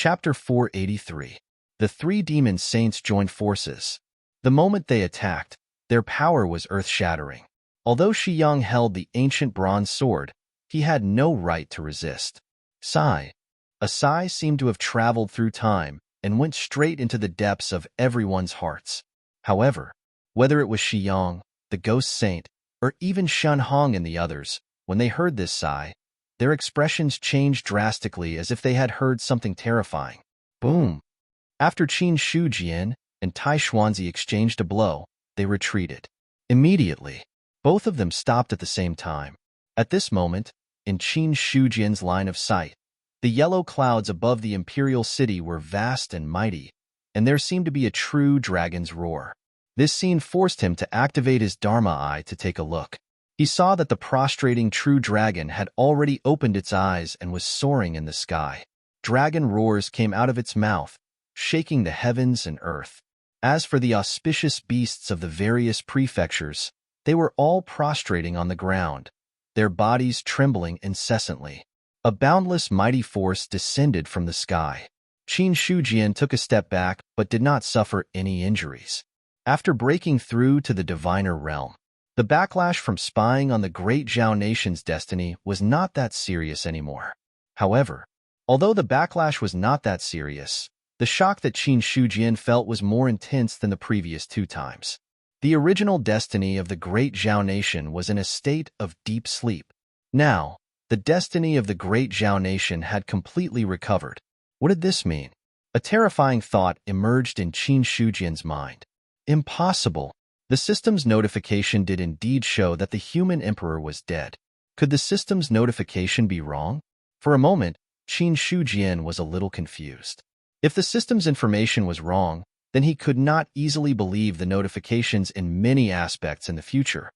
Chapter 483. The three demon saints joined forces. The moment they attacked, their power was earth-shattering. Although Shi Yang held the ancient bronze sword, he had no right to resist. Sigh. A sigh seemed to have traveled through time and went straight into the depths of everyone's hearts. However, whether it was Shi Yang, the ghost saint, or even Shun Hong and the others, when they heard this sigh, their expressions changed drastically as if they had heard something terrifying. Boom! After Qin Shujian and Tai Xuanzi exchanged a blow, they retreated. Immediately, both of them stopped at the same time. At this moment, in Qin Shujian's line of sight, the yellow clouds above the imperial city were vast and mighty, and there seemed to be a true dragon's roar. This scene forced him to activate his Dharma eye to take a look. He saw that the prostrating true dragon had already opened its eyes and was soaring in the sky. Dragon roars came out of its mouth, shaking the heavens and earth. As for the auspicious beasts of the various prefectures, they were all prostrating on the ground, their bodies trembling incessantly. A boundless mighty force descended from the sky. Qin Shujian took a step back but did not suffer any injuries. After breaking through to the diviner realm, the backlash from spying on the great Zhao nation's destiny was not that serious anymore. However, although the backlash was not that serious, the shock that Qin Shujian felt was more intense than the previous two times. The original destiny of the great Zhao nation was in a state of deep sleep. Now, the destiny of the great Zhao nation had completely recovered. What did this mean? A terrifying thought emerged in Qin Shujian's mind. Impossible. The system's notification did indeed show that the human emperor was dead. Could the system's notification be wrong? For a moment, Qin Shujian was a little confused. If the system's information was wrong, then he could not easily believe the notifications in many aspects in the future.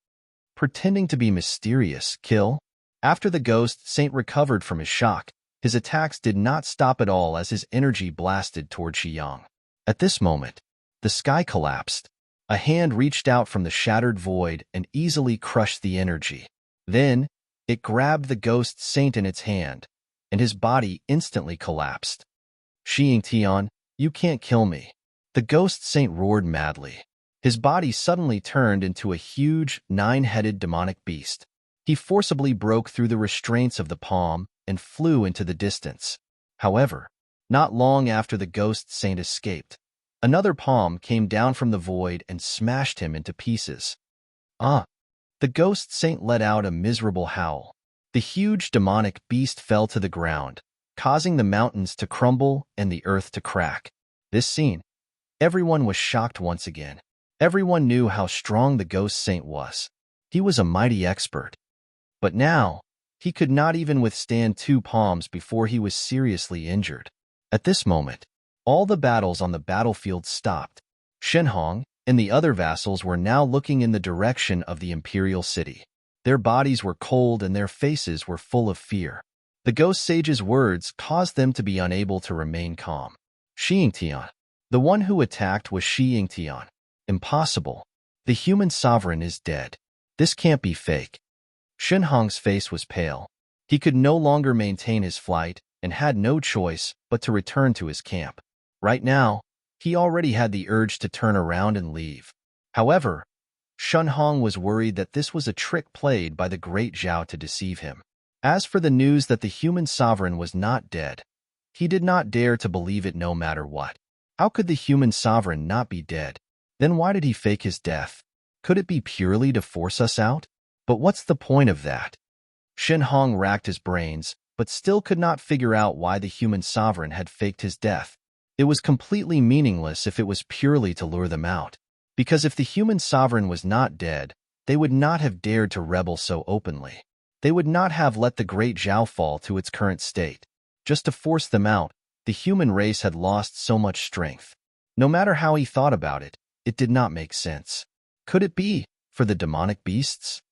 Pretending to be mysterious, kill? After the ghost saint recovered from his shock, his attacks did not stop at all as his energy blasted toward Shi Yang. At this moment, the sky collapsed. A hand reached out from the shattered void and easily crushed the energy. Then, it grabbed the ghost saint in its hand, and his body instantly collapsed. Xing Tian, you can't kill me. The ghost saint roared madly. His body suddenly turned into a huge, nine-headed demonic beast. He forcibly broke through the restraints of the palm and flew into the distance. However, not long after the ghost saint escaped, another palm came down from the void and smashed him into pieces. Ah! The ghost saint let out a miserable howl. The huge demonic beast fell to the ground, causing the mountains to crumble and the earth to crack. This scene, everyone was shocked once again. Everyone knew how strong the ghost saint was. He was a mighty expert. But now, he could not even withstand two palms before he was seriously injured. At this moment, all the battles on the battlefield stopped. Shenhong and the other vassals were now looking in the direction of the imperial city. Their bodies were cold and their faces were full of fear. The ghost sage's words caused them to be unable to remain calm. Xingtian. The one who attacked was Xingtian. Impossible. The human sovereign is dead. This can't be fake. Shenhong's face was pale. He could no longer maintain his flight and had no choice but to return to his camp. Right now, he already had the urge to turn around and leave. However, Shenhong was worried that this was a trick played by the great Zhao to deceive him. As for the news that the human sovereign was not dead, he did not dare to believe it no matter what. How could the human sovereign not be dead? Then why did he fake his death? Could it be purely to force us out? But what's the point of that? Shenhong racked his brains, but still could not figure out why the human sovereign had faked his death. It was completely meaningless if it was purely to lure them out. Because if the human sovereign was not dead, they would not have dared to rebel so openly. They would not have let the great Zhao fall to its current state. Just to force them out, the human race had lost so much strength. No matter how he thought about it, it did not make sense. Could it be for the demonic beasts?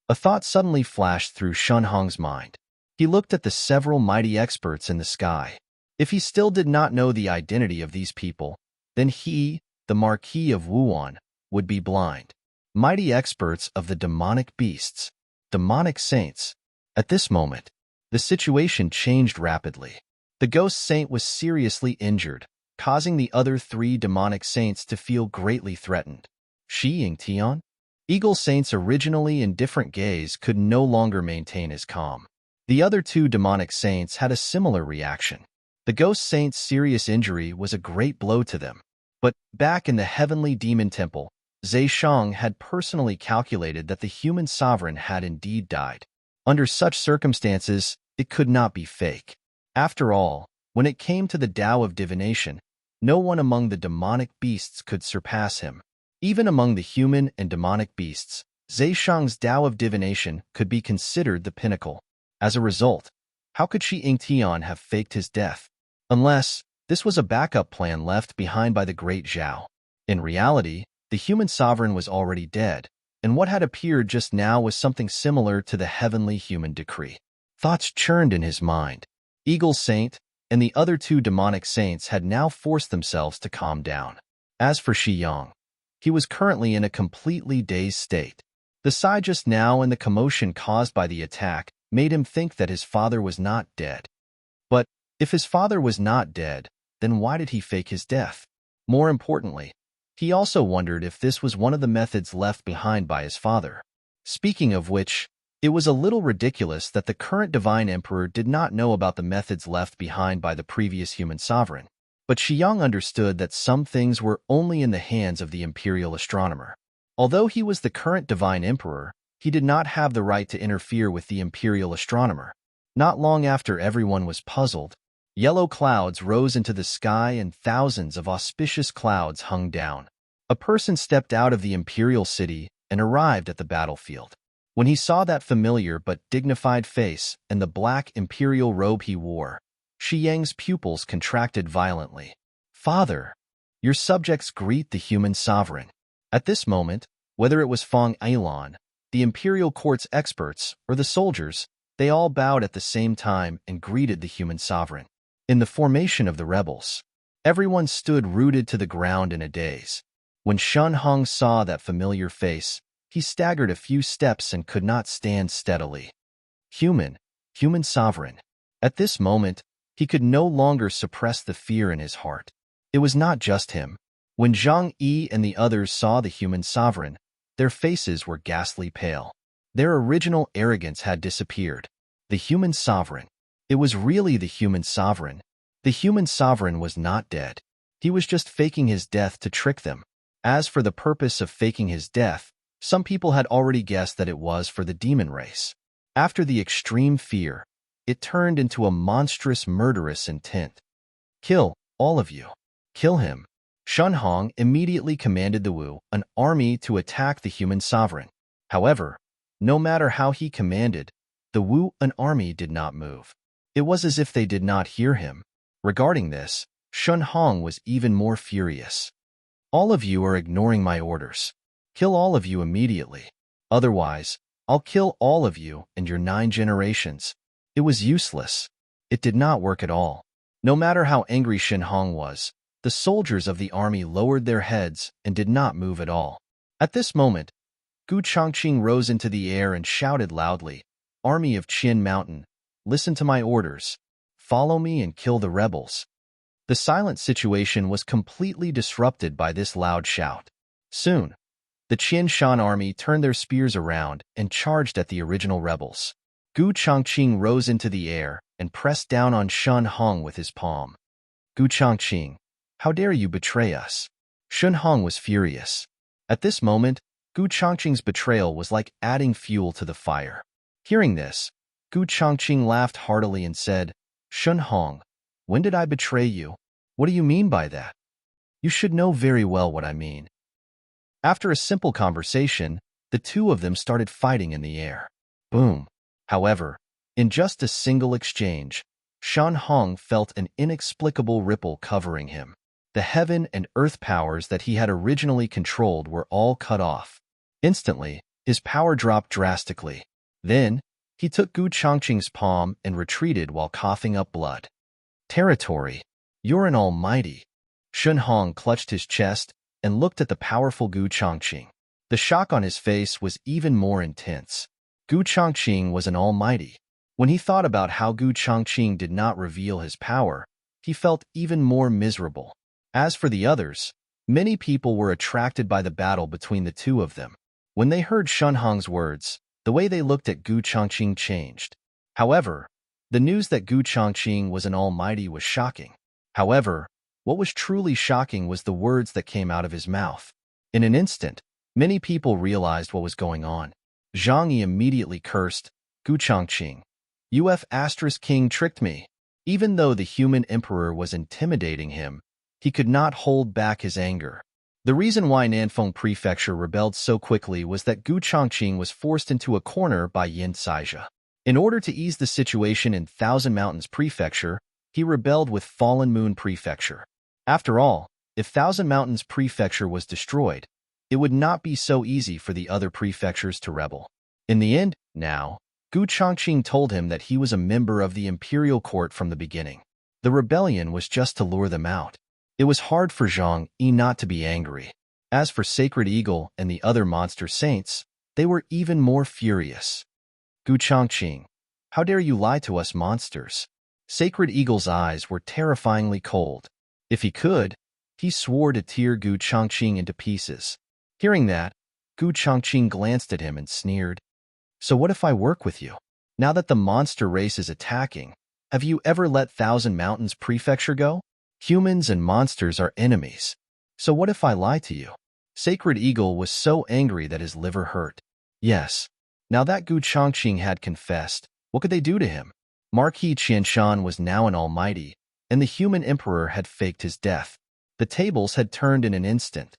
A thought suddenly flashed through Shenhong's mind. He looked at the several mighty experts in the sky. If he still did not know the identity of these people, then he, the Marquis of Wuan, would be blind. Mighty experts of the demonic beasts, demonic saints. At this moment, the situation changed rapidly. The ghost saint was seriously injured, causing the other 3 demonic saints to feel greatly threatened. Shi Yingtian? Eagle Saint's originally indifferent gaze could no longer maintain his calm. The other 2 demonic saints had a similar reaction. The ghost saint's serious injury was a great blow to them. But back in the heavenly demon temple, Zhe Shang had personally calculated that the human sovereign had indeed died. Under such circumstances, it could not be fake. After all, when it came to the Tao of divination, no one among the demonic beasts could surpass him. Even among the human and demonic beasts, Zhe Shang's Tao of divination could be considered the pinnacle. As a result, how could Shi Yingtian have faked his death? Unless this was a backup plan left behind by the great Zhao. In reality, the human sovereign was already dead, and what had appeared just now was something similar to the heavenly human decree. Thoughts churned in his mind. Eagle Saint and the other 2 demonic saints had now forced themselves to calm down. As for Shi Yang, he was currently in a completely dazed state. The sigh just now and the commotion caused by the attack made him think that his father was not dead. But if his father was not dead, then why did he fake his death? More importantly, he also wondered if this was one of the methods left behind by his father. Speaking of which, it was a little ridiculous that the current divine emperor did not know about the methods left behind by the previous human sovereign. But Shi Yang understood that some things were only in the hands of the imperial astronomer. Although he was the current divine emperor, he did not have the right to interfere with the imperial astronomer. Not long after everyone was puzzled, yellow clouds rose into the sky and thousands of auspicious clouds hung down. A person stepped out of the imperial city and arrived at the battlefield. When he saw that familiar but dignified face and the black imperial robe he wore, Shi Yang's pupils contracted violently. "Father, your subjects greet the human sovereign." At this moment, whether it was Feng Ailan, the imperial court's experts, or the soldiers, they all bowed at the same time and greeted the human sovereign. In the formation of the rebels, everyone stood rooted to the ground in a daze. When Shun Hong saw that familiar face, he staggered a few steps and could not stand steadily. Human sovereign. At this moment, he could no longer suppress the fear in his heart. It was not just him. When Zhang Yi and the others saw the human sovereign, their faces were ghastly pale. Their original arrogance had disappeared. The human sovereign. It was really the human sovereign. The human sovereign was not dead. He was just faking his death to trick them. As for the purpose of faking his death, some people had already guessed that it was for the demon race. After the extreme fear, it turned into a monstrous murderous intent. "Kill, all of you. Kill him." Shun Hong immediately commanded the Wu, an army, to attack the human sovereign. However, no matter how he commanded, the Wu, an army, did not move. It was as if they did not hear him. Regarding this, Shun Hong was even more furious. "All of you are ignoring my orders. Kill all of you immediately. Otherwise, I'll kill all of you and your 9 generations." It was useless. It did not work at all. No matter how angry Shin Hong was, the soldiers of the army lowered their heads and did not move at all. At this moment, Gu Chongqing rose into the air and shouted loudly, "Army of Qin Mountain, listen to my orders. Follow me and kill the rebels." The silent situation was completely disrupted by this loud shout. Soon, the Qin Shan army turned their spears around and charged at the original rebels. Gu Chongqing rose into the air and pressed down on Shun Hong with his palm. "Gu Chongqing, how dare you betray us?" Shun Hong was furious. At this moment, Gu Chongqing's betrayal was like adding fuel to the fire. Hearing this, Gu Chongqing laughed heartily and said, "Shun Hong, when did I betray you? What do you mean by that?" "You should know very well what I mean." After a simple conversation, the two of them started fighting in the air. Boom. However, in just a single exchange, Shun Hong felt an inexplicable ripple covering him. The heaven and earth powers that he had originally controlled were all cut off. Instantly, his power dropped drastically. Then, he took Gu Chongqing's palm and retreated while coughing up blood. "Territory, you're an almighty." Shun Hong clutched his chest and looked at the powerful Gu Chongqing. The shock on his face was even more intense. Gu Chongqing was an almighty. When he thought about how Gu Chongqing did not reveal his power, he felt even more miserable. As for the others, many people were attracted by the battle between the two of them. When they heard Shunhong's words, the way they looked at Gu Chongqing changed. However, the news that Gu Chongqing was an almighty was shocking. However, what was truly shocking was the words that came out of his mouth. In an instant, many people realized what was going on. Zhang Yi immediately cursed, "Gu Chongqing, King tricked me." Even though the human emperor was intimidating him, he could not hold back his anger. The reason why Nanfeng Prefecture rebelled so quickly was that Gu Chongqing was forced into a corner by Yin Saija. In order to ease the situation in Thousand Mountains Prefecture, he rebelled with Fallen Moon Prefecture. After all, if Thousand Mountains Prefecture was destroyed, it would not be so easy for the other prefectures to rebel. In the end, now, Gu Chongqing told him that he was a member of the imperial court from the beginning. The rebellion was just to lure them out. It was hard for Zhang Yi not to be angry. As for Sacred Eagle and the other monster saints, they were even more furious. "Gu Chongqing, how dare you lie to us monsters?" Sacred Eagle's eyes were terrifyingly cold. If he could, he swore to tear Gu Chongqing into pieces. Hearing that, Gu Chongqing glanced at him and sneered. "So what if I work with you? Now that the monster race is attacking, have you ever let Thousand Mountains Prefecture go? Humans and monsters are enemies. So what if I lie to you?" Sacred Eagle was so angry that his liver hurt. Yes, now that Gu Chongqing had confessed, what could they do to him? Marquis Qianshan was now an almighty, and the human emperor had faked his death. The tables had turned in an instant.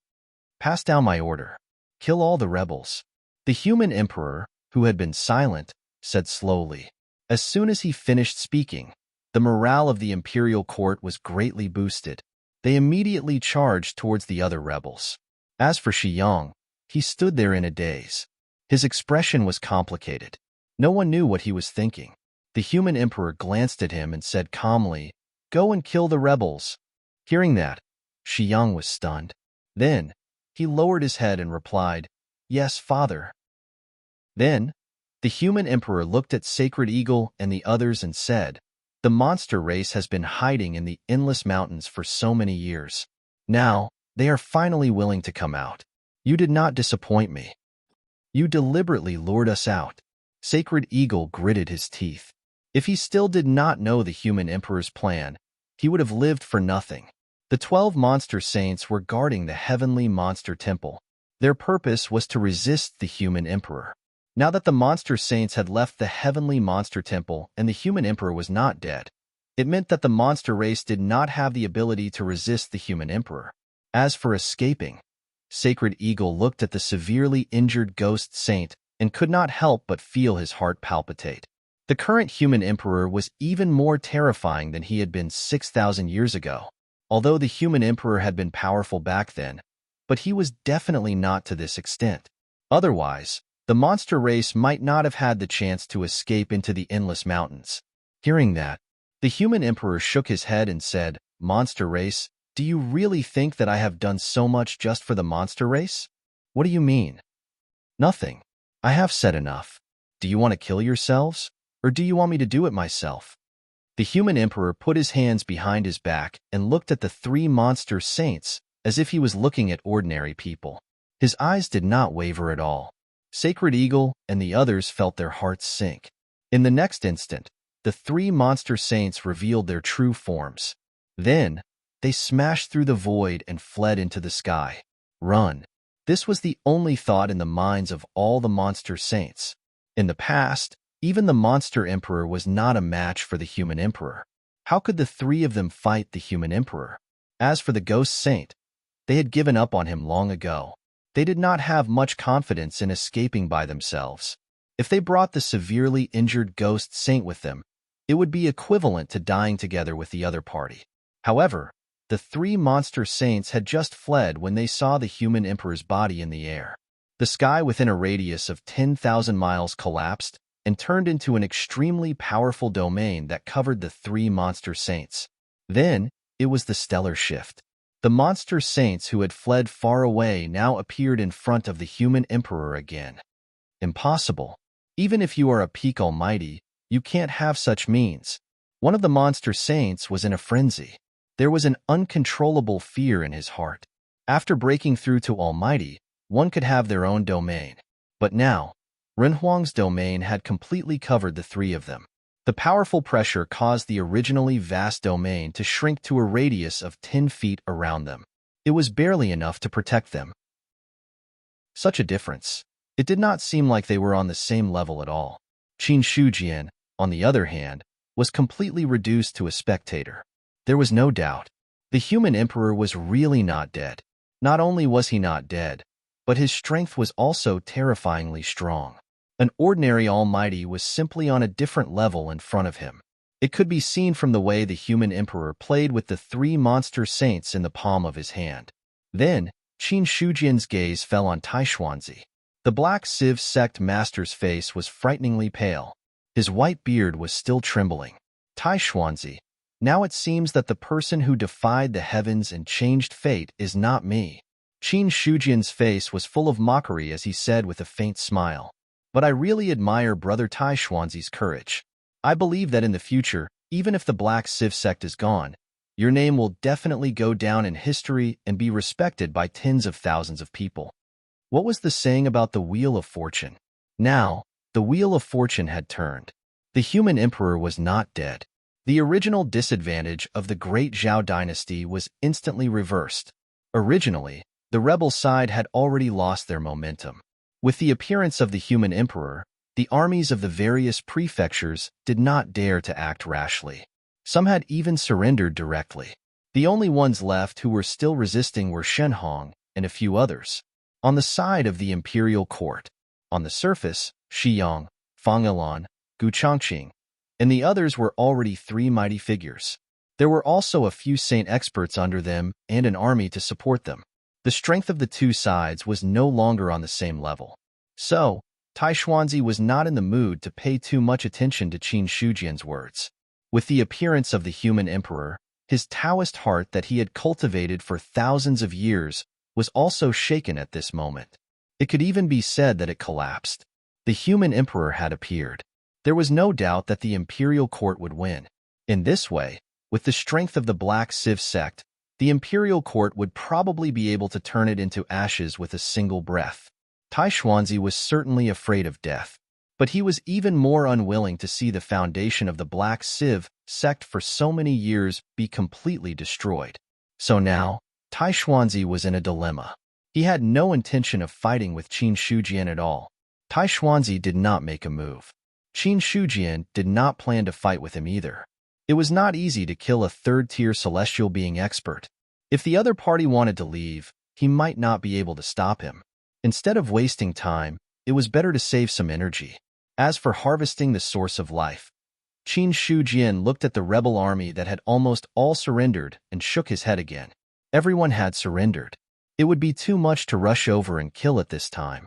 "Pass down my order. Kill all the rebels." The human emperor, who had been silent, said slowly. As soon as he finished speaking, the morale of the imperial court was greatly boosted. They immediately charged towards the other rebels. As for Shiyang, he stood there in a daze. His expression was complicated. No one knew what he was thinking. The human emperor glanced at him and said calmly, "Go and kill the rebels." Hearing that, Shiyang was stunned. Then, he lowered his head and replied, "Yes, father." Then, the human emperor looked at Sacred Eagle and the others and said, "The monster race has been hiding in the endless mountains for so many years. Now, they are finally willing to come out. You did not disappoint me. You deliberately lured us out." Sacred Eagle gritted his teeth. If he still did not know the human emperor's plan, he would have lived for nothing. The 12 monster saints were guarding the heavenly monster temple. Their purpose was to resist the human emperor. Now that the monster saints had left the heavenly monster temple and the human emperor was not dead, it meant that the monster race did not have the ability to resist the human emperor. As for escaping, Sacred Eagle looked at the severely injured ghost saint and could not help but feel his heart palpitate. The current human emperor was even more terrifying than he had been 6,000 years ago. Although the human emperor had been powerful back then, but he was definitely not to this extent. Otherwise, the monster race might not have had the chance to escape into the endless mountains. Hearing that, the human emperor shook his head and said, "Monster race, do you really think that I have done so much just for the monster race? What do you mean?" "Nothing. I have said enough. Do you want to kill yourselves, or do you want me to do it myself?" The human emperor put his hands behind his back and looked at the 3 monster saints as if he was looking at ordinary people. His eyes did not waver at all. Sacred Eagle and the others felt their hearts sink. In the next instant, the 3 monster saints revealed their true forms. Then, they smashed through the void and fled into the sky. Run. This was the only thought in the minds of all the monster saints. In the past, even the monster emperor was not a match for the human emperor. How could the 3 of them fight the human emperor? As for the ghost saint, they had given up on him long ago. They did not have much confidence in escaping by themselves. If they brought the severely injured ghost saint with them, it would be equivalent to dying together with the other party. However, the 3 monster saints had just fled when they saw the human emperor's body in the air. The sky within a radius of 10,000 miles collapsed and turned into an extremely powerful domain that covered the 3 monster saints. Then, it was the stellar shift. The monster saints who had fled far away now appeared in front of the human emperor again. Impossible. Even if you are a peak almighty, You can't have such means. One of the monster saints was in a frenzy. There was an uncontrollable fear in his heart. After breaking through to Almighty, one could have their own domain. But now, Renhuang's domain had completely covered the three of them. The powerful pressure caused the originally vast domain to shrink to a radius of 10 feet around them. It was barely enough to protect them. Such a difference. It did not seem like they were on the same level at all. Qin Shujian, on the other hand, was completely reduced to a spectator. There was no doubt. The human emperor was really not dead. Not only was he not dead, but his strength was also terrifyingly strong. An ordinary almighty was simply on a different level in front of him. It could be seen from the way the human emperor played with the three monster saints in the palm of his hand. Then, Qin Shujian's gaze fell on Taishuanzi. The Black Civ sect master's face was frighteningly pale. His white beard was still trembling. Taishuanzi, now it seems that the person who defied the heavens and changed fate is not me. Qin Shujian's face was full of mockery as he said with a faint smile. But I really admire Brother Taishuanzi's courage. I believe that in the future, even if the Black Civ sect is gone, your name will definitely go down in history and be respected by tens of thousands of people. What was the saying about the Wheel of Fortune? Now, the Wheel of Fortune had turned. The human emperor was not dead. The original disadvantage of the Great Zhao dynasty was instantly reversed. Originally, the rebel side had already lost their momentum. With the appearance of the human emperor, the armies of the various prefectures did not dare to act rashly. Some had even surrendered directly. The only ones left who were still resisting were Shenhong and a few others. On the side of the imperial court, on the surface, Shiyang, Fang Ilan, Gu Changqing, and the others were already three mighty figures. There were also a few saint experts under them and an army to support them. The strength of the two sides was no longer on the same level. So, Taishuanzi was not in the mood to pay too much attention to Qin Shujian's words. With the appearance of the human emperor, his Taoist heart that he had cultivated for thousands of years was also shaken at this moment. It could even be said that it collapsed. The human emperor had appeared. There was no doubt that the imperial court would win. In this way, with the strength of the Black Civ sect, the imperial court would probably be able to turn it into ashes with a single breath. Taishuanzi was certainly afraid of death, but he was even more unwilling to see the foundation of the Black Civ sect for so many years be completely destroyed. So now, Taishuanzi was in a dilemma. He had no intention of fighting with Qin Shujian at all. Taishuanzi did not make a move. Qin Shujian did not plan to fight with him either. It was not easy to kill a third-tier celestial being expert. If the other party wanted to leave, he might not be able to stop him. Instead of wasting time, it was better to save some energy. As for harvesting the source of life, Qin Shujian looked at the rebel army that had almost all surrendered and shook his head again. Everyone had surrendered. It would be too much to rush over and kill at this time.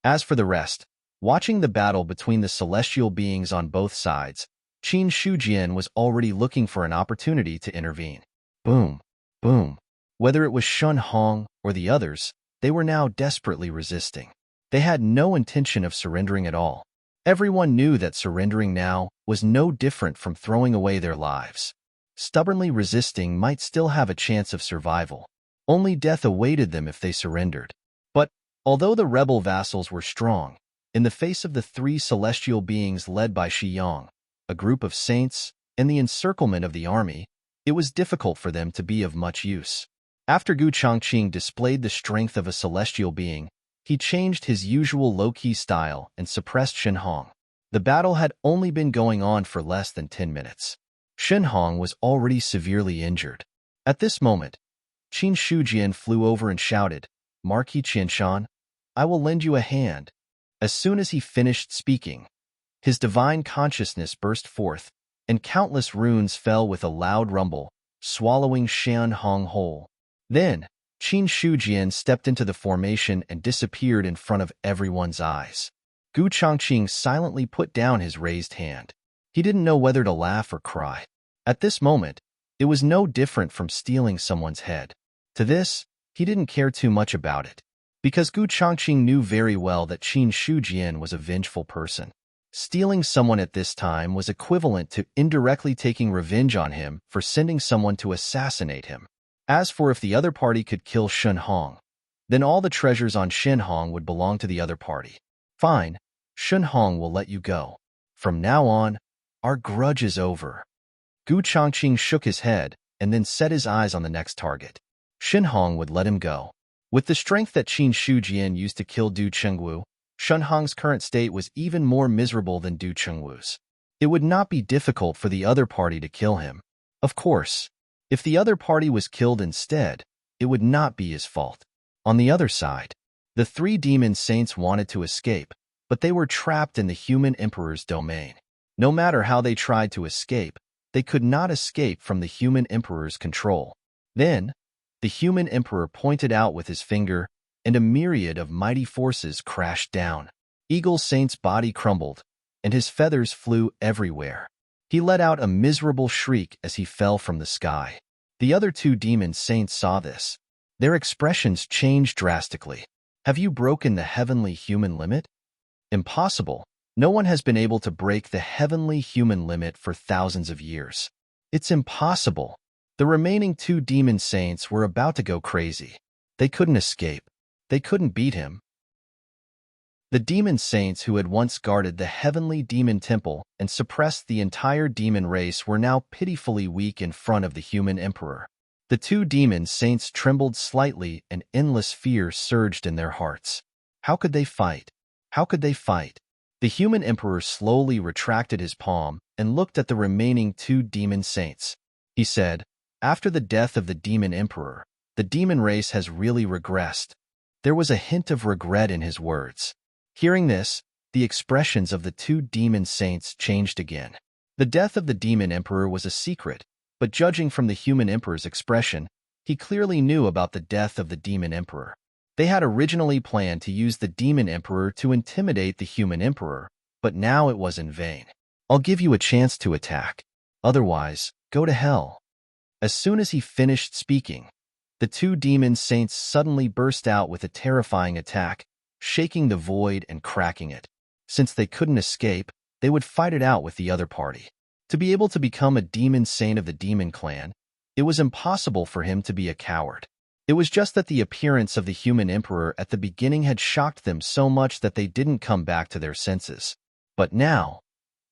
As for the rest, watching the battle between the celestial beings on both sides, Qin Shujian was already looking for an opportunity to intervene. Boom, boom. Whether it was Shun Hong or the others, they were now desperately resisting. They had no intention of surrendering at all. Everyone knew that surrendering now was no different from throwing away their lives. Stubbornly resisting might still have a chance of survival. Only death awaited them if they surrendered. But, although the rebel vassals were strong, in the face of the three celestial beings led by Shiyang, a group of saints, and the encirclement of the army, it was difficult for them to be of much use. After Gu Changqing displayed the strength of a celestial being, he changed his usual low-key style and suppressed Shenhong. The battle had only been going on for less than 10 minutes. Shenhong was already severely injured. At this moment, Qin Shujian flew over and shouted, "Marquis Qianshan, I will lend you a hand." As soon as he finished speaking, his divine consciousness burst forth, and countless runes fell with a loud rumble, swallowing Shenhong whole. Then, Qin Shujian stepped into the formation and disappeared in front of everyone's eyes. Gu Changqing silently put down his raised hand. He didn't know whether to laugh or cry. At this moment, it was no different from stealing someone's head. To this, he didn't care too much about it, because Gu Changqing knew very well that Qin Shujian was a vengeful person. Stealing someone at this time was equivalent to indirectly taking revenge on him for sending someone to assassinate him. As for if the other party could kill Shen Hong, then all the treasures on Shen Hong would belong to the other party. Fine, Shen Hong will let you go. From now on, our grudge is over. Gu Chongqing shook his head and then set his eyes on the next target. Shen Hong would let him go. With the strength that Qin Shujian used to kill Du Chengwu, Shen Hong's current state was even more miserable than Du Chengwu's. It would not be difficult for the other party to kill him. Of course, if the other party was killed instead, it would not be his fault. On the other side, the three demon saints wanted to escape, but they were trapped in the human emperor's domain. No matter how they tried to escape, they could not escape from the human emperor's control. Then, the human emperor pointed out with his finger, and a myriad of mighty forces crashed down. Eagle Saint's body crumbled, and his feathers flew everywhere. He let out a miserable shriek as he fell from the sky. The other two demon saints saw this. Their expressions changed drastically. Have you broken the heavenly human limit? Impossible. No one has been able to break the heavenly human limit for thousands of years. It's impossible. The remaining two demon saints were about to go crazy. They couldn't escape. They couldn't beat him. The demon saints who had once guarded the heavenly demon temple and suppressed the entire demon race were now pitifully weak in front of the human emperor. The two demon saints trembled slightly and endless fear surged in their hearts. How could they fight? How could they fight? The human emperor slowly retracted his palm and looked at the remaining two demon saints. He said, "After the death of the demon emperor, the demon race has really regressed." There was a hint of regret in his words. Hearing this, the expressions of the two demon saints changed again. The death of the demon emperor was a secret, but judging from the human emperor's expression, he clearly knew about the death of the demon emperor. They had originally planned to use the demon emperor to intimidate the human emperor, but now it was in vain. "I'll give you a chance to attack. Otherwise, go to hell." As soon as he finished speaking, the two demon saints suddenly burst out with a terrifying attack, shaking the void and cracking it. Since they couldn't escape, they would fight it out with the other party. To be able to become a demon saint of the demon clan, it was impossible for him to be a coward. It was just that the appearance of the human emperor at the beginning had shocked them so much that they didn't come back to their senses. But now,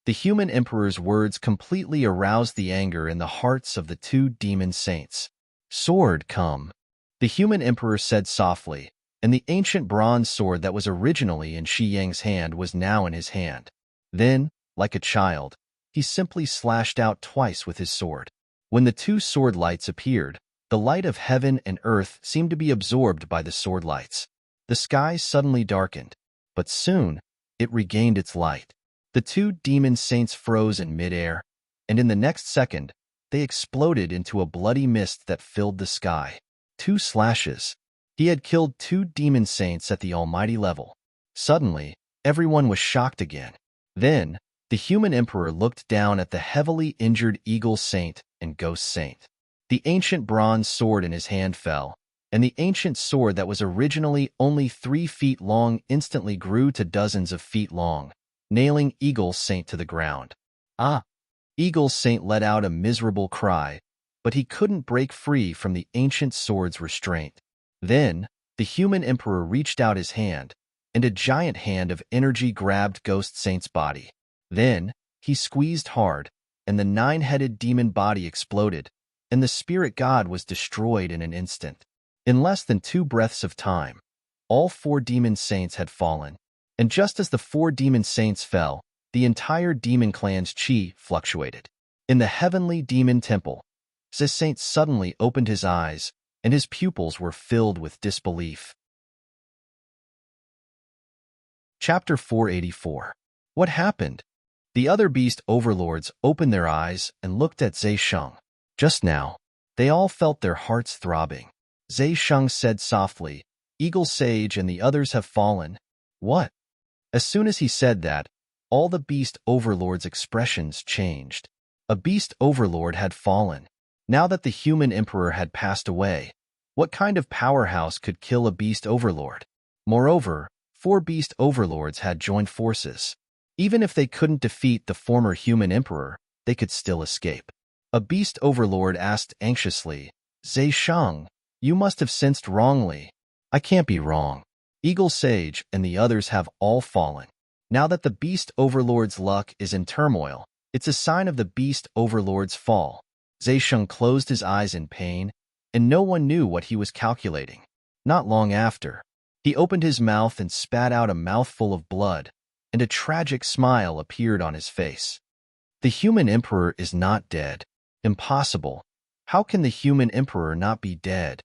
the human emperor's words completely aroused the anger in the hearts of the two demon saints. "Sword, come," the human emperor said softly, and the ancient bronze sword that was originally in Shi Yang's hand was now in his hand. Then, like a child, he simply slashed out twice with his sword. When the two sword lights appeared, the light of heaven and earth seemed to be absorbed by the sword lights. The sky suddenly darkened, but soon it regained its light. The two demon saints froze in midair, and in the next second, they exploded into a bloody mist that filled the sky. 2 slashes. He had killed 2 demon saints at the almighty level. Suddenly, everyone was shocked again. Then, the human emperor looked down at the heavily injured eagle saint and ghost saint. The ancient bronze sword in his hand fell, and the ancient sword that was originally only 3 feet long instantly grew to dozens of feet long, nailing eagle saint to the ground. "Ah!" Eagle Saint let out a miserable cry, but he couldn't break free from the ancient sword's restraint. Then, the human emperor reached out his hand, and a giant hand of energy grabbed Ghost Saint's body. Then, he squeezed hard, and the 9-headed demon body exploded, and the spirit god was destroyed in an instant. In less than 2 breaths of time, all 4 demon saints had fallen, and just as the 4 demon saints fell, the entire demon clan's chi fluctuated. In the heavenly demon temple, the saint suddenly opened his eyes, and his pupils were filled with disbelief. Chapter 484. What happened? The other beast overlords opened their eyes and looked at Zhe Sheng. Just now, they all felt their hearts throbbing. Zhe Sheng said softly, "Eagle Sage and the others have fallen." What? As soon as he said that, all the beast overlords' expressions changed. A beast overlord had fallen. Now that the human emperor had passed away, what kind of powerhouse could kill a beast overlord? Moreover, 4 beast overlords had joined forces. Even if they couldn't defeat the former human emperor, they could still escape. A beast overlord asked anxiously, Zhe Shang, you must have sensed wrongly. I can't be wrong. Eagle Sage and the others have all fallen. Now that the beast overlord's luck is in turmoil, it's a sign of the beast overlord's fall. Zhe Shang closed his eyes in pain, and no one knew what he was calculating. Not long after, he opened his mouth and spat out a mouthful of blood, and a tragic smile appeared on his face. The human emperor is not dead. Impossible. How can the human emperor not be dead?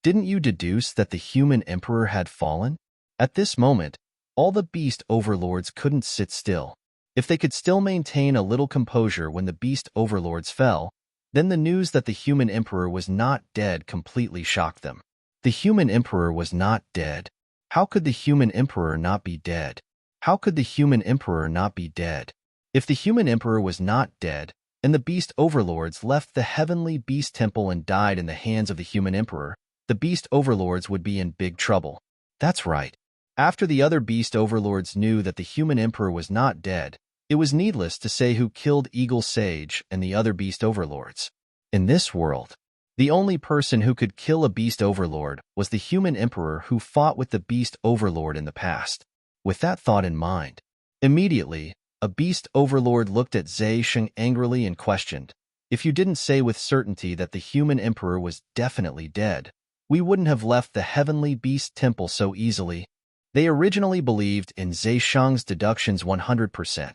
Didn't you deduce that the human emperor had fallen? At this moment, all the beast overlords couldn't sit still. If they could still maintain a little composure when the beast overlords fell, then the news that the human emperor was not dead completely shocked them. The human emperor was not dead. How could the human emperor not be dead? How could the human emperor not be dead? If the human emperor was not dead, and the beast overlords left the heavenly beast temple and died in the hands of the human emperor, the beast overlords would be in big trouble. That's right. After the other beast overlords knew that the human emperor was not dead, it was needless to say who killed Eagle Sage and the other beast overlords. In this world, the only person who could kill a beast overlord was the human emperor who fought with the beast overlord in the past. With that thought in mind, immediately, a beast overlord looked at Zhe Shang angrily and questioned, if you didn't say with certainty that the human emperor was definitely dead, we wouldn't have left the heavenly beast temple so easily. They originally believed in Zhe Shang's deductions 100%.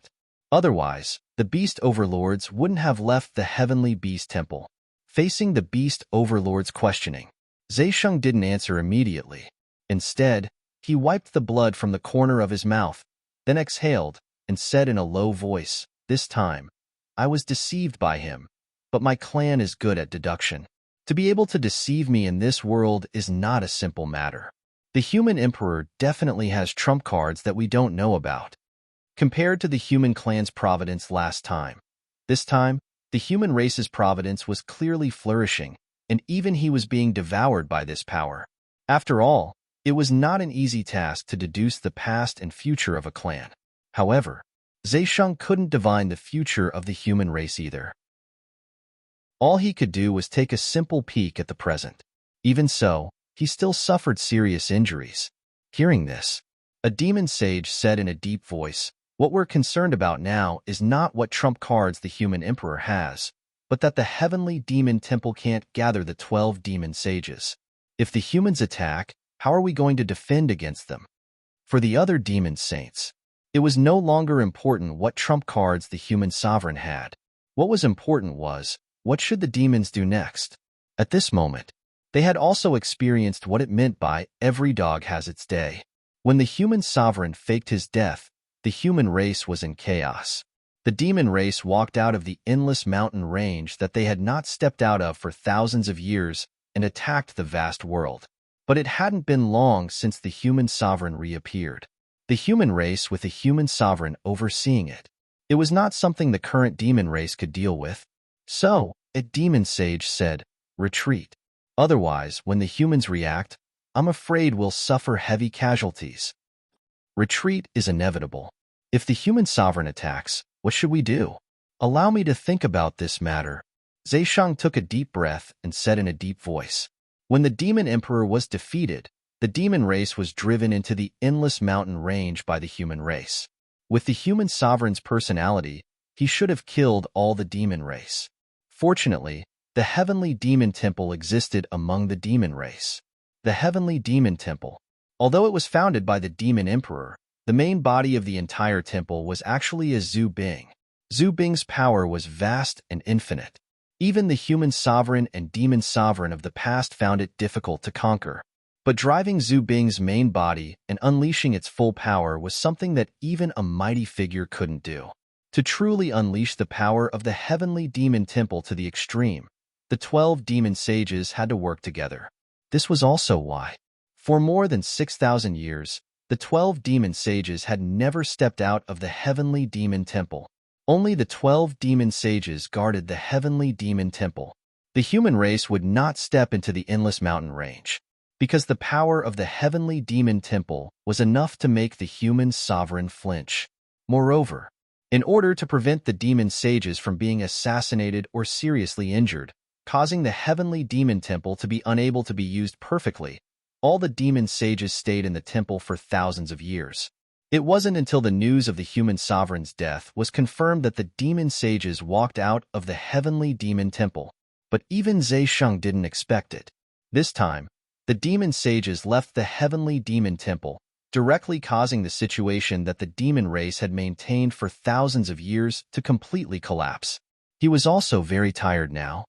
Otherwise, the beast overlords wouldn't have left the heavenly beast temple. Facing the beast overlord's questioning, Zhe Shang didn't answer immediately. Instead, he wiped the blood from the corner of his mouth, then exhaled, and said in a low voice, this time, I was deceived by him, but my clan is good at deduction. To be able to deceive me in this world is not a simple matter. The human emperor definitely has trump cards that we don't know about. Compared to the human clan's providence last time, this time, the human race's providence was clearly flourishing, and even he was being devoured by this power. After all, it was not an easy task to deduce the past and future of a clan. However, Zhe Shang couldn't divine the future of the human race either. All he could do was take a simple peek at the present. Even so, he still suffered serious injuries. Hearing this, a demon sage said in a deep voice, what we're concerned about now is not what trump cards the human emperor has, but that the heavenly demon temple can't gather the 12 demon sages. If the humans attack, how are we going to defend against them? For the other demon saints, it was no longer important what trump cards the human sovereign had. What was important was, what should the demons do next? At this moment, they had also experienced what it meant by every dog has its day. When the human sovereign faked his death, the human race was in chaos. The demon race walked out of the endless mountain range that they had not stepped out of for thousands of years and attacked the vast world. But it hadn't been long since the human sovereign reappeared. The human race with a human sovereign overseeing it. It was not something the current demon race could deal with. So, a demon sage said, retreat. Otherwise, when the humans react, I'm afraid we'll suffer heavy casualties. Retreat is inevitable. If the human sovereign attacks, what should we do? Allow me to think about this matter. Zhe Shang took a deep breath and said in a deep voice. When the demon emperor was defeated, the demon race was driven into the endless mountain range by the human race. With the human sovereign's personality, he should have killed all the demon race. Fortunately, the heavenly demon temple existed among the demon race. The heavenly demon temple. Although it was founded by the demon emperor, the main body of the entire temple was actually a Zhu Bing. Zhu Bing's power was vast and infinite. Even the human sovereign and demon sovereign of the past found it difficult to conquer. But driving Zhu Bing's main body and unleashing its full power was something that even a mighty figure couldn't do. To truly unleash the power of the heavenly demon temple to the extreme, the 12 demon sages had to work together. This was also why, for more than 6,000 years, the 12 demon sages had never stepped out of the heavenly demon temple. Only the 12 demon sages guarded the heavenly demon temple. The human race would not step into the endless mountain range, because the power of the heavenly demon temple was enough to make the human sovereign flinch. Moreover, in order to prevent the demon sages from being assassinated or seriously injured, causing the heavenly demon temple to be unable to be used perfectly, all the demon sages stayed in the temple for thousands of years. It wasn't until the news of the human sovereign's death was confirmed that the demon sages walked out of the heavenly demon temple. But even Zhe Sheng didn't expect it. This time, the demon sages left the heavenly demon temple, directly causing the situation that the demon race had maintained for thousands of years to completely collapse. He was also very tired now.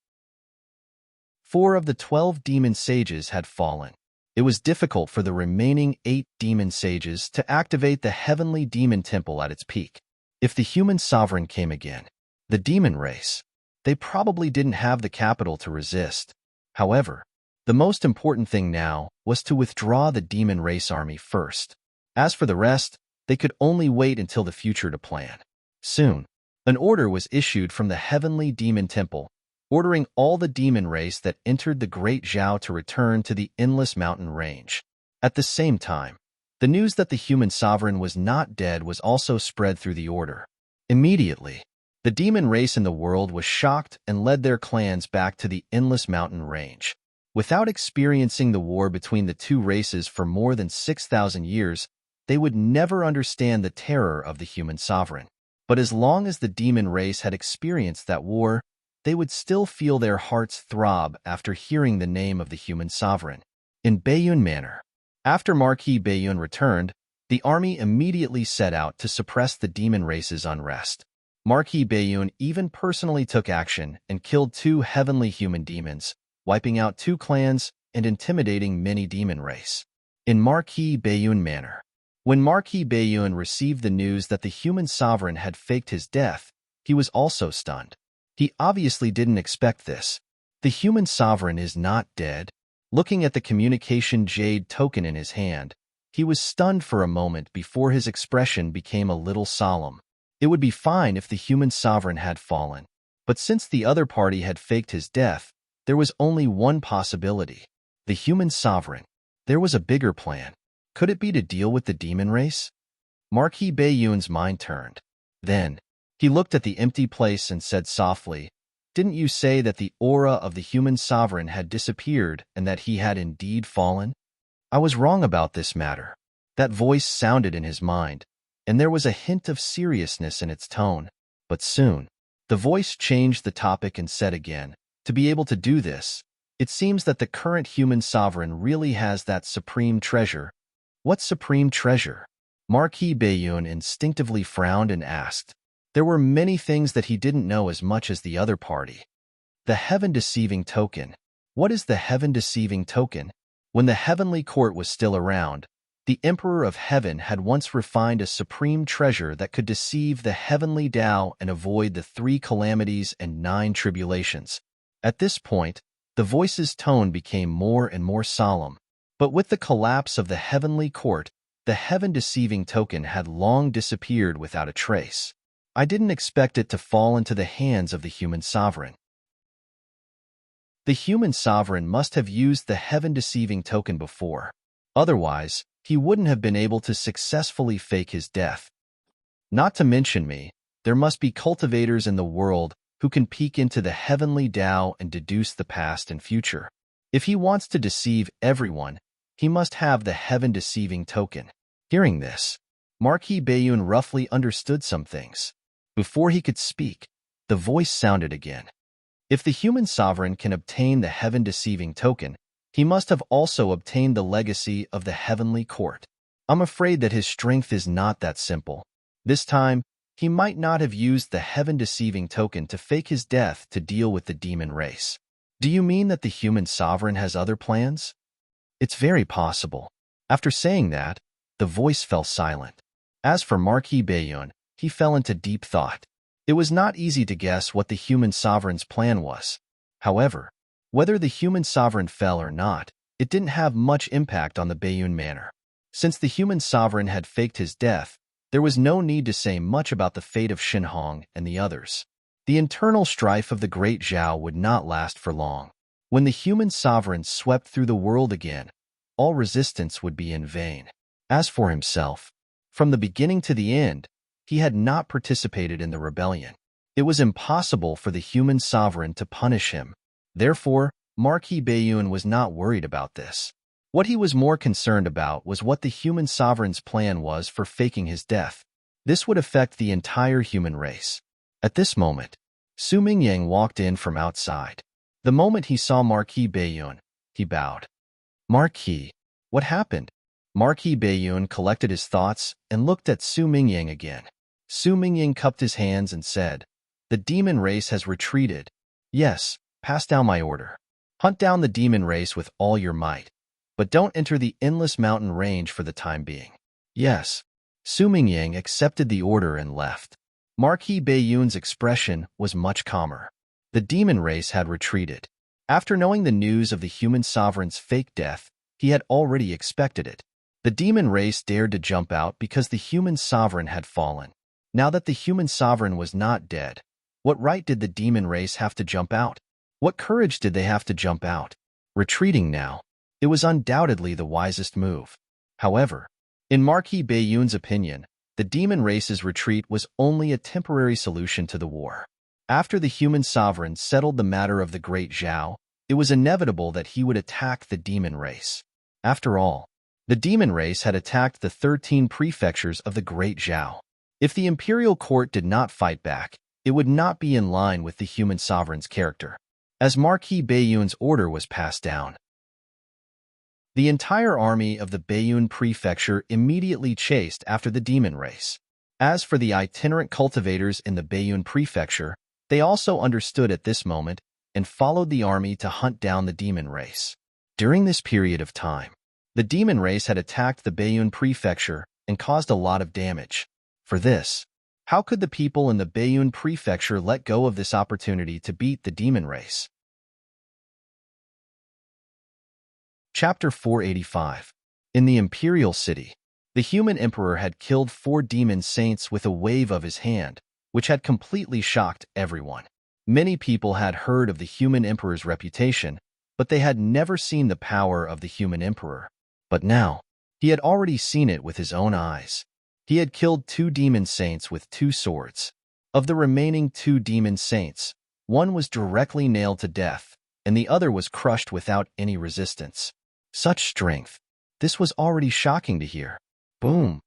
4 of the 12 demon sages had fallen. It was difficult for the remaining 8 demon sages to activate the heavenly demon temple at its peak. If the human sovereign came again, the demon race, they probably didn't have the capital to resist. However, the most important thing now was to withdraw the demon race army first. As for the rest, they could only wait until the future to plan. Soon, an order was issued from the heavenly demon temple, ordering all the demon race that entered the Great Zhao to return to the endless mountain range. At the same time, the news that the human sovereign was not dead was also spread through the order. Immediately, the demon race in the world was shocked and led their clans back to the endless mountain range. Without experiencing the war between the two races for more than 6,000 years, they would never understand the terror of the human sovereign. But as long as the demon race had experienced that war, they would still feel their hearts throb after hearing the name of the human sovereign. In Baiyun Manor, after Marquis Baiyun returned, the army immediately set out to suppress the demon race's unrest. Marquis Baiyun even personally took action and killed 2 heavenly human demons, wiping out 2 clans and intimidating many demon race. In Marquis Baiyun Manor, when Marquis Baiyun received the news that the human sovereign had faked his death, he was also stunned. He obviously didn't expect this. The human sovereign is not dead. Looking at the communication jade token in his hand, he was stunned for a moment before his expression became a little solemn. It would be fine if the human sovereign had fallen, but since the other party had faked his death, there was only one possibility. The human sovereign. There was a bigger plan. Could it be to deal with the demon race? Marquis Baiyun's mind turned. Then, he looked at the empty place and said softly, "Didn't you say that the aura of the human sovereign had disappeared and that he had indeed fallen?" "I was wrong about this matter." That voice sounded in his mind, and there was a hint of seriousness in its tone. But soon, the voice changed the topic and said again, "To be able to do this, it seems that the current human sovereign really has that supreme treasure." "What supreme treasure?" Marquis Baiyun instinctively frowned and asked. There were many things that he didn't know as much as the other party. The heaven-deceiving token. What is the heaven-deceiving token? When the heavenly court was still around, the Emperor of Heaven had once refined a supreme treasure that could deceive the heavenly Tao and avoid the 3 calamities and 9 tribulations. At this point, the voice's tone became more and more solemn. But with the collapse of the heavenly court, the heaven-deceiving token had long disappeared without a trace. I didn't expect it to fall into the hands of the human sovereign. The human sovereign must have used the heaven-deceiving token before. Otherwise, he wouldn't have been able to successfully fake his death. Not to mention me, there must be cultivators in the world who can peek into the heavenly Tao and deduce the past and future. If he wants to deceive everyone, he must have the heaven-deceiving token. Hearing this, Marquis Baiyun roughly understood some things. Before he could speak, the voice sounded again. If the human sovereign can obtain the heaven-deceiving token, he must have also obtained the legacy of the heavenly court. I'm afraid that his strength is not that simple. This time, he might not have used the heaven-deceiving token to fake his death to deal with the demon race. Do you mean that the human sovereign has other plans? It's very possible. After saying that, the voice fell silent. As for Marquis Baiyun, he fell into deep thought. It was not easy to guess what the human sovereign's plan was. However, whether the human sovereign fell or not, it didn't have much impact on the Baiyun Manor. Since the human sovereign had faked his death, there was no need to say much about the fate of Xinhong and the others. The internal strife of the Great Zhao would not last for long. When the human sovereign swept through the world again, all resistance would be in vain. As for himself, from the beginning to the end, he had not participated in the rebellion. It was impossible for the human sovereign to punish him. Therefore, Marquis Bayun was not worried about this. What he was more concerned about was what the human sovereign's plan was for faking his death. This would affect the entire human race. At this moment, Su Mingyang walked in from outside. The moment he saw Marquis Bayun, he bowed. Marquis, what happened? Marquis Bayun collected his thoughts and looked at Su Mingyang again. Su Mingyang cupped his hands and said, "The demon race has retreated. Yes, pass down my order. Hunt down the demon race with all your might, but don't enter the endless mountain range for the time being." Yes. Su Mingyang accepted the order and left. Marquis Bayun's expression was much calmer. The demon race had retreated. After knowing the news of the human sovereign's fake death, he had already expected it. The demon race dared to jump out because the human sovereign had fallen. Now that the human sovereign was not dead, what right did the demon race have to jump out? What courage did they have to jump out? Retreating now. It was undoubtedly the wisest move. However, in Marquis Bayun's opinion, the demon race's retreat was only a temporary solution to the war. After the human sovereign settled the matter of the Great Zhao, it was inevitable that he would attack the demon race. After all, the demon race had attacked the 13 prefectures of the Great Zhao. If the imperial court did not fight back, it would not be in line with the human sovereign's character. As Marquis Bayun's order was passed down, the entire army of the Bayun prefecture immediately chased after the demon race. As for the itinerant cultivators in the Bayun prefecture, they also understood at this moment and followed the army to hunt down the demon race. During this period of time, the demon race had attacked the Bayun prefecture and caused a lot of damage. For this, how could the people in the Bayun prefecture let go of this opportunity to beat the demon race? Chapter 485. In the imperial city, the human emperor had killed 4 demon saints with a wave of his hand, which had completely shocked everyone. Many people had heard of the human emperor's reputation, but they had never seen the power of the human emperor. But now, he had already seen it with his own eyes. He had killed 2 demon saints with 2 swords. Of the remaining 2 demon saints, one was directly nailed to death, and the other was crushed without any resistance. Such strength. This was already shocking to hear. Boom!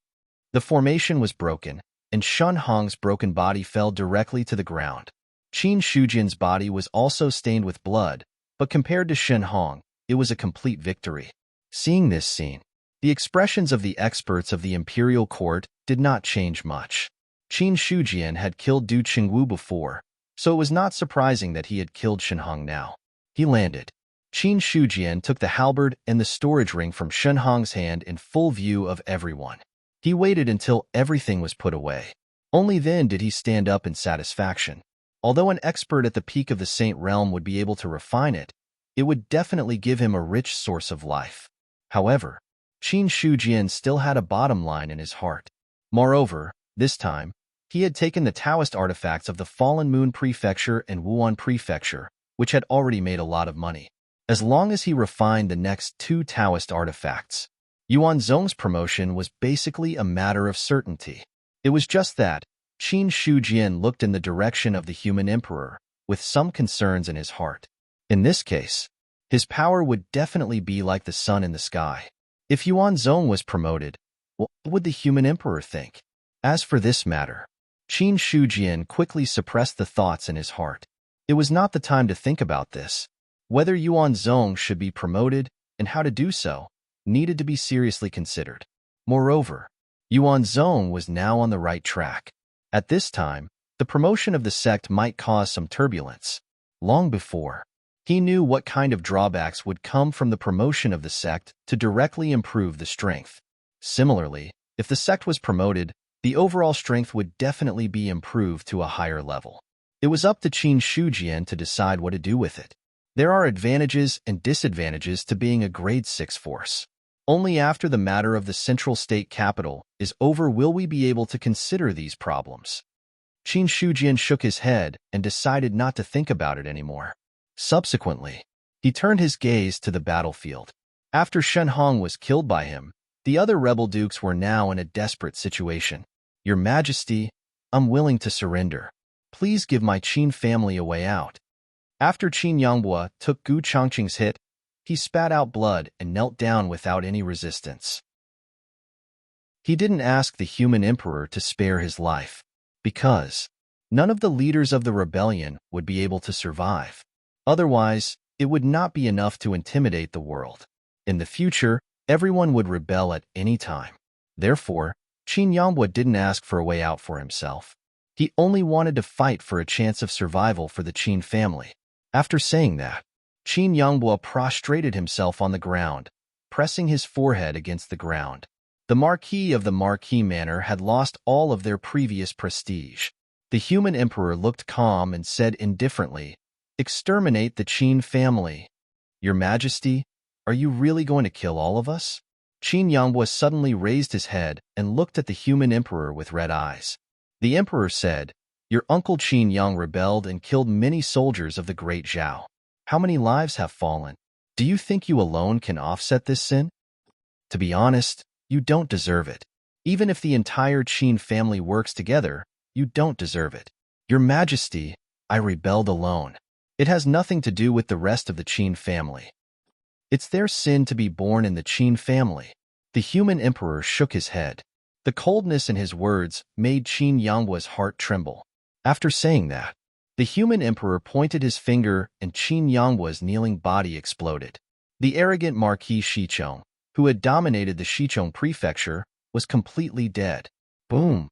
The formation was broken, and Shun Hong's broken body fell directly to the ground. Qin Shujian's body was also stained with blood, but compared to Shen Hong, it was a complete victory. Seeing this scene, the expressions of the experts of the imperial court did not change much. Qin Shujian had killed Du Qingwu before, so it was not surprising that he had killed Shen Hong now. He landed. Qin Shujian took the halberd and the storage ring from Shen Hong's hand in full view of everyone. He waited until everything was put away. Only then did he stand up in satisfaction. Although an expert at the peak of the Saint Realm would be able to refine it, it would definitely give him a rich source of life. However, Qin Shujian still had a bottom line in his heart. Moreover, this time, he had taken the Taoist artifacts of the Fallen Moon Prefecture and Wuan Prefecture, which had already made a lot of money. As long as he refined the next 2 Taoist artifacts, Yuan Zhong's promotion was basically a matter of certainty. It was just that Qin Shujian looked in the direction of the human emperor, with some concerns in his heart. In this case, his power would definitely be like the sun in the sky. If Yuan Zhong was promoted, what would the human emperor think? As for this matter, Qin Shujian quickly suppressed the thoughts in his heart. It was not the time to think about this. Whether Yuan Zhong should be promoted and how to do so needed to be seriously considered. Moreover, Yuan Zhong was now on the right track. At this time, the promotion of the sect might cause some turbulence. Long before, he knew what kind of drawbacks would come from the promotion of the sect to directly improve the strength. Similarly, if the sect was promoted, the overall strength would definitely be improved to a higher level. It was up to Qin Shujian to decide what to do with it. There are advantages and disadvantages to being a grade 6 force. Only after the matter of the central state capital is over will we be able to consider these problems. Qin Shujian shook his head and decided not to think about it anymore. Subsequently, he turned his gaze to the battlefield. After Shen Hong was killed by him, the other rebel dukes were now in a desperate situation. Your Majesty, I'm willing to surrender. Please give my Qin family a way out. After Qin Yanghua took Gu Changqing's hit, he spat out blood and knelt down without any resistance. He didn't ask the human emperor to spare his life, because none of the leaders of the rebellion would be able to survive. Otherwise, it would not be enough to intimidate the world. In the future, everyone would rebel at any time. Therefore, Qin Yanghua didn't ask for a way out for himself. He only wanted to fight for a chance of survival for the Qin family. After saying that, Qin Yanghua prostrated himself on the ground, pressing his forehead against the ground. The Marquis of the Marquis Manor had lost all of their previous prestige. The human emperor looked calm and said indifferently, "Exterminate the Qin family. Your Majesty, are you really going to kill all of us?" Qin Yanghua suddenly raised his head and looked at the human emperor with red eyes. The emperor said, "Your uncle Qin Yang rebelled and killed many soldiers of the great Zhao. How many lives have fallen? Do you think you alone can offset this sin? To be honest, you don't deserve it. Even if the entire Qin family works together, you don't deserve it. Your Majesty, I rebelled alone. It has nothing to do with the rest of the Qin family. It's their sin to be born in the Qin family." The human emperor shook his head. The coldness in his words made Qin Yanghua's heart tremble. After saying that, the human emperor pointed his finger and Qin Yanghua's kneeling body exploded. The arrogant Marquis Shichong, who had dominated the Shichong prefecture, was completely dead. Boom!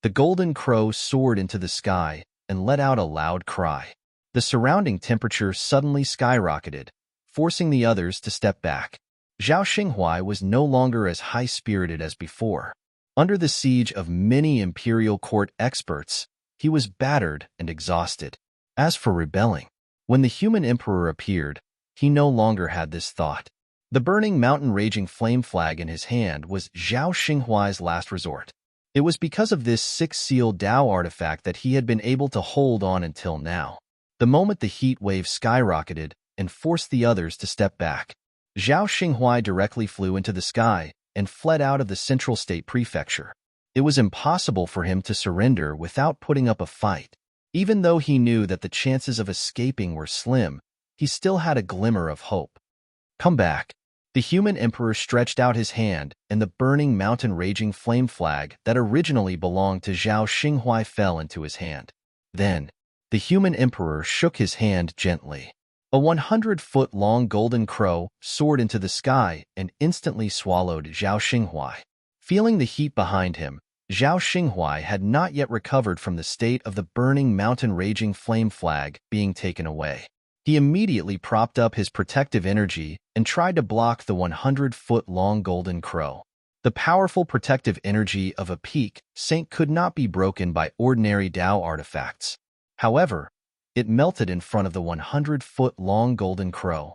The golden crow soared into the sky and let out a loud cry. The surrounding temperature suddenly skyrocketed, forcing the others to step back. Zhao Xinghuai was no longer as high-spirited as before. Under the siege of many imperial court experts, he was battered and exhausted. As for rebelling, when the human emperor appeared, he no longer had this thought. The burning mountain raging flame flag in his hand was Zhao Xinghuai's last resort. It was because of this six-sealed Dao artifact that he had been able to hold on until now. The moment the heat wave skyrocketed and forced the others to step back, Zhao Xinghuai directly flew into the sky and fled out of the central state prefecture. It was impossible for him to surrender without putting up a fight. Even though he knew that the chances of escaping were slim, he still had a glimmer of hope. "Come back." The human emperor stretched out his hand, and the burning mountain raging flame flag that originally belonged to Zhao Xinghuai fell into his hand. Then, the human emperor shook his hand gently. A 100-foot-long golden crow soared into the sky and instantly swallowed Zhao Xinghuai. Feeling the heat behind him, Zhao Xinghuai had not yet recovered from the state of the burning mountain raging flame flag being taken away. He immediately propped up his protective energy and tried to block the 100-foot-long golden crow. The powerful protective energy of a peak saint could not be broken by ordinary Dao artifacts. However, it melted in front of the 100-foot-long golden crow.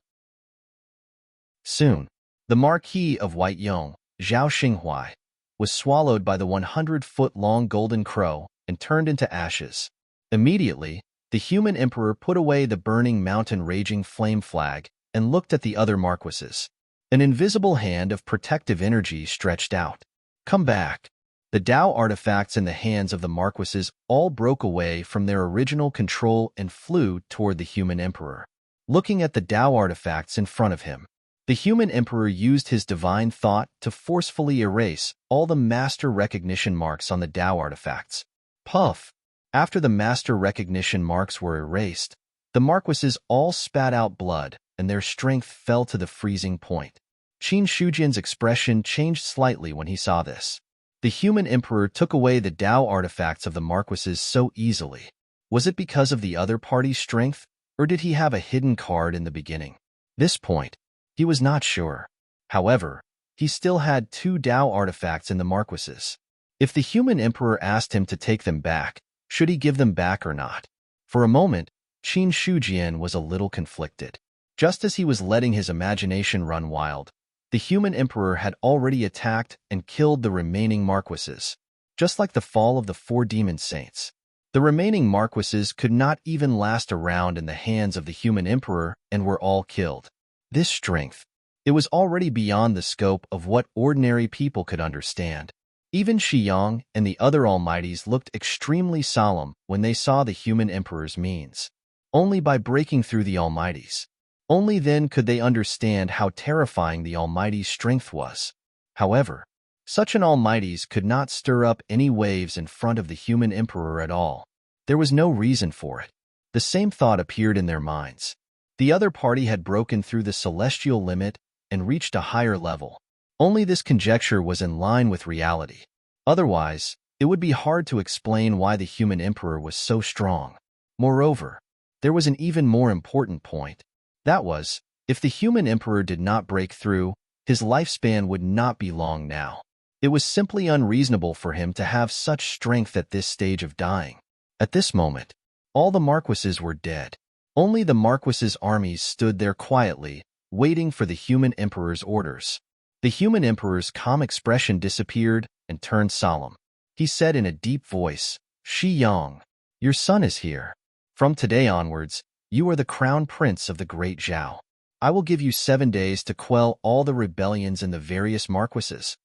Soon, the Marquis of Whiteyong, Zhao Xinghuai, was swallowed by the 100-foot-long golden crow and turned into ashes. Immediately, the human emperor put away the burning mountain raging flame flag and looked at the other marquises. An invisible hand of protective energy stretched out. "Come back." The Dao artifacts in the hands of the marquises all broke away from their original control and flew toward the human emperor. Looking at the Dao artifacts in front of him, the human emperor used his divine thought to forcefully erase all the master recognition marks on the Dao artifacts. Puff! After the master recognition marks were erased, the marquises all spat out blood, and their strength fell to the freezing point. Qin Shujian's expression changed slightly when he saw this. The human emperor took away the Dao artifacts of the marquises so easily. Was it because of the other party's strength, or did he have a hidden card in the beginning? This point, he was not sure. However, he still had 2 Dao artifacts in the marquises. If the human emperor asked him to take them back, should he give them back or not? For a moment, Qin Shujian was a little conflicted. Just as he was letting his imagination run wild, the human emperor had already attacked and killed the remaining marquises. Just like the fall of the 4 demon saints, the remaining marquises could not even last a round in the hands of the human emperor and were all killed. This strength, it was already beyond the scope of what ordinary people could understand. Even Shiyang and the other almighties looked extremely solemn when they saw the human emperor's means. Only by breaking through the almighties. Only then could they understand how terrifying the almighty's strength was. However, such an almighty's could not stir up any waves in front of the human emperor at all. There was no reason for it. The same thought appeared in their minds. The other party had broken through the celestial limit and reached a higher level. Only this conjecture was in line with reality. Otherwise, it would be hard to explain why the human emperor was so strong. Moreover, there was an even more important point. That was, if the human emperor did not break through, his lifespan would not be long now. It was simply unreasonable for him to have such strength at this stage of dying. At this moment, all the marquises were dead. Only the marquises' armies stood there quietly, waiting for the human emperor's orders. The human emperor's calm expression disappeared and turned solemn. He said in a deep voice, "Shiyang, your son is here. From today onwards, you are the crown prince of the great Zhao. I will give you 7 days to quell all the rebellions in the various marquises."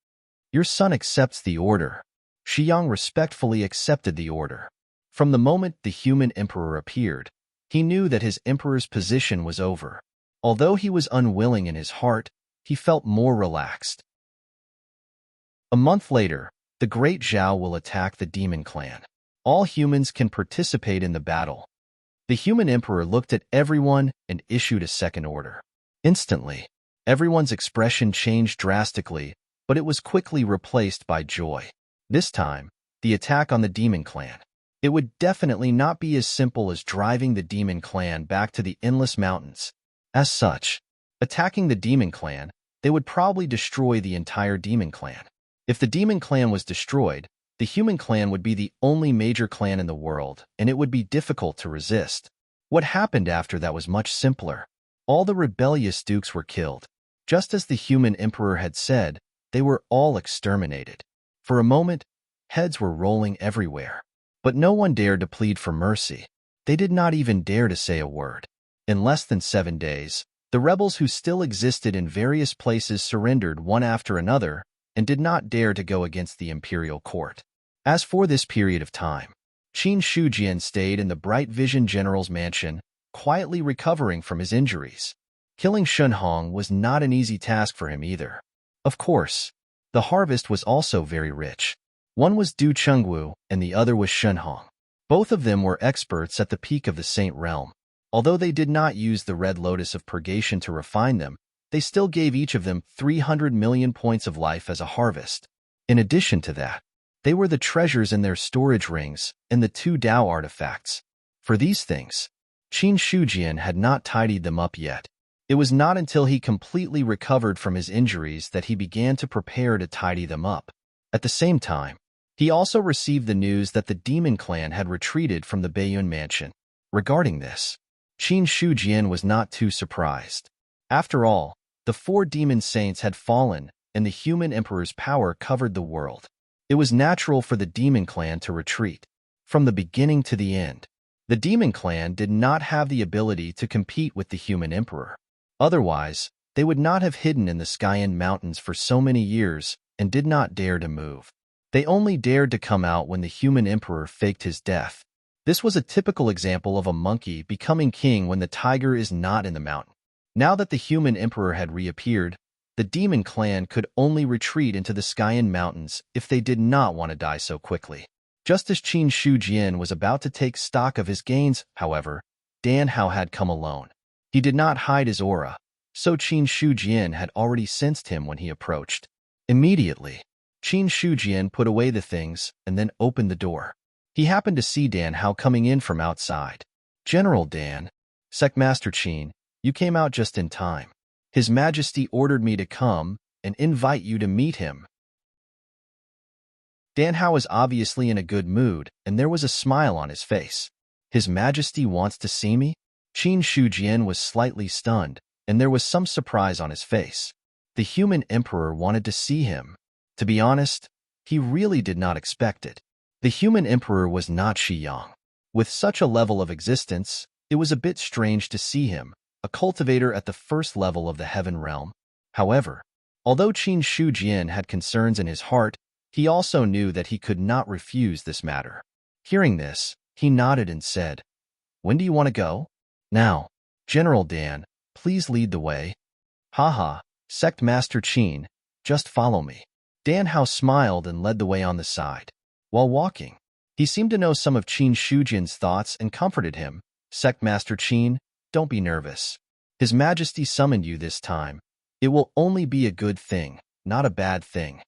Your son accepts the order. Shiyang respectfully accepted the order. From the moment the human emperor appeared, he knew that his emperor's position was over. Although he was unwilling in his heart, he felt more relaxed. A month later, the great Zhao will attack the demon clan. All humans can participate in the battle. The human emperor looked at everyone and issued a second order. Instantly, everyone's expression changed drastically, but it was quickly replaced by joy. This time, the attack on the demon clan. It would definitely not be as simple as driving the demon clan back to the endless mountains. As such, attacking the demon clan, they would probably destroy the entire demon clan. If the demon clan was destroyed, the human clan would be the only major clan in the world, and it would be difficult to resist. What happened after that was much simpler. All the rebellious dukes were killed. Just as the human emperor had said, they were all exterminated. For a moment, heads were rolling everywhere. But no one dared to plead for mercy. They did not even dare to say a word. In less than 7 days, the rebels who still existed in various places surrendered one after another and did not dare to go against the imperial court. As for this period of time, Qin Shujian stayed in the Bright Vision General's mansion, quietly recovering from his injuries. Killing Shunhong was not an easy task for him either. Of course, the harvest was also very rich. One was Du Chengwu and the other was Shunhong. Both of them were experts at the peak of the Saint Realm. Although they did not use the Red Lotus of Purgation to refine them, they still gave each of them 300 million points of life as a harvest. In addition to that, they were the treasures in their storage rings and the 2 Dao artifacts. For these things, Qin Shujian had not tidied them up yet. It was not until he completely recovered from his injuries that he began to prepare to tidy them up. At the same time, he also received the news that the demon clan had retreated from the Baiyun mansion. Regarding this, Qin Shujian was not too surprised. After all, the 4 demon saints had fallen, and the human emperor's power covered the world. It was natural for the demon clan to retreat. From the beginning to the end, the demon clan did not have the ability to compete with the human emperor. Otherwise, they would not have hidden in the Skyen Mountains for so many years and did not dare to move. They only dared to come out when the human emperor faked his death. This was a typical example of a monkey becoming king when the tiger is not in the mountain. Now that the human emperor had reappeared, the demon clan could only retreat into the Skyen Mountains if they did not want to die so quickly. Just as Qin Shujian was about to take stock of his gains, however, Dan Hao had come alone. He did not hide his aura, so Qin Shujian had already sensed him when he approached. Immediately, Qin Shujian put away the things and then opened the door. He happened to see Dan Hao coming in from outside. "General Dan, Secmaster Qin, you came out just in time. His Majesty ordered me to come and invite you to meet him." Dan Hao was obviously in a good mood, and there was a smile on his face. "His Majesty wants to see me?" Qin Shujian was slightly stunned, and there was some surprise on his face. The human emperor wanted to see him. To be honest, he really did not expect it. The human emperor was not Shiyang. With such a level of existence, it was a bit strange to see him, a cultivator at the first level of the heaven realm. However, although Qin Shujian had concerns in his heart, He also knew that he could not refuse this matter. Hearing this, he nodded and said, "When do you want to go?" "Now. General Dan, please lead the way." "Haha, Sect Master Qin, just follow me." Dan Hao smiled and led the way on the side. While walking, he seemed to know some of Qin Shujian's thoughts and comforted him. "Sect Master Qin, don't be nervous. His Majesty summoned you this time. It will only be a good thing, not a bad thing."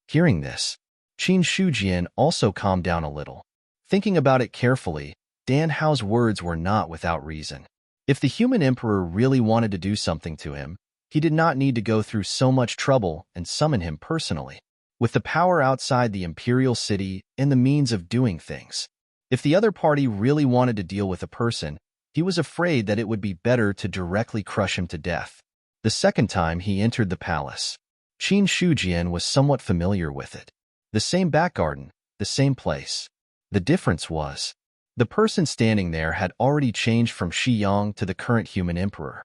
Hearing this, Qin Shujian also calmed down a little. Thinking about it carefully, Dan Hao's words were not without reason. If the human emperor really wanted to do something to him, he did not need to go through so much trouble and summon him personally. With the power outside the imperial city and the means of doing things, if the other party really wanted to deal with a person, he was afraid that it would be better to directly crush him to death. The second time he entered the palace, Qin Shujian was somewhat familiar with it. The same back garden, the same place. The difference was, the person standing there had already changed from Shi Yang to the current human emperor.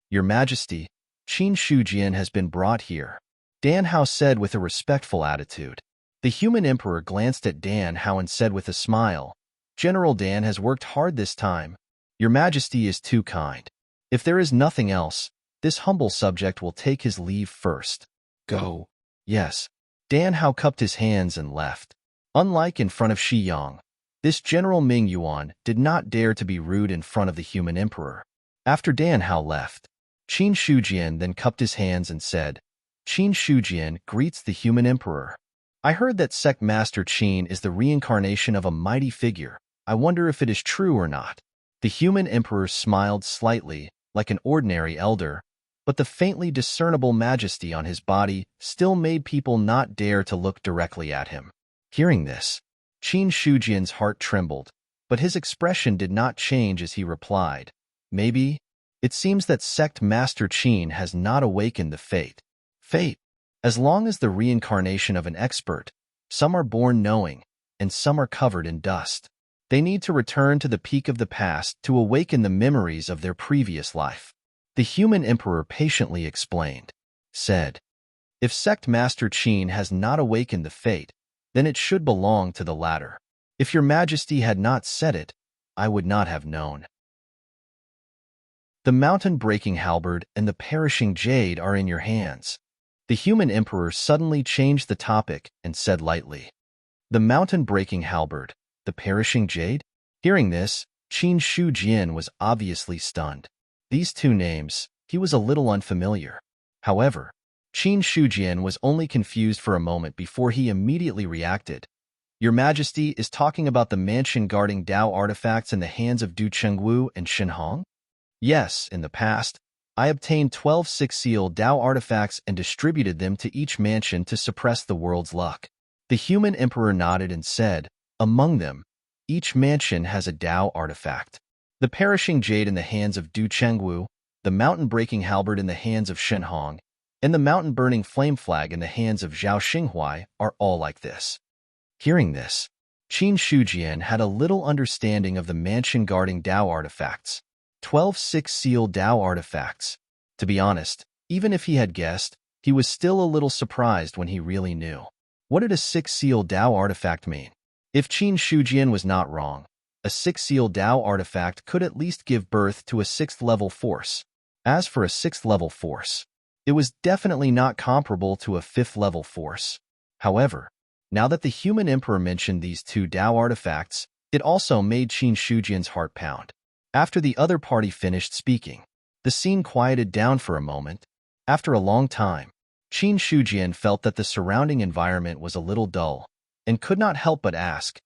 "Your Majesty, Qin Shujian has been brought here," Dan Hao said with a respectful attitude. The human emperor glanced at Dan Hao and said with a smile, "General Dan has worked hard this time. Your Majesty is too kind. If there is nothing else, this humble subject will take his leave first." "Go." "Yes." Dan Hao cupped his hands and left. Unlike in front of Shi Yang, this General Ming Yuan did not dare to be rude in front of the human emperor. After Dan Hao left, Qin Shujian then cupped his hands and said, "Qin Shujian greets the human emperor. I heard that Sect Master Qin is the reincarnation of a mighty figure. I wonder if it is true or not." The human emperor smiled slightly, like an ordinary elder, but the faintly discernible majesty on his body still made people not dare to look directly at him. Hearing this, Qin Shujian's heart trembled, but his expression did not change as he replied, "Maybe. It seems that Sect Master Qin has not awakened the fate. Fate. As long as the reincarnation of an expert, some are born knowing, and some are covered in dust. They need to return to the peak of the past to awaken the memories of their previous life." The human emperor patiently explained, said, "If Sect Master Qin has not awakened the fate, then it should belong to the latter. If your Majesty had not said it, I would not have known." "The mountain-breaking halberd and the perishing jade are in your hands." The human emperor suddenly changed the topic and said lightly, "The mountain-breaking halberd, the perishing jade?" Hearing this, Qin Shujian was obviously stunned. These two names, he was a little unfamiliar. However, Qin Shujian was only confused for a moment before he immediately reacted. "Your Majesty is talking about the mansion guarding Dao artifacts in the hands of Du Chengwu and Shen Hong?" "Yes, in the past, I obtained 12 six-seal Dao artifacts and distributed them to each mansion to suppress the world's luck." The human emperor nodded and said, "Among them, each mansion has a Dao artifact. The perishing jade in the hands of Du Chengwu, the mountain-breaking halberd in the hands of Shen Hong, and the mountain-burning flame flag in the hands of Zhao Xinghuai are all like this." Hearing this, Qin Shujian had a little understanding of the mansion guarding Dao artifacts. 12 six-seal Dao artifacts. To be honest, even if he had guessed, he was still a little surprised when he really knew. What did a six-seal Dao artifact mean? If Qin Shujian was not wrong, a six-seal Dao artifact could at least give birth to a 6th-level force. As for a 6th-level force, it was definitely not comparable to a 5th-level force. However, now that the human emperor mentioned these two Dao artifacts, it also made Qin Shujian's heart pound. After the other party finished speaking, the scene quieted down for a moment. After a long time, Qin Shujian felt that the surrounding environment was a little dull, and could not help but ask,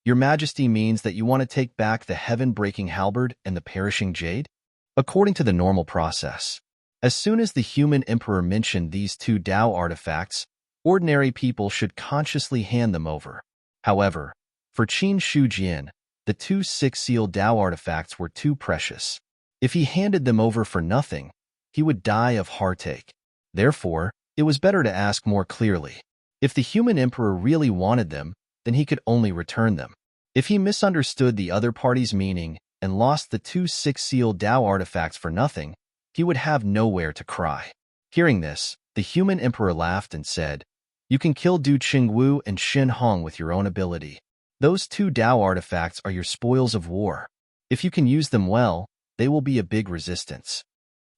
"Your Majesty means that you want to take back the heaven-breaking halberd and the perishing jade?" According to the normal process, as soon as the human emperor mentioned these two Dao artifacts, ordinary people should consciously hand them over. However, for Qin Shujian, the two six-seal Dao artifacts were too precious. If he handed them over for nothing, he would die of heartache. Therefore, it was better to ask more clearly. If the human emperor really wanted them, then he could only return them. If he misunderstood the other party's meaning and lost the two six-seal Dao artifacts for nothing, he would have nowhere to cry. Hearing this, the human emperor laughed and said, You can kill Du Qingwu and Xin Hong with your own ability. Those two Dao artifacts are your spoils of war. If you can use them well, they will be a big resistance.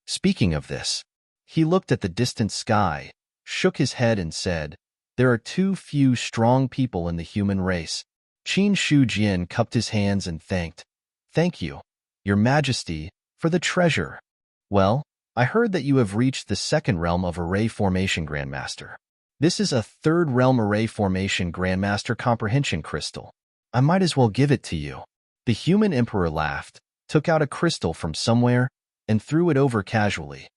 Speaking of this, he looked at the distant sky, shook his head and said, there are too few strong people in the human race. Qin Shujian cupped his hands and thanked, thank you, Your Majesty, for the treasure. Well, I heard that you have reached the second realm of array formation Grandmaster. This is a third realm array formation Grandmaster comprehension crystal. I might as well give it to you. The human emperor laughed, took out a crystal from somewhere, and threw it over casually.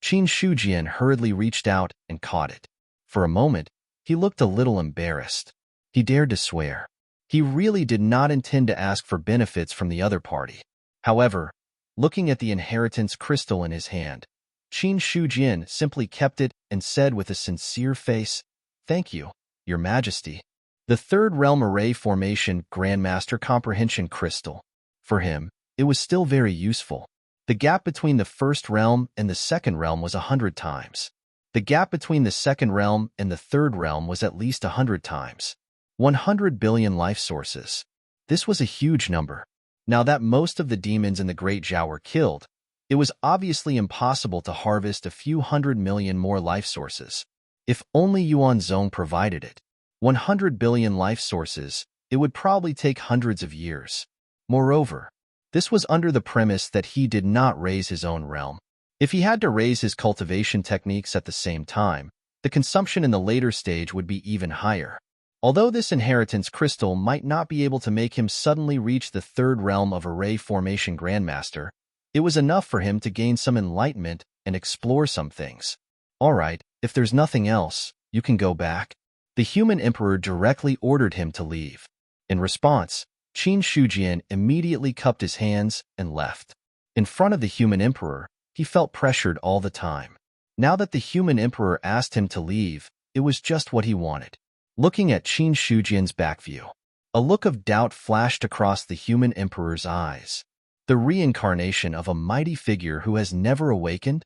Qin Shujian hurriedly reached out and caught it. For a moment, he looked a little embarrassed. He dared to swear. He really did not intend to ask for benefits from the other party. However, looking at the inheritance crystal in his hand, Qin Shujian simply kept it and said with a sincere face, thank you, Your Majesty. The third realm array formation Grandmaster comprehension crystal. For him, it was still very useful. The gap between the first realm and the second realm was 100 times. The gap between the second realm and the third realm was at least 100 times. 100 billion life sources. This was a huge number. Now that most of the demons in the Great Zhao were killed, it was obviously impossible to harvest a few 100 million more life sources. If only Yuan Zhong provided it. 100 billion life sources, it would probably take hundreds of years. Moreover, this was under the premise that he did not raise his own realm. If he had to raise his cultivation techniques at the same time, the consumption in the later stage would be even higher. Although this inheritance crystal might not be able to make him suddenly reach the third realm of array formation Grandmaster, it was enough for him to gain some enlightenment and explore some things. All right, if there's nothing else, you can go back. The human emperor directly ordered him to leave. In response, Qin Shujian immediately cupped his hands and left. In front of the human emperor, he felt pressured all the time. Now that the human emperor asked him to leave, it was just what he wanted. Looking at Qin Shujian's back view, a look of doubt flashed across the human emperor's eyes. The reincarnation of a mighty figure who has never awakened?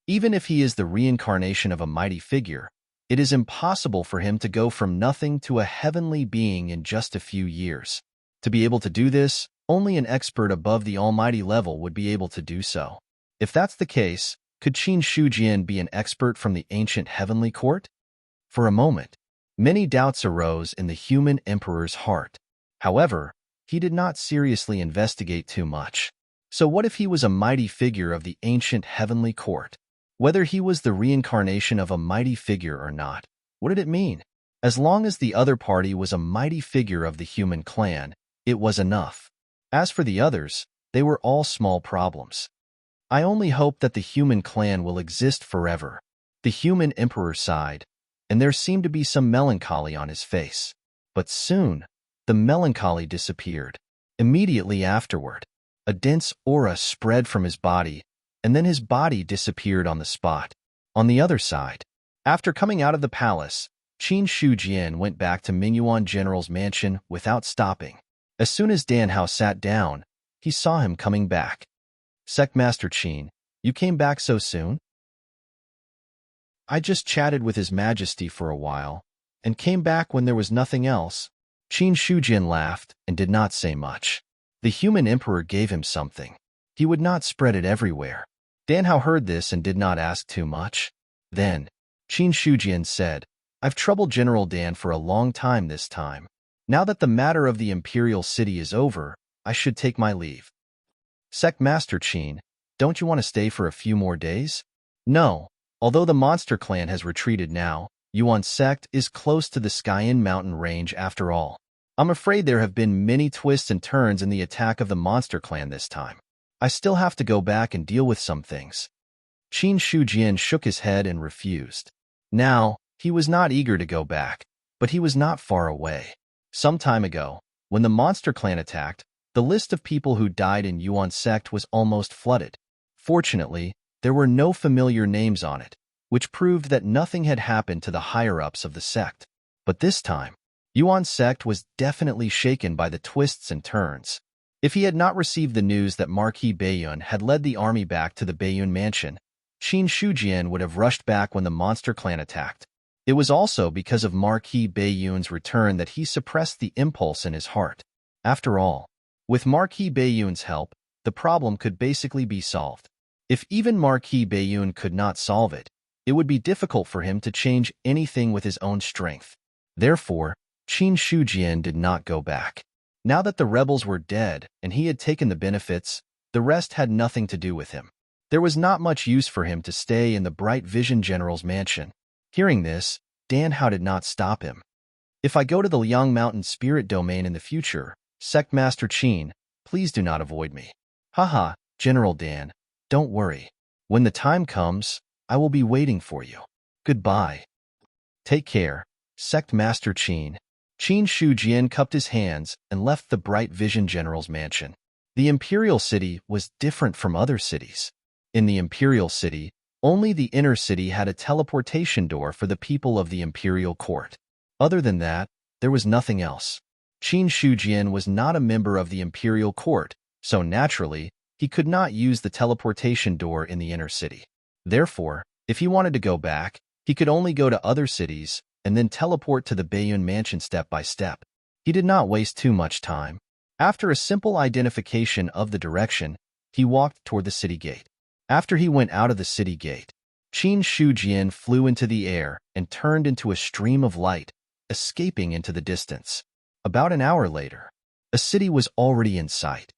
Even if he is the reincarnation of a mighty figure, it is impossible for him to go from nothing to a heavenly being in just a few years. To be able to do this, only an expert above the almighty level would be able to do so. If that's the case, could Qin Shujian be an expert from the ancient heavenly court? For a moment, many doubts arose in the human emperor's heart. However, he did not seriously investigate too much. So what if he was a mighty figure of the ancient heavenly court? Whether he was the reincarnation of a mighty figure or not, what did it mean? As long as the other party was a mighty figure of the human clan, it was enough. As for the others, they were all small problems. I only hope that the human clan will exist forever. The human emperor sighed, and there seemed to be some melancholy on his face. But soon, the melancholy disappeared. Immediately afterward, a dense aura spread from his body, and then his body disappeared on the spot. On the other side, after coming out of the palace, Qin Shujian went back to Mingyuan General's mansion without stopping. As soon as Dan Hao sat down, he saw him coming back. Sectmaster Qin, you came back so soon? I just chatted with His Majesty for a while, and came back when there was nothing else. Qin Shujian laughed and did not say much. The human emperor gave him something. He would not spread it everywhere. Dan Hao heard this and did not ask too much. Then, Qin Shujian said, I've troubled General Dan for a long time this time. Now that the matter of the imperial city is over, I should take my leave. Sectmaster Qin, don't you want to stay for a few more days? No. Although the monster clan has retreated now, Yuan sect is close to the Skyen mountain range after all. I'm afraid there have been many twists and turns in the attack of the monster clan this time. I still have to go back and deal with some things. Qin Shujian shook his head and refused. Now, he was not eager to go back, but he was not far away. Some time ago, when the monster clan attacked, the list of people who died in Yuan sect was almost flooded. Fortunately, there were no familiar names on it, which proved that nothing had happened to the higher-ups of the sect. But this time, Yuan sect was definitely shaken by the twists and turns. If he had not received the news that Marquis Baiyun had led the army back to the Baiyun mansion, Qin Shujian would have rushed back when the monster clan attacked. It was also because of Marquis Bayun's return that he suppressed the impulse in his heart. After all, with Marquis Bayun's help, the problem could basically be solved. If even Marquis Bayun could not solve it, it would be difficult for him to change anything with his own strength. Therefore, Qin Shujian did not go back. Now that the rebels were dead and he had taken the benefits, the rest had nothing to do with him. There was not much use for him to stay in the Bright Vision General's mansion. Hearing this, Dan Hao did not stop him. If I go to the Liang Mountain Spirit Domain in the future, Sect Master Qin, please do not avoid me. Haha, General Dan, don't worry. When the time comes, I will be waiting for you. Goodbye. Take care, Sect Master Qin. Qin Shujian cupped his hands and left the Bright Vision General's mansion. The Imperial City was different from other cities. In the Imperial City, only the inner city had a teleportation door for the people of the Imperial Court. Other than that, there was nothing else. Qin Shujian was not a member of the Imperial Court, so naturally, he could not use the teleportation door in the inner city. Therefore, if he wanted to go back, he could only go to other cities and then teleport to the Bayun Mansion step by step. He did not waste too much time. After a simple identification of the direction, he walked toward the city gate. After he went out of the city gate, Qin Shujian flew into the air and turned into a stream of light, escaping into the distance. About an hour later, a city was already in sight.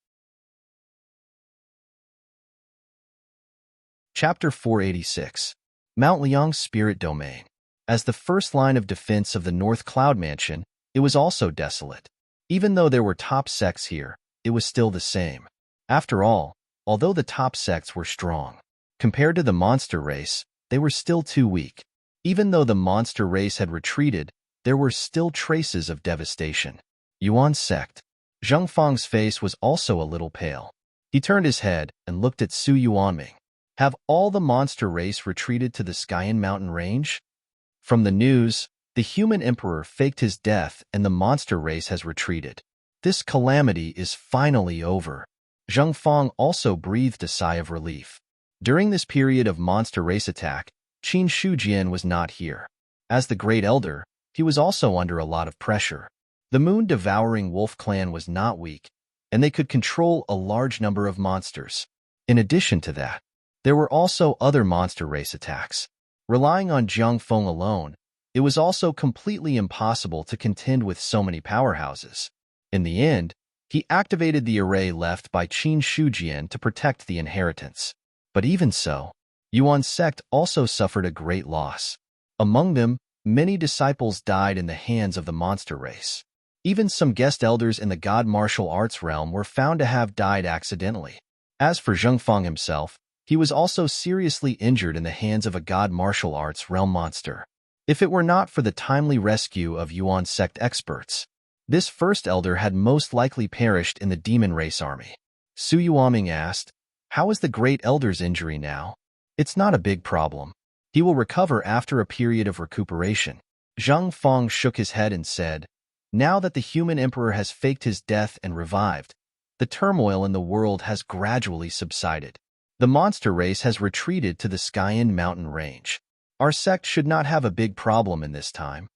Chapter 486. Mount Liang's Spirit Domain. As the first line of defense of the North Cloud Mansion, it was also desolate. Even though there were top sects here, it was still the same. After all, although the top sects were strong, compared to the monster race, they were still too weak. Even though the monster race had retreated, there were still traces of devastation. Yuan sect. Zheng Fang's face was also a little pale. He turned his head and looked at Su Yuanming. Have all the monster race retreated to the Skyan Mountain range? From the news, the human emperor faked his death and the monster race has retreated. This calamity is finally over. Zheng Fang also breathed a sigh of relief. During this period of monster race attack, Qin Shujian was not here. As the Great Elder, he was also under a lot of pressure. The moon-devouring wolf clan was not weak, and they could control a large number of monsters. In addition to that, there were also other monster race attacks. Relying on Jiang Feng alone, it was also completely impossible to contend with so many powerhouses. In the end, he activated the array left by Qin Shujian to protect the inheritance. But even so, Yuan's sect also suffered a great loss. Among them, many disciples died in the hands of the monster race. Even some guest elders in the God martial arts realm were found to have died accidentally. As for Zheng Fang himself, he was also seriously injured in the hands of a God martial arts realm monster. If it were not for the timely rescue of Yuan's sect experts, this first elder had most likely perished in the demon race army. Su Yuanming asked, "How is the great elder's injury now?" "It's not a big problem. He will recover after a period of recuperation." Zheng Fang shook his head and said, "Now that the human emperor has faked his death and revived, the turmoil in the world has gradually subsided. The monster race has retreated to the Skyan Mountain range. Our sect should not have a big problem in this time.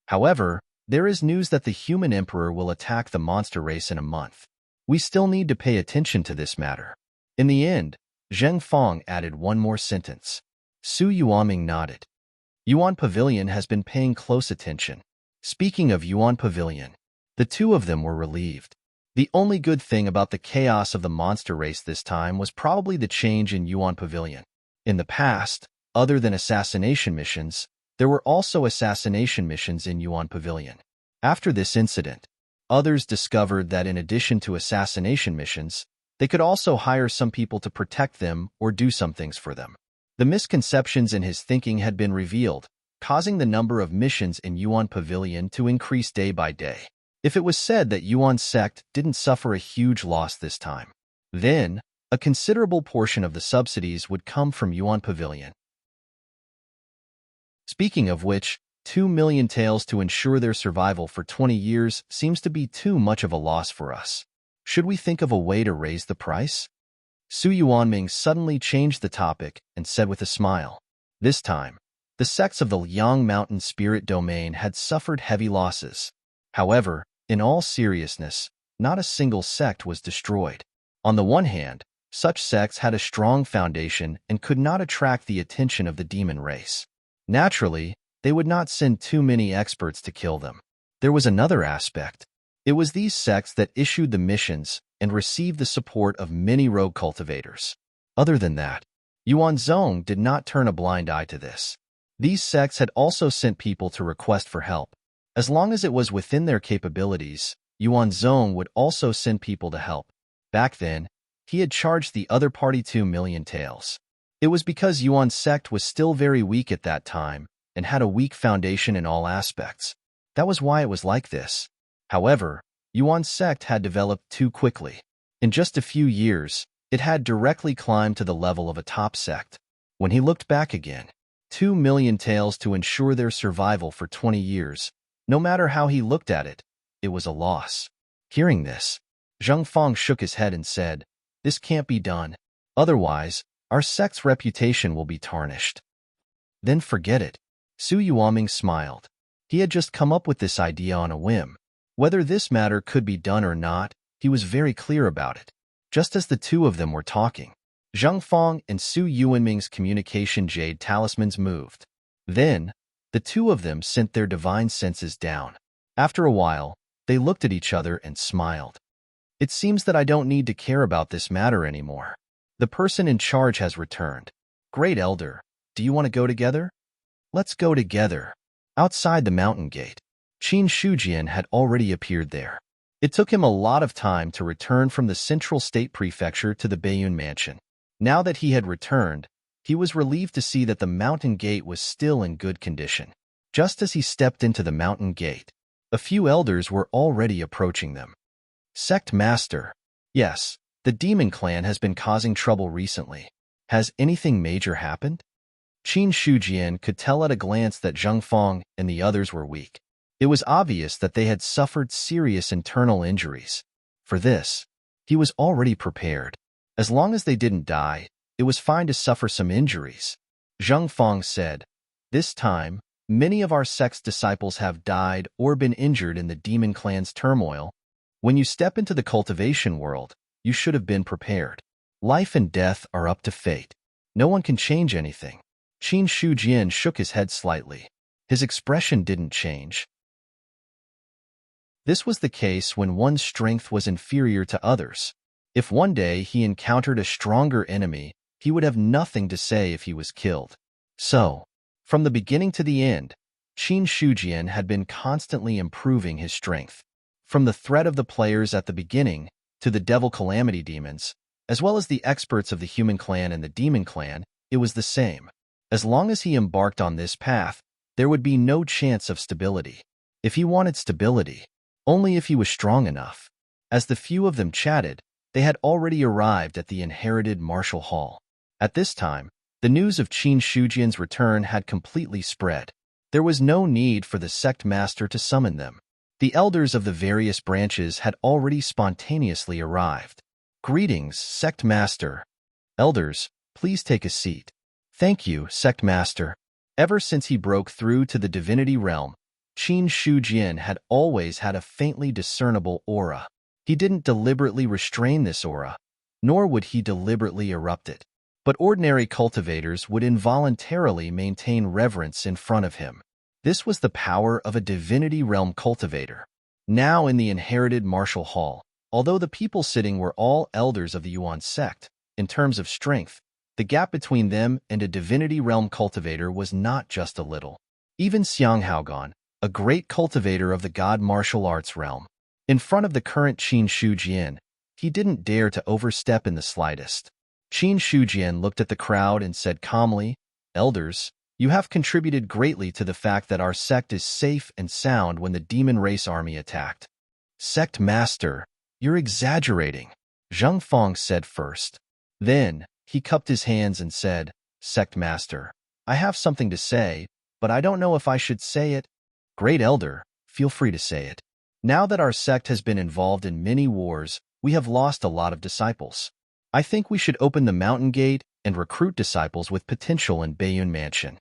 However, there is news that the human emperor will attack the monster race in a month. We still need to pay attention to this matter." In the end, Zheng Fang added one more sentence. Su Yuanming nodded. Yuan Pavilion has been paying close attention. Speaking of Yuan Pavilion, the two of them were relieved. The only good thing about the chaos of the monster race this time was probably the change in Yuan Pavilion. In the past, other than assassination missions, there were also assassination missions in Yuan Pavilion. After this incident, others discovered that in addition to assassination missions, they could also hire some people to protect them or do some things for them. The misconceptions in his thinking had been revealed, causing the number of missions in Yuan Pavilion to increase day by day. If it was said that Yuan's sect didn't suffer a huge loss this time, then a considerable portion of the subsidies would come from Yuan Pavilion. Speaking of which, 2 million taels to ensure their survival for 20 years seems to be too much of a loss for us. Should we think of a way to raise the price? Su Yuanming suddenly changed the topic and said with a smile. This time, The sects of the Yang Mountain Spirit Domain had suffered heavy losses. However, in all seriousness, not a single sect was destroyed. On the one hand, such sects had a strong foundation and could not attract the attention of the demon race. Naturally, they would not send too many experts to kill them. There was another aspect. It was these sects that issued the missions and received the support of many rogue cultivators. Other than that, Yuanzhong did not turn a blind eye to this. These sects had also sent people to request for help. As long as it was within their capabilities, Yuanzhong would also send people to help. Back then, he had charged the other party 2 million taels. It was because Yuan's sect was still very weak at that time and had a weak foundation in all aspects. That was why it was like this. However, Yuan's sect had developed too quickly. In just a few years, it had directly climbed to the level of a top sect. When he looked back again, 2 million taels to ensure their survival for 20 years, no matter how he looked at it, it was a loss. Hearing this, Zheng Feng shook his head and said, "This can't be done. Otherwise, our sect's reputation will be tarnished." "Then forget it." Su Yuanming smiled. He had just come up with this idea on a whim. Whether this matter could be done or not, he was very clear about it. Just as the two of them were talking, Zheng Feng and Su Yuanming's communication jade talismans moved. Then, the two of them sent their divine senses down. After a while, they looked at each other and smiled. "It seems that I don't need to care about this matter anymore. The person in charge has returned. Great Elder, do you want to go together?" "Let's go together." Outside the mountain gate, Qin Shujian had already appeared there. It took him a lot of time to return from the Central State Prefecture to the Baiyun Mansion. Now that he had returned, he was relieved to see that the mountain gate was still in good condition. Just as he stepped into the mountain gate, a few elders were already approaching them. "Sect Master." "Yes, the demon clan has been causing trouble recently. Has anything major happened?" Qin Shujian could tell at a glance that Zheng Feng and the others were weak. It was obvious that they had suffered serious internal injuries. For this, he was already prepared. As long as they didn't die, it was fine to suffer some injuries. Zheng Feng said, "This time, many of our sect's disciples have died or been injured in the demon clan's turmoil. When you step into the cultivation world, you should have been prepared. Life and death are up to fate. No one can change anything." Qin Shujian shook his head slightly. His expression didn't change. This was the case when one's strength was inferior to others. If one day he encountered a stronger enemy, he would have nothing to say if he was killed. So, from the beginning to the end, Qin Shujian had been constantly improving his strength. From the threat of the players at the beginning to the devil calamity demons, as well as the experts of the human clan and the demon clan, it was the same. As long as he embarked on this path, there would be no chance of stability. If he wanted stability, only if he was strong enough. As the few of them chatted, they had already arrived at the inherited martial hall. At this time, the news of Qin Shujian's return had completely spread. There was no need for the sect master to summon them. The elders of the various branches had already spontaneously arrived. "Greetings, sect master." "Elders, please take a seat." "Thank you, sect master." Ever since he broke through to the divinity realm, Qin Shujian had always had a faintly discernible aura. He didn't deliberately restrain this aura, nor would he deliberately erupt it. But ordinary cultivators would involuntarily maintain reverence in front of him. This was the power of a divinity realm cultivator. Now in the inherited martial hall, although the people sitting were all elders of the Yuan sect, in terms of strength, the gap between them and a divinity realm cultivator was not just a little. Even Xiang Haogan, a great cultivator of the god martial arts realm, in front of the current Qin Shujian, he didn't dare to overstep in the slightest. Qin Shujian looked at the crowd and said calmly, "Elders, you have contributed greatly to the fact that our sect is safe and sound when the demon race army attacked." "Sect master, you're exaggerating," Zheng Feng said first. Then, he cupped his hands and said, "Sect master, I have something to say, but I don't know if I should say it." "Great Elder, feel free to say it." "Now that our sect has been involved in many wars, we have lost a lot of disciples. I think we should open the mountain gate and recruit disciples with potential in Baiyun Mansion."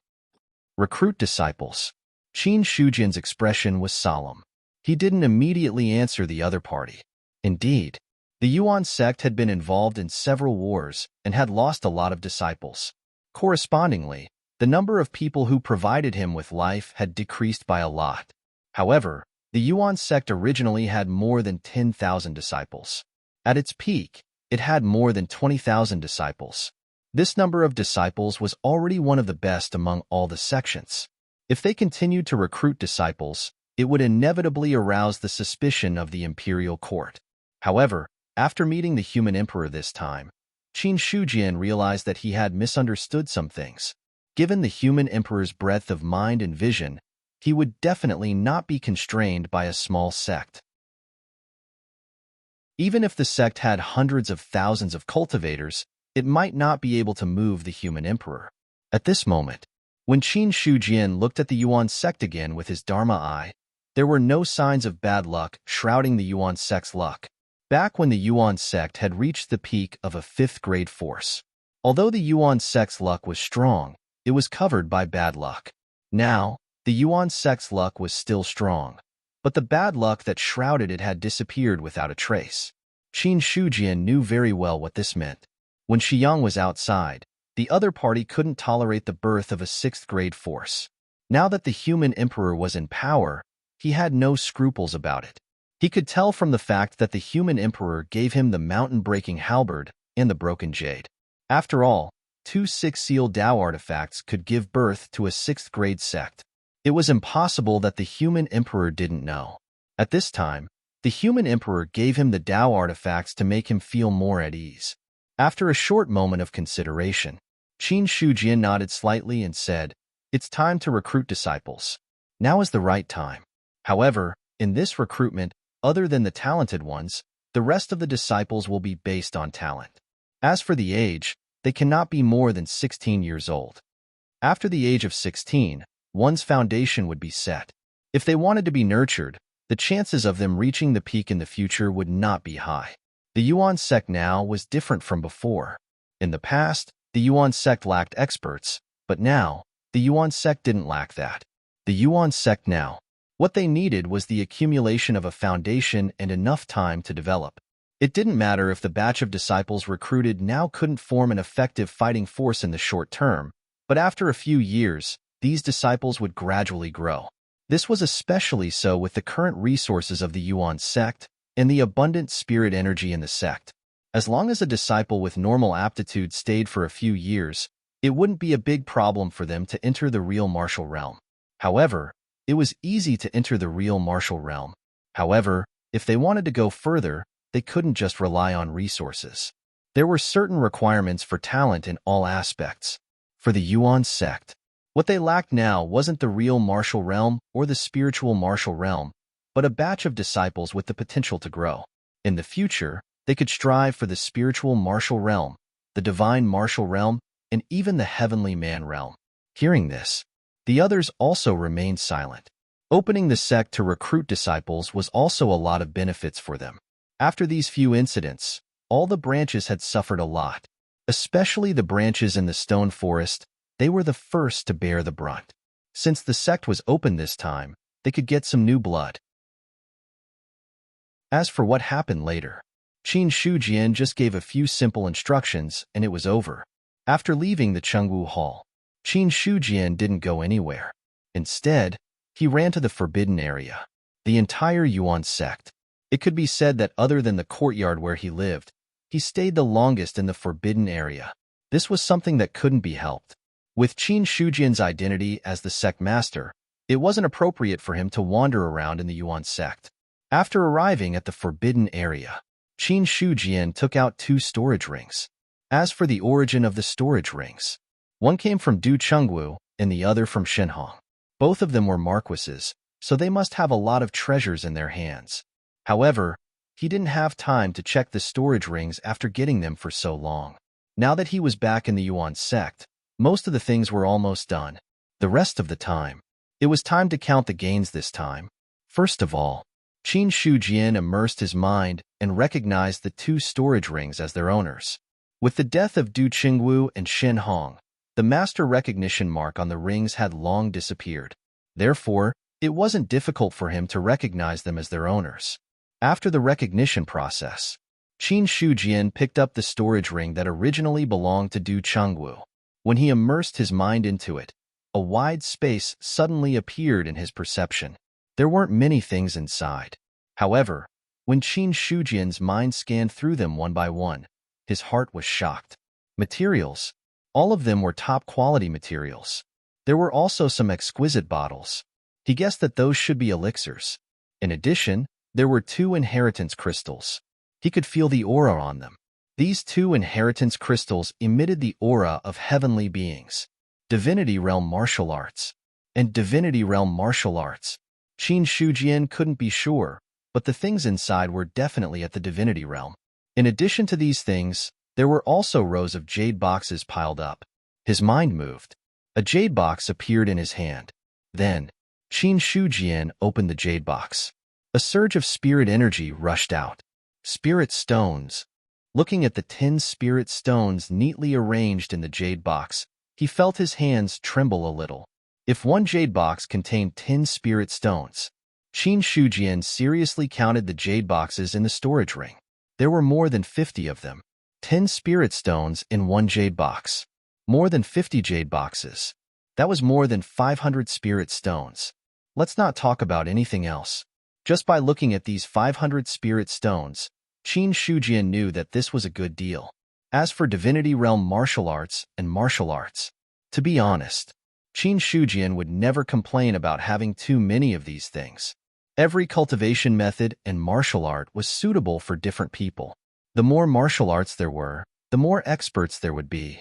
Recruit disciples. Qin Shujian's expression was solemn. He didn't immediately answer the other party. Indeed, the Yuan sect had been involved in several wars and had lost a lot of disciples. Correspondingly, the number of people who provided him with life had decreased by a lot. However, the Yuan sect originally had more than 10,000 disciples. At its peak, it had more than 20,000 disciples. This number of disciples was already one of the best among all the sections. If they continued to recruit disciples, it would inevitably arouse the suspicion of the imperial court. However, after meeting the human emperor this time, Qin Shujian realized that he had misunderstood some things. Given the human emperor's breadth of mind and vision, he would definitely not be constrained by a small sect. Even if the sect had hundreds of thousands of cultivators, it might not be able to move the human emperor. At this moment, when Qin Shujian looked at the Yuan sect again with his Dharma eye, there were no signs of bad luck shrouding the Yuan sect's luck. Back when the Yuan sect had reached the peak of a 5th-grade force. Although the Yuan sect's luck was strong, it was covered by bad luck. Now, the Yuan sect's luck was still strong, but the bad luck that shrouded it had disappeared without a trace. Qin Shujian knew very well what this meant. When Shiyang was outside, the other party couldn't tolerate the birth of a 6th-grade force. Now that the human emperor was in power, he had no scruples about it. He could tell from the fact that the human emperor gave him the mountain-breaking halberd and the broken jade. After all, 2 6-seal Dao artifacts could give birth to a 6th-grade sect. It was impossible that the human emperor didn't know. At this time, the human emperor gave him the Dao artifacts to make him feel more at ease. After a short moment of consideration, Qin Shujian nodded slightly and said, "It's time to recruit disciples. Now is the right time." However, in this recruitment, other than the talented ones, the rest of the disciples will be based on talent. As for the age, they cannot be more than 16 years old. After the age of 16, one's foundation would be set. If they wanted to be nurtured, the chances of them reaching the peak in the future would not be high. The Yuan sect now was different from before. In the past, the Yuan sect lacked experts, but now, the Yuan sect didn't lack that. The Yuan sect now, what they needed was the accumulation of a foundation and enough time to develop. It didn't matter if the batch of disciples recruited now couldn't form an effective fighting force in the short term, but after a few years, these disciples would gradually grow. This was especially so with the current resources of the Yuan sect and the abundant spirit energy in the sect. As long as a disciple with normal aptitude stayed for a few years, it wouldn't be a big problem for them to enter the real martial realm. However, it was easy to enter the real martial realm. However, if they wanted to go further, they couldn't just rely on resources. There were certain requirements for talent in all aspects. For the Yuan sect, what they lacked now wasn't the real martial realm or the spiritual martial realm, but a batch of disciples with the potential to grow. In the future, they could strive for the spiritual martial realm, the divine martial realm, and even the heavenly man realm. Hearing this, the others also remained silent. Opening the sect to recruit disciples was also a lot of benefits for them. After these few incidents, all the branches had suffered a lot. Especially the branches in the stone forest, they were the first to bear the brunt. Since the sect was open this time, they could get some new blood. As for what happened later, Qin Shujian just gave a few simple instructions and it was over. After leaving the Chengwu Hall, Qin Shujian didn't go anywhere. Instead, he ran to the forbidden area. The entire Yuan sect. It could be said that other than the courtyard where he lived, he stayed the longest in the forbidden area. This was something that couldn't be helped. With Qin Shujian's identity as the sect master, it wasn't appropriate for him to wander around in the Yuan sect. After arriving at the forbidden area, Qin Shujian took out 2 storage rings. As for the origin of the storage rings, one came from Du Chengwu and the other from Shenhong. Both of them were marquises, so they must have a lot of treasures in their hands. However, he didn't have time to check the storage rings after getting them for so long. Now that he was back in the Yuan sect, most of the things were almost done. The rest of the time, it was time to count the gains this time. First of all, Qin Shujian immersed his mind and recognized the 2 storage rings as their owners. With the death of Du Chengwu and Shen Hong, The master recognition mark on the rings had long disappeared. Therefore, it wasn't difficult for him to recognize them as their owners. After the recognition process, Qin Shujian picked up the storage ring that originally belonged to Du Chengwu. When he immersed his mind into it, a wide space suddenly appeared in his perception. There weren't many things inside. However, when Qin Shujian's mind scanned through them one by one, his heart was shocked. Materials. All of them were top-quality materials. There were also some exquisite bottles. He guessed that those should be elixirs. In addition, there were 2 inheritance crystals. He could feel the aura on them. These 2 inheritance crystals emitted the aura of heavenly beings. Divinity Realm Martial Arts. And Divinity Realm Martial Arts. Qin Shujian couldn't be sure, but the things inside were definitely at the Divinity Realm. In addition to these things, there were also rows of jade boxes piled up. His mind moved. A jade box appeared in his hand. Then, Qin Shujian opened the jade box. A surge of spirit energy rushed out. Spirit stones. Looking at the 10 spirit stones neatly arranged in the jade box, he felt his hands tremble a little. If one jade box contained 10 spirit stones, Qin Shujian seriously counted the jade boxes in the storage ring. There were more than 50 of them. 10 spirit stones in one jade box. More than 50 jade boxes. That was more than 500 spirit stones. Let's not talk about anything else. Just by looking at these 500 spirit stones, Qin Shujian knew that this was a good deal. As for Divinity Realm Martial Arts and Martial Arts, to be honest, Qin Shujian would never complain about having too many of these things. Every cultivation method and martial art was suitable for different people. The more martial arts there were, the more experts there would be.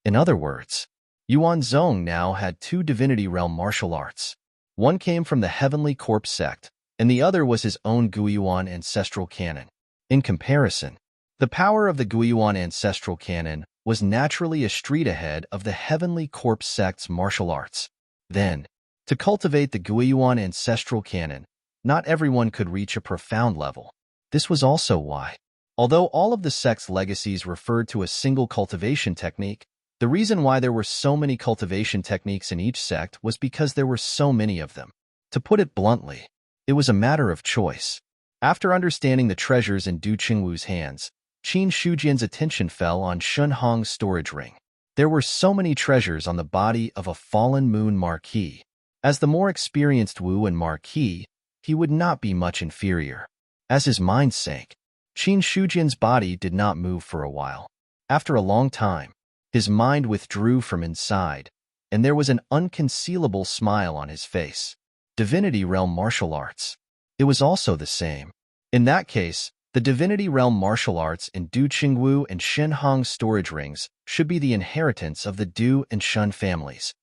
In other words, Yuan Zhong now had 2 Divinity Realm martial arts. One came from the Heavenly Corpse sect, and the other was his own Guiyuan ancestral canon. In comparison, the power of the Guiyuan ancestral canon was naturally a street ahead of the Heavenly Corpse sect's martial arts. Then, to cultivate the Guiyuan ancestral canon, not everyone could reach a profound level. This was also why, although all of the sect's legacies referred to a single cultivation technique, the reason why there were so many cultivation techniques in each sect was because there were so many of them. To put it bluntly, it was a matter of choice. After understanding the treasures in Du Chengwu's hands, Qin Shujian's attention fell on Shun Hong's storage ring. There were so many treasures on the body of a fallen moon marquis. As the more experienced Wu and marquis, he would not be much inferior. As his mind sank, Qin Shujian's body did not move for a while. After a long time, his mind withdrew from inside, and there was an unconcealable smile on his face. Divinity Realm Martial Arts. It was also the same. In that case, the Divinity Realm Martial Arts in Du Chengwu and Shen Hong's storage rings should be the inheritance of the Du and Shun families.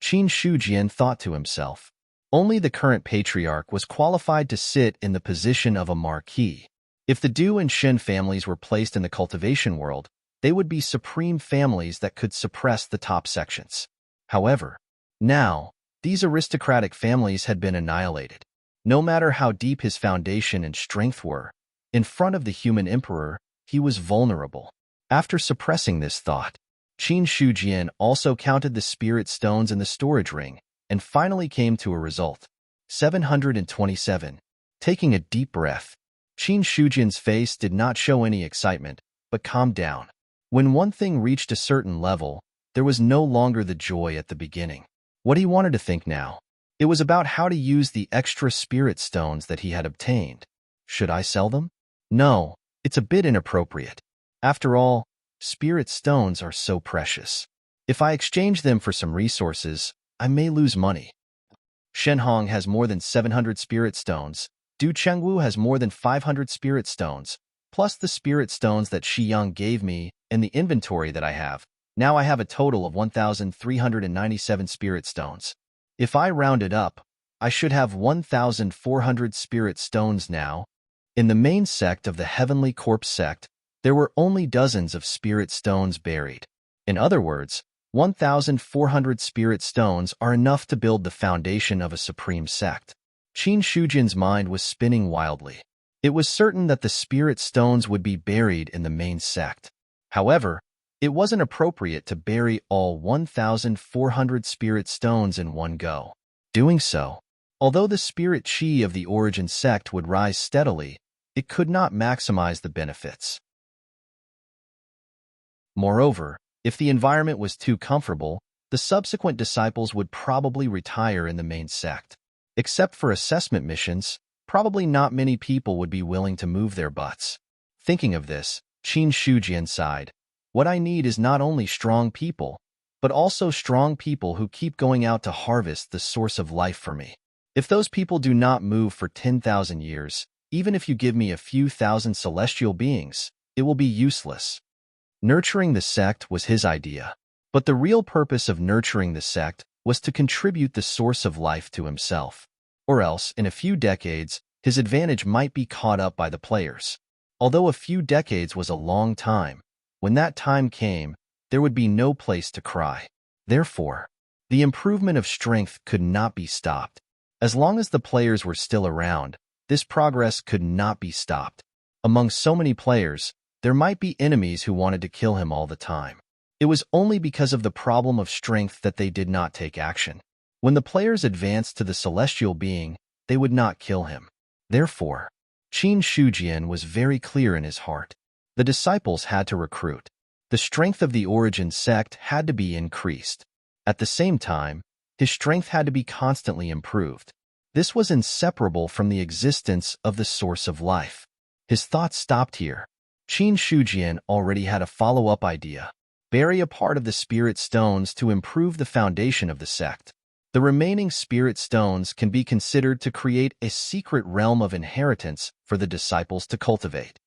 Qin Shujian thought to himself. Only the current patriarch was qualified to sit in the position of a marquis. If the Du and Shen families were placed in the cultivation world, they would be supreme families that could suppress the top sections. However, now, these aristocratic families had been annihilated. No matter how deep his foundation and strength were, in front of the human emperor, he was vulnerable. After suppressing this thought, Qin Shujian also counted the spirit stones in the storage ring, and finally came to a result. 727. Taking a deep breath, Qin Shujian's face did not show any excitement, but calmed down. When one thing reached a certain level, there was no longer the joy at the beginning. What he wanted to think now, it was about how to use the extra spirit stones that he had obtained. Should I sell them? No, it's a bit inappropriate. After all, spirit stones are so precious. If I exchange them for some resources, I may lose money. Shen Hong has more than 700 spirit stones. Du Chengwu has more than 500 spirit stones, plus the spirit stones that Shi Yang gave me and the inventory that I have. Now I have a total of 1,397 spirit stones. If I round it up, I should have 1,400 spirit stones now. In the main sect of the Heavenly Corpse sect, there were only dozens of spirit stones buried. In other words, 1,400 spirit stones are enough to build the foundation of a supreme sect. Qin Shujian's mind was spinning wildly. It was certain that the spirit stones would be buried in the main sect. However, It wasn't appropriate to bury all 1,400 spirit stones in one go. Doing so, although the spirit chi of the origin sect would rise steadily, it could not maximize the benefits. Moreover, if the environment was too comfortable, the subsequent disciples would probably retire in the main sect. Except for assessment missions, probably not many people would be willing to move their butts. Thinking of this, Qin Shujian sighed. What I need is not only strong people, but also strong people who keep going out to harvest the source of life for me. If those people do not move for 10,000 years, even if you give me a few thousand celestial beings, it will be useless. Nurturing the sect was his idea, but the real purpose of nurturing the sect was to contribute the source of life to himself. Or else, in a few decades, his advantage might be caught up by the players. Although a few decades was a long time, when that time came, there would be no place to cry. Therefore, the improvement of strength could not be stopped. As long as the players were still around, this progress could not be stopped. Among so many players, there might be enemies who wanted to kill him all the time. It was only because of the problem of strength that they did not take action. When the players advanced to the celestial being, they would not kill him. Therefore, Qin Shujian was very clear in his heart. The disciples had to recruit. The strength of the origin sect had to be increased. At the same time, his strength had to be constantly improved. This was inseparable from the existence of the source of life. His thoughts stopped here. Qin Shujian already had a follow-up idea. Bury a part of the spirit stones to improve the foundation of the sect. The remaining spirit stones can be considered to create a secret realm of inheritance for the disciples to cultivate.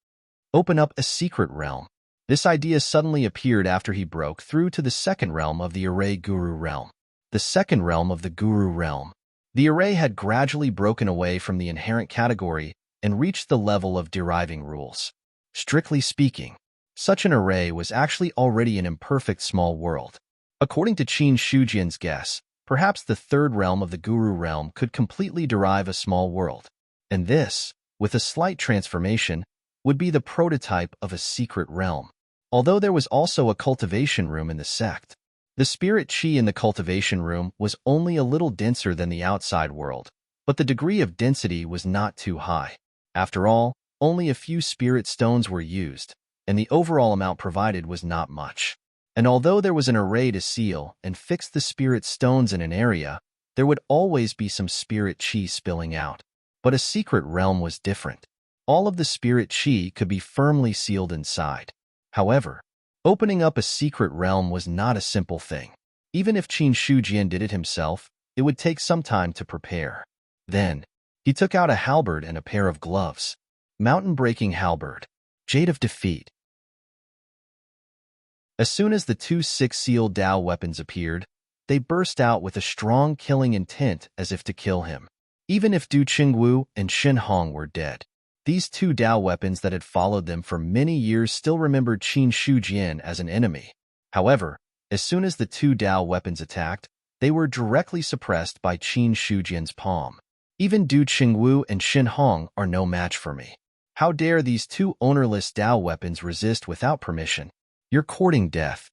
Open up a secret realm. This idea suddenly appeared after he broke through to the second realm of the array guru realm. The second realm of the guru realm. The array had gradually broken away from the inherent category and reached the level of deriving rules. Strictly speaking, such an array was actually already an imperfect small world. According to Qin Shujian's guess, perhaps the third realm of the guru realm could completely derive a small world. And this, with a slight transformation, would be the prototype of a secret realm. Although there was also a cultivation room in the sect, the spirit chi in the cultivation room was only a little denser than the outside world, but the degree of density was not too high. After all, only a few spirit stones were used, and the overall amount provided was not much. And although there was an array to seal and fix the spirit stones in an area, there would always be some spirit chi spilling out. But a secret realm was different. All of the spirit chi could be firmly sealed inside. However, opening up a secret realm was not a simple thing. Even if Qin Shujian did it himself, it would take some time to prepare. Then, he took out a halberd and a pair of gloves. Mountain-breaking halberd. Jade of Defeat. As soon as the two six-sealed Dao weapons appeared, they burst out with a strong killing intent as if to kill him. Even if Du Qingwu and Shen Hong were dead, these two Dao weapons that had followed them for many years still remembered Qin Shujian as an enemy. However, as soon as the two Dao weapons attacked, they were directly suppressed by Qin Shujian's palm. Even Du Qingwu and Shen Hong are no match for me. How dare these two ownerless Dao weapons resist without permission? You're courting death.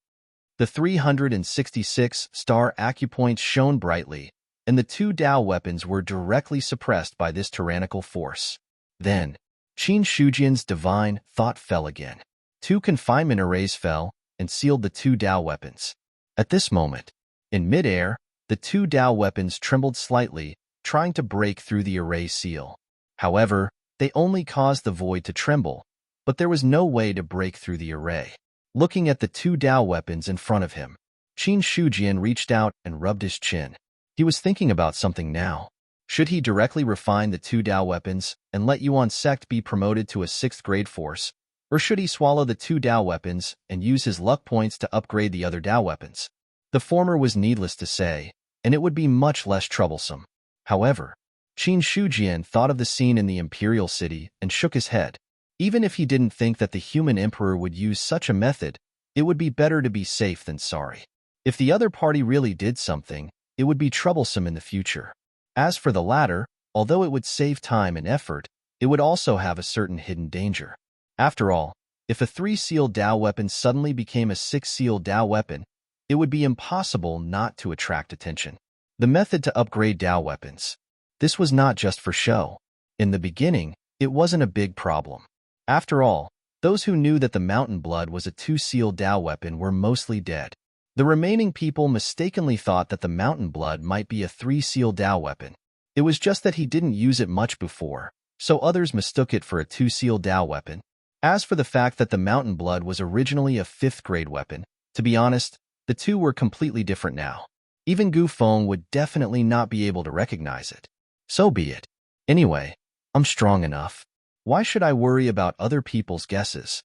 The 366 star acupoints shone brightly, and the two Dao weapons were directly suppressed by this tyrannical force. Then, Qin Shujian's divine thought fell again. Two confinement arrays fell and sealed the two Dao weapons. At this moment, in midair, the two Dao weapons trembled slightly, trying to break through the array seal. However, they only caused the void to tremble, but there was no way to break through the array. Looking at the two Dao weapons in front of him, Qin Shujian reached out and rubbed his chin. He was thinking about something now. Should he directly refine the two Dao weapons and let Yuan sect be promoted to a 6th grade force, or should he swallow the two Dao weapons and use his luck points to upgrade the other Dao weapons? The former was needless to say, and it would be much less troublesome. However, Qin Shujian thought of the scene in the imperial city and shook his head. Even if he didn't think that the human emperor would use such a method, it would be better to be safe than sorry. If the other party really did something, it would be troublesome in the future. As for the latter, although it would save time and effort, it would also have a certain hidden danger. After all, If a 3-seal Dao weapon suddenly became a 6-seal Dao weapon, it would be impossible not to attract attention. The method to upgrade Dao weapons. This was not just for show. In the beginning, it wasn't a big problem. After all, those who knew that the Mountain Blood was a 2-seal Dao weapon were mostly dead. The remaining people mistakenly thought that the Mountain Blood might be a 3-seal Dao weapon. It was just that he didn't use it much before, so others mistook it for a 2-seal Dao weapon. As for the fact that the Mountain Blood was originally a 5th-grade weapon, to be honest, the two were completely different now. Even Gu Feng would definitely not be able to recognize it. So be it. Anyway, I'm strong enough. Why should I worry about other people's guesses?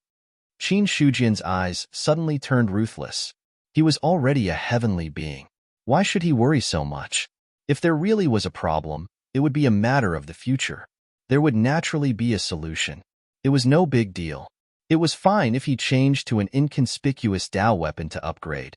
Qin Shujian's eyes suddenly turned ruthless. He was already a heavenly being. Why should he worry so much? If there really was a problem, it would be a matter of the future. There would naturally be a solution. It was no big deal. It was fine if he changed to an inconspicuous Dao weapon to upgrade.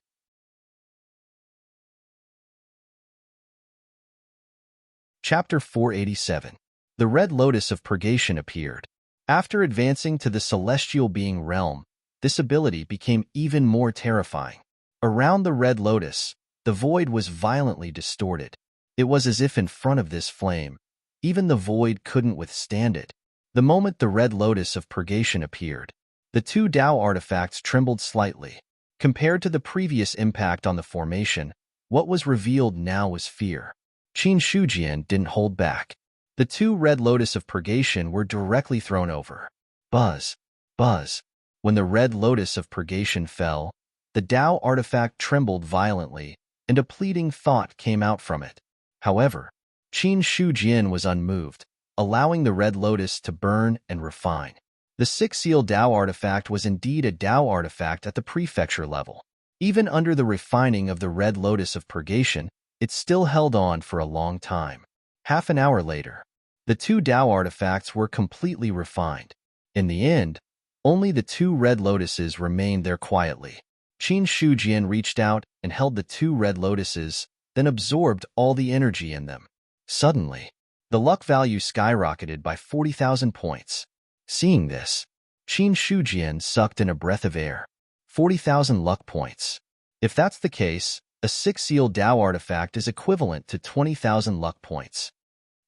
Chapter 487. The Red Lotus of Purgation appeared. After advancing to the celestial being realm, this ability became even more terrifying. Around the Red Lotus, the void was violently distorted. It was as if in front of this flame, even the void couldn't withstand it. The moment the Red Lotus of Purgation appeared, the two Dao artifacts trembled slightly. Compared to the previous impact on the formation, what was revealed now was fear. Qin Shujian didn't hold back. The two Red Lotus of Purgation were directly thrown over. Buzz, buzz. When the Red Lotus of Purgation fell, the Dao artifact trembled violently, and a pleading thought came out from it. However, Qin Shujian was unmoved, allowing the Red Lotus to burn and refine. The 6-seal Dao artifact was indeed a Dao artifact at the prefecture level. Even under the refining of the Red Lotus of Purgation, it still held on for a long time. Half an hour later, the two Dao artifacts were completely refined. In the end, only the two Red Lotuses remained there quietly. Qin Shujian reached out and held the two Red Lotuses, then absorbed all the energy in them. Suddenly, the luck value skyrocketed by 40,000 points. Seeing this, Qin Shujian sucked in a breath of air. 40,000 luck points. If that's the case, a 6-seal Dao artifact is equivalent to 20,000 luck points.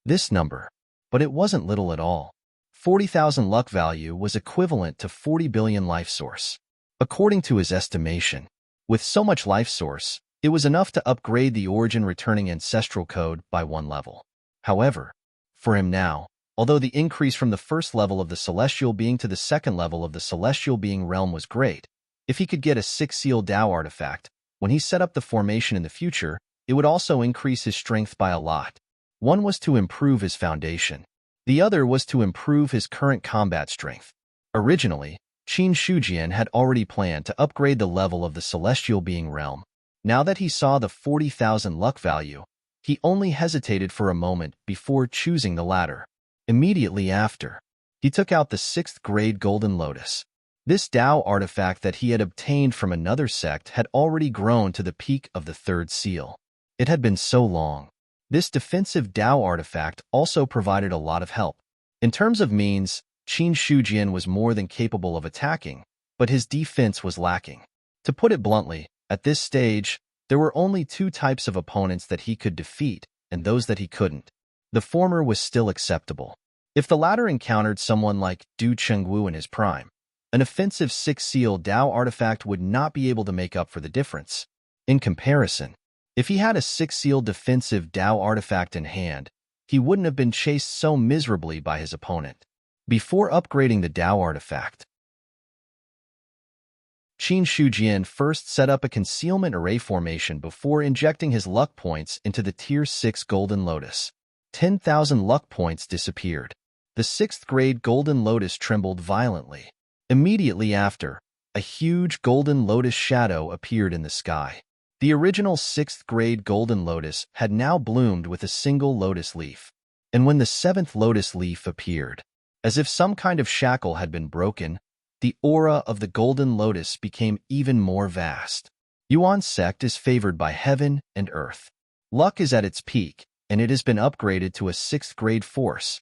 This number, but it wasn't little at all. 40,000 luck value was equivalent to 40 billion life source. According to his estimation, with so much life source, it was enough to upgrade the origin returning ancestral code by 1 level. However, for him now, although the increase from the first level of the celestial being to the second level of the celestial being realm was great, if he could get a 6-seal Dao artifact, when he set up the formation in the future, it would also increase his strength by a lot. One was to improve his foundation. The other was to improve his current combat strength. Originally, Qin Shujian had already planned to upgrade the level of the celestial being realm. Now that he saw the 40,000 luck value, he only hesitated for a moment before choosing the latter. Immediately after, he took out the 6th-grade Golden Lotus. This Dao artifact that he had obtained from another sect had already grown to the peak of the 3rd seal. It had been so long. This defensive Dao artifact also provided a lot of help. In terms of means, Qin Shujian was more than capable of attacking, but his defense was lacking. To put it bluntly, at this stage, there were only two types of opponents that he could defeat, and those that he couldn't. The former was still acceptable. If the latter encountered someone like Du Chengwu in his prime, an offensive 6-seal Dao artifact would not be able to make up for the difference. In comparison, if he had a 6-seal defensive Dao artifact in hand, he wouldn't have been chased so miserably by his opponent. Before upgrading the Dao artifact, Qin Shujian first set up a concealment array formation before injecting his luck points into the Tier 6 Golden Lotus. 10,000 luck points disappeared. The 6th-grade Golden Lotus trembled violently. Immediately after, a huge Golden Lotus shadow appeared in the sky. The original 6th-grade Golden Lotus had now bloomed with a single lotus leaf. And when the 7th lotus leaf appeared, as if some kind of shackle had been broken, the aura of the Golden Lotus became even more vast. Yuan's sect is favored by heaven and earth. Luck is at its peak, and it has been upgraded to a 6th-grade force.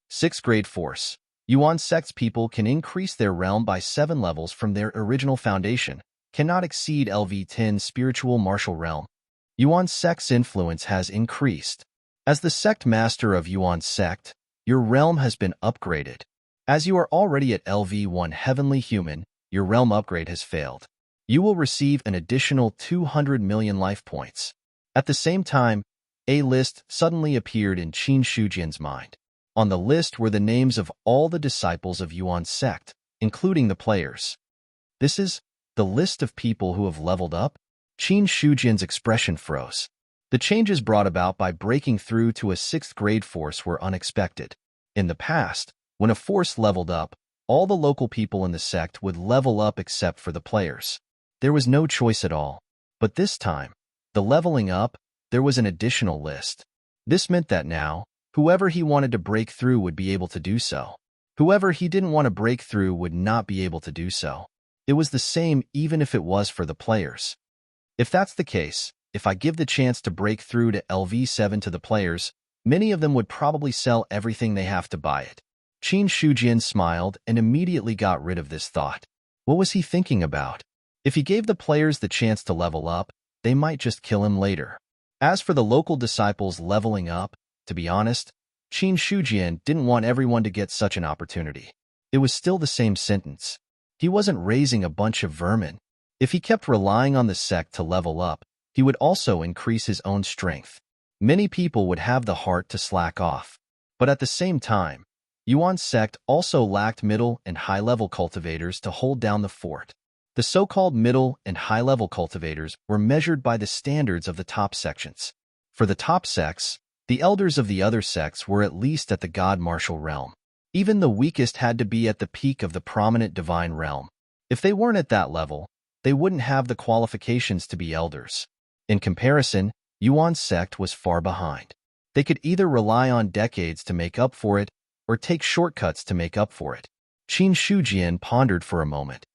6th-grade force. Yuan sect's people can increase their realm by 7 levels from their original foundation, cannot exceed LV10 spiritual martial realm. Yuan sect's influence has increased. As the sect master of Yuan sect, your realm has been upgraded. As you are already at LV1 heavenly human, your realm upgrade has failed. You will receive an additional 200 million life points. At the same time, a list suddenly appeared in Qin Shujian's mind. On the list were the names of all the disciples of Yuan sect, including the players. This is the list of people who have leveled up? Qin Shujian's expression froze. The changes brought about by breaking through to a 6th grade force were unexpected. In the past, when a force leveled up, all the local people in the sect would level up except for the players. There was no choice at all. But this time, the leveling up, there was an additional list. This meant that now, whoever he wanted to break through would be able to do so. Whoever he didn't want to break through would not be able to do so. It was the same even if it was for the players. If that's the case, if I give the chance to break through to LV7 to the players, many of them would probably sell everything they have to buy it. Qin Shujian smiled and immediately got rid of this thought. What was he thinking about? If he gave the players the chance to level up, they might just kill him later. As for the local disciples leveling up, to be honest, Qin Shujian didn't want everyone to get such an opportunity. It was still the same sentence. He wasn't raising a bunch of vermin. If he kept relying on the sect to level up, he would also increase his own strength. Many people would have the heart to slack off. But at the same time, Yuan sect also lacked middle and high-level cultivators to hold down the fort. The so-called middle and high-level cultivators were measured by the standards of the top sections. For the top sects, the elders of the other sects were at least at the god martial realm. Even the weakest had to be at the peak of the prominent divine realm. If they weren't at that level, they wouldn't have the qualifications to be elders. In comparison, Yuan sect was far behind. They could either rely on decades to make up for it, or take shortcuts to make up for it. Qin Shujian pondered for a moment.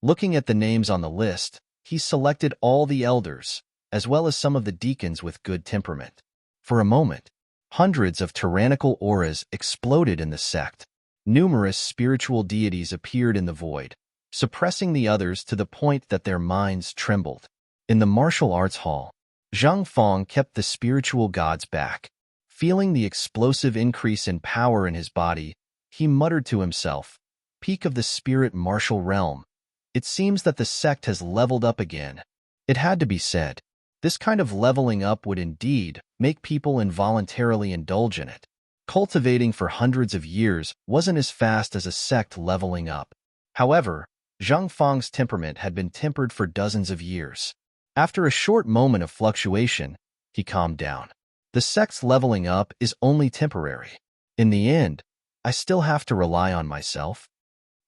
Looking at the names on the list, he selected all the elders, as well as some of the deacons with good temperament. For a moment, hundreds of tyrannical auras exploded in the sect. Numerous spiritual deities appeared in the void, suppressing the others to the point that their minds trembled. In the martial arts hall, Zhang Feng kept the spiritual gods back. Feeling the explosive increase in power in his body, he muttered to himself, "Peak of the spirit martial realm. It seems that the sect has leveled up again." It had to be said. This kind of leveling up would indeed make people involuntarily indulge in it. Cultivating for hundreds of years wasn't as fast as a sect leveling up. However, Zhang Feng's temperament had been tempered for dozens of years. After a short moment of fluctuation, he calmed down. The sect's leveling up is only temporary. In the end, I still have to rely on myself.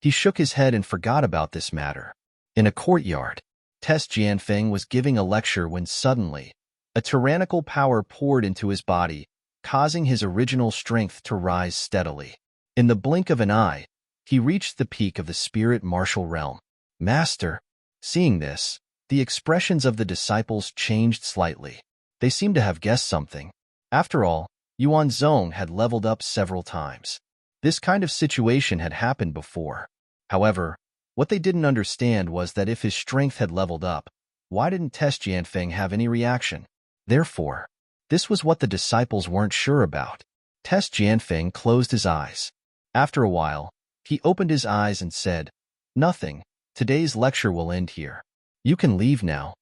He shook his head and forgot about this matter. In a courtyard, Tess Jianfeng was giving a lecture when suddenly, a tyrannical power poured into his body, causing his original strength to rise steadily. In the blink of an eye, he reached the peak of the spirit martial realm. Master! Seeing this, the expressions of the disciples changed slightly. They seemed to have guessed something. After all, Yuan Zong had leveled up several times. This kind of situation had happened before. However, what they didn't understand was that if his strength had leveled up, why didn't Tess Jianfeng have any reaction? Therefore, this was what the disciples weren't sure about. Tess Jianfeng closed his eyes. After a while, he opened his eyes and said, "Nothing. Today's lecture will end here. You can leave now."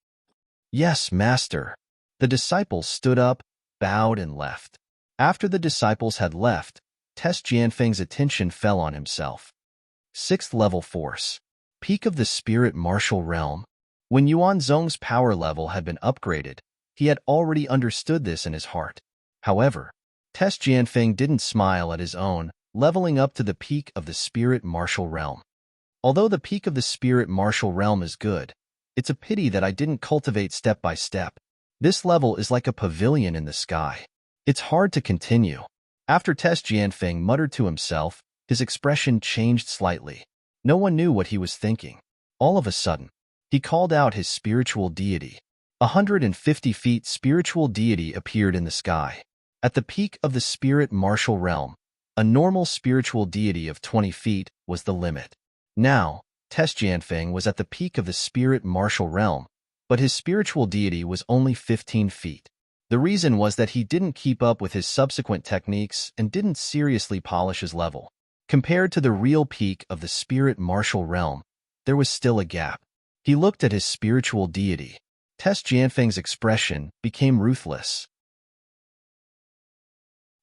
"Yes, master." The disciples stood up, bowed, and left. After the disciples had left, Tess Jianfeng's attention fell on himself. 6th level force. Peak of the spirit martial realm. When Yuan Zong's power level had been upgraded, he had already understood this in his heart. However, Tess Jianfeng didn't smile at his own, leveling up to the peak of the spirit martial realm. Although the peak of the spirit martial realm is good, it's a pity that I didn't cultivate step by step. This level is like a pavilion in the sky. It's hard to continue. After Tess Jianfeng muttered to himself, his expression changed slightly. No one knew what he was thinking. All of a sudden, he called out his spiritual deity. 150 feet spiritual deity appeared in the sky. At the peak of the spirit martial realm, A normal spiritual deity of 20 feet was the limit. Now, Tess Jianfeng was at the peak of the spirit martial realm, but his spiritual deity was only 15 feet. The reason was that he didn't keep up with his subsequent techniques and didn't seriously polish his level. Compared to the real peak of the spirit martial realm, there was still a gap. He looked at his spiritual deity. Tess Jianfeng's expression became ruthless.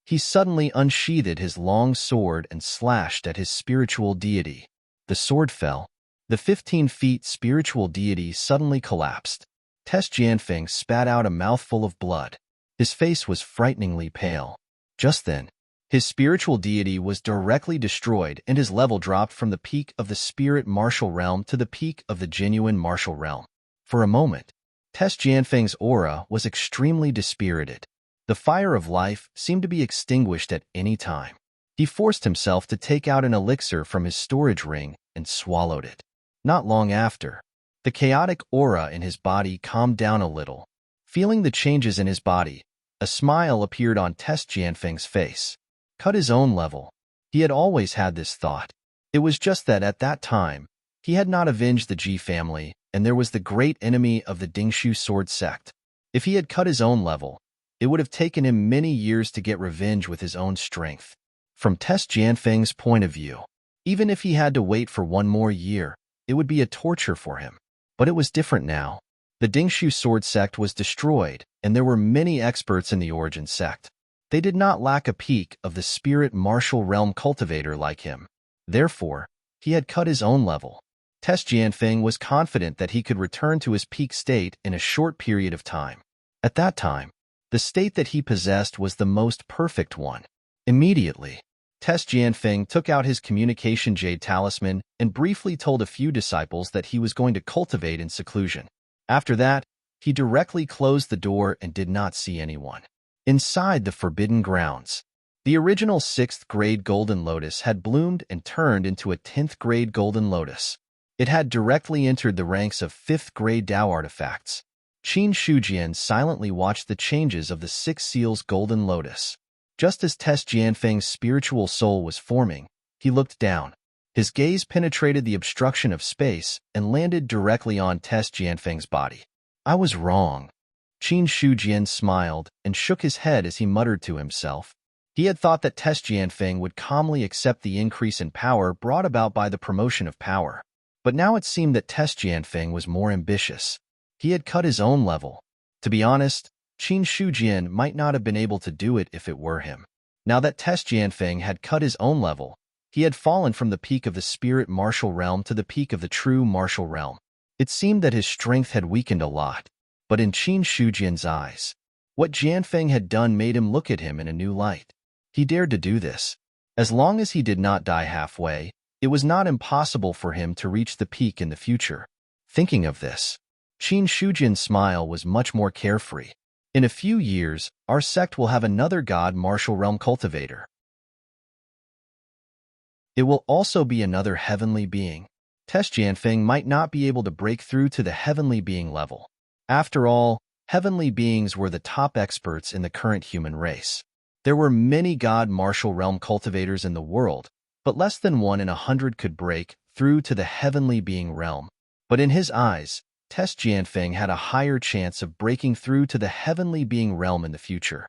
He suddenly unsheathed his long sword and slashed at his spiritual deity. The sword fell. The 15 feet spiritual deity suddenly collapsed. Tess Jianfeng spat out a mouthful of blood. His face was frighteningly pale. Just then, his spiritual deity was directly destroyed and his level dropped from the peak of the spirit martial realm to the peak of the genuine martial realm. For a moment, Tess Jianfeng's aura was extremely dispirited. The fire of life seemed to be extinguished at any time. He forced himself to take out an elixir from his storage ring and swallowed it. Not long after, the chaotic aura in his body calmed down a little. Feeling the changes in his body, a smile appeared on Tess Jianfeng's face. Cut his own level. He had always had this thought. It was just that at that time, he had not avenged the Ji family, and there was the great enemy of the Dingshu sword sect. If he had cut his own level, it would have taken him many years to get revenge with his own strength. From Tess Jianfeng's point of view, even if he had to wait for one more year, it would be a torture for him. But it was different now. The Dingshu sword sect was destroyed, and there were many experts in the origin sect. They did not lack a peak of the spirit martial realm cultivator like him. Therefore, he had cut his own level. Tess Jianfeng was confident that he could return to his peak state in a short period of time. At that time, the state that he possessed was the most perfect one. Immediately, Tess Jianfeng took out his communication jade talisman and briefly told a few disciples that he was going to cultivate in seclusion. After that, he directly closed the door and did not see anyone. Inside the forbidden grounds, the original 6th grade golden lotus had bloomed and turned into a 10th grade golden lotus. It had directly entered the ranks of 5th grade Tao artifacts. Qin Shujian silently watched the changes of the 6 seals golden lotus. Just as Tess Jianfeng's spiritual soul was forming, he looked down. His gaze penetrated the obstruction of space and landed directly on Tess Jianfeng's body. I was wrong. Qin Shujian smiled and shook his head as he muttered to himself. He had thought that Tess Jianfeng would calmly accept the increase in power brought about by the promotion of power. But now it seemed that Tess Jianfeng was more ambitious. He had cut his own level. To be honest, Qin Shujian might not have been able to do it if it were him. Now that Tess Jianfeng had cut his own level, he had fallen from the peak of the spirit martial realm to the peak of the true martial realm. It seemed that his strength had weakened a lot. But in Qin Shujian's eyes, what Jianfeng had done made him look at him in a new light. He dared to do this. As long as he did not die halfway, it was not impossible for him to reach the peak in the future. Thinking of this, Qin Shujian's smile was much more carefree. In a few years, our sect will have another god martial realm cultivator. It will also be another heavenly being. Tess Jianfeng might not be able to break through to the heavenly being level. After all, heavenly beings were the top experts in the current human race. There were many god martial realm cultivators in the world, but less than 1 in 100 could break through to the heavenly being realm. But in his eyes, Tess Jianfeng had a higher chance of breaking through to the heavenly being realm in the future.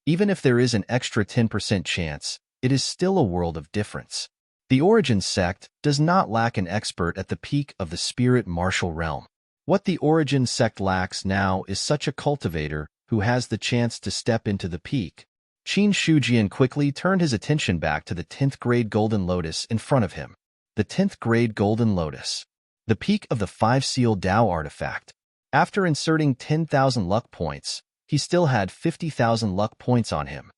Even if there is an extra 10% chance, it is still a world of difference. The Origin sect does not lack an expert at the peak of the spirit martial realm. What the Origin sect lacks now is such a cultivator who has the chance to step into the peak. Qin Shujian quickly turned his attention back to the 10th grade golden lotus in front of him. The 10th grade golden lotus. The peak of the 5-seal Tao artifact. After inserting 10,000 luck points, he still had 50,000 luck points on him.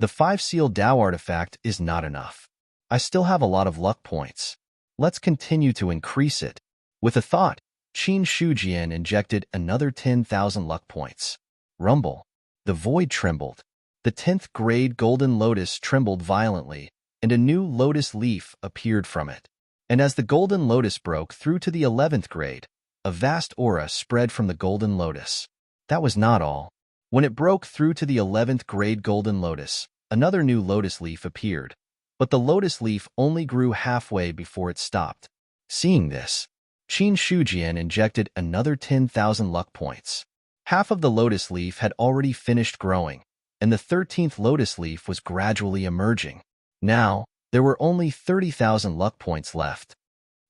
The 5-seal Tao artifact is not enough. I still have a lot of luck points. Let's continue to increase it. With a thought, Qin Shujian injected another 10,000 luck points. Rumble. The void trembled. The 10th grade golden lotus trembled violently, and a new lotus leaf appeared from it. And as the golden lotus broke through to the 11th grade, a vast aura spread from the golden lotus. That was not all. When it broke through to the 11th grade golden lotus, another new lotus leaf appeared. but the lotus leaf only grew halfway before it stopped. Seeing this, Qin Shujian injected another 10,000 luck points. Half of the lotus leaf had already finished growing, and the 13th lotus leaf was gradually emerging. Now, there were only 30,000 luck points left.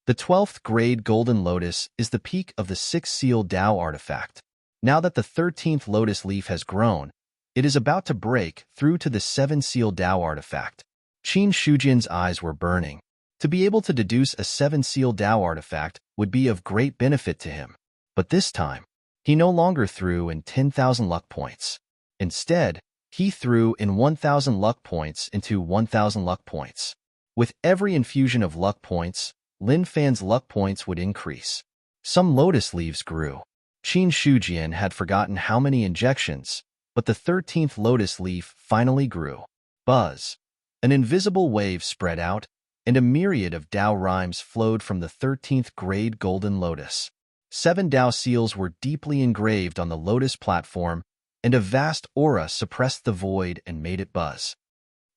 The 12th grade golden lotus is the peak of the 6th seal Dao artifact. Now that the 13th lotus leaf has grown, it is about to break through to the 7th seal Dao artifact. Qin Shujian's eyes were burning. To be able to deduce a 7th seal Dao artifact would be of great benefit to him. But this time, he no longer threw in 10,000 luck points. Instead, he threw in 1,000 luck points into 1,000 luck points. With every infusion of luck points, Lin Fan's luck points would increase. Some lotus leaves grew. Qin Shujian had forgotten how many injections, but the 13th lotus leaf finally grew. Buzz! An invisible wave spread out, and a myriad of Dao rhymes flowed from the 13th grade golden lotus. 7 Dao seals were deeply engraved on the lotus platform, and a vast aura suppressed the void and made it buzz.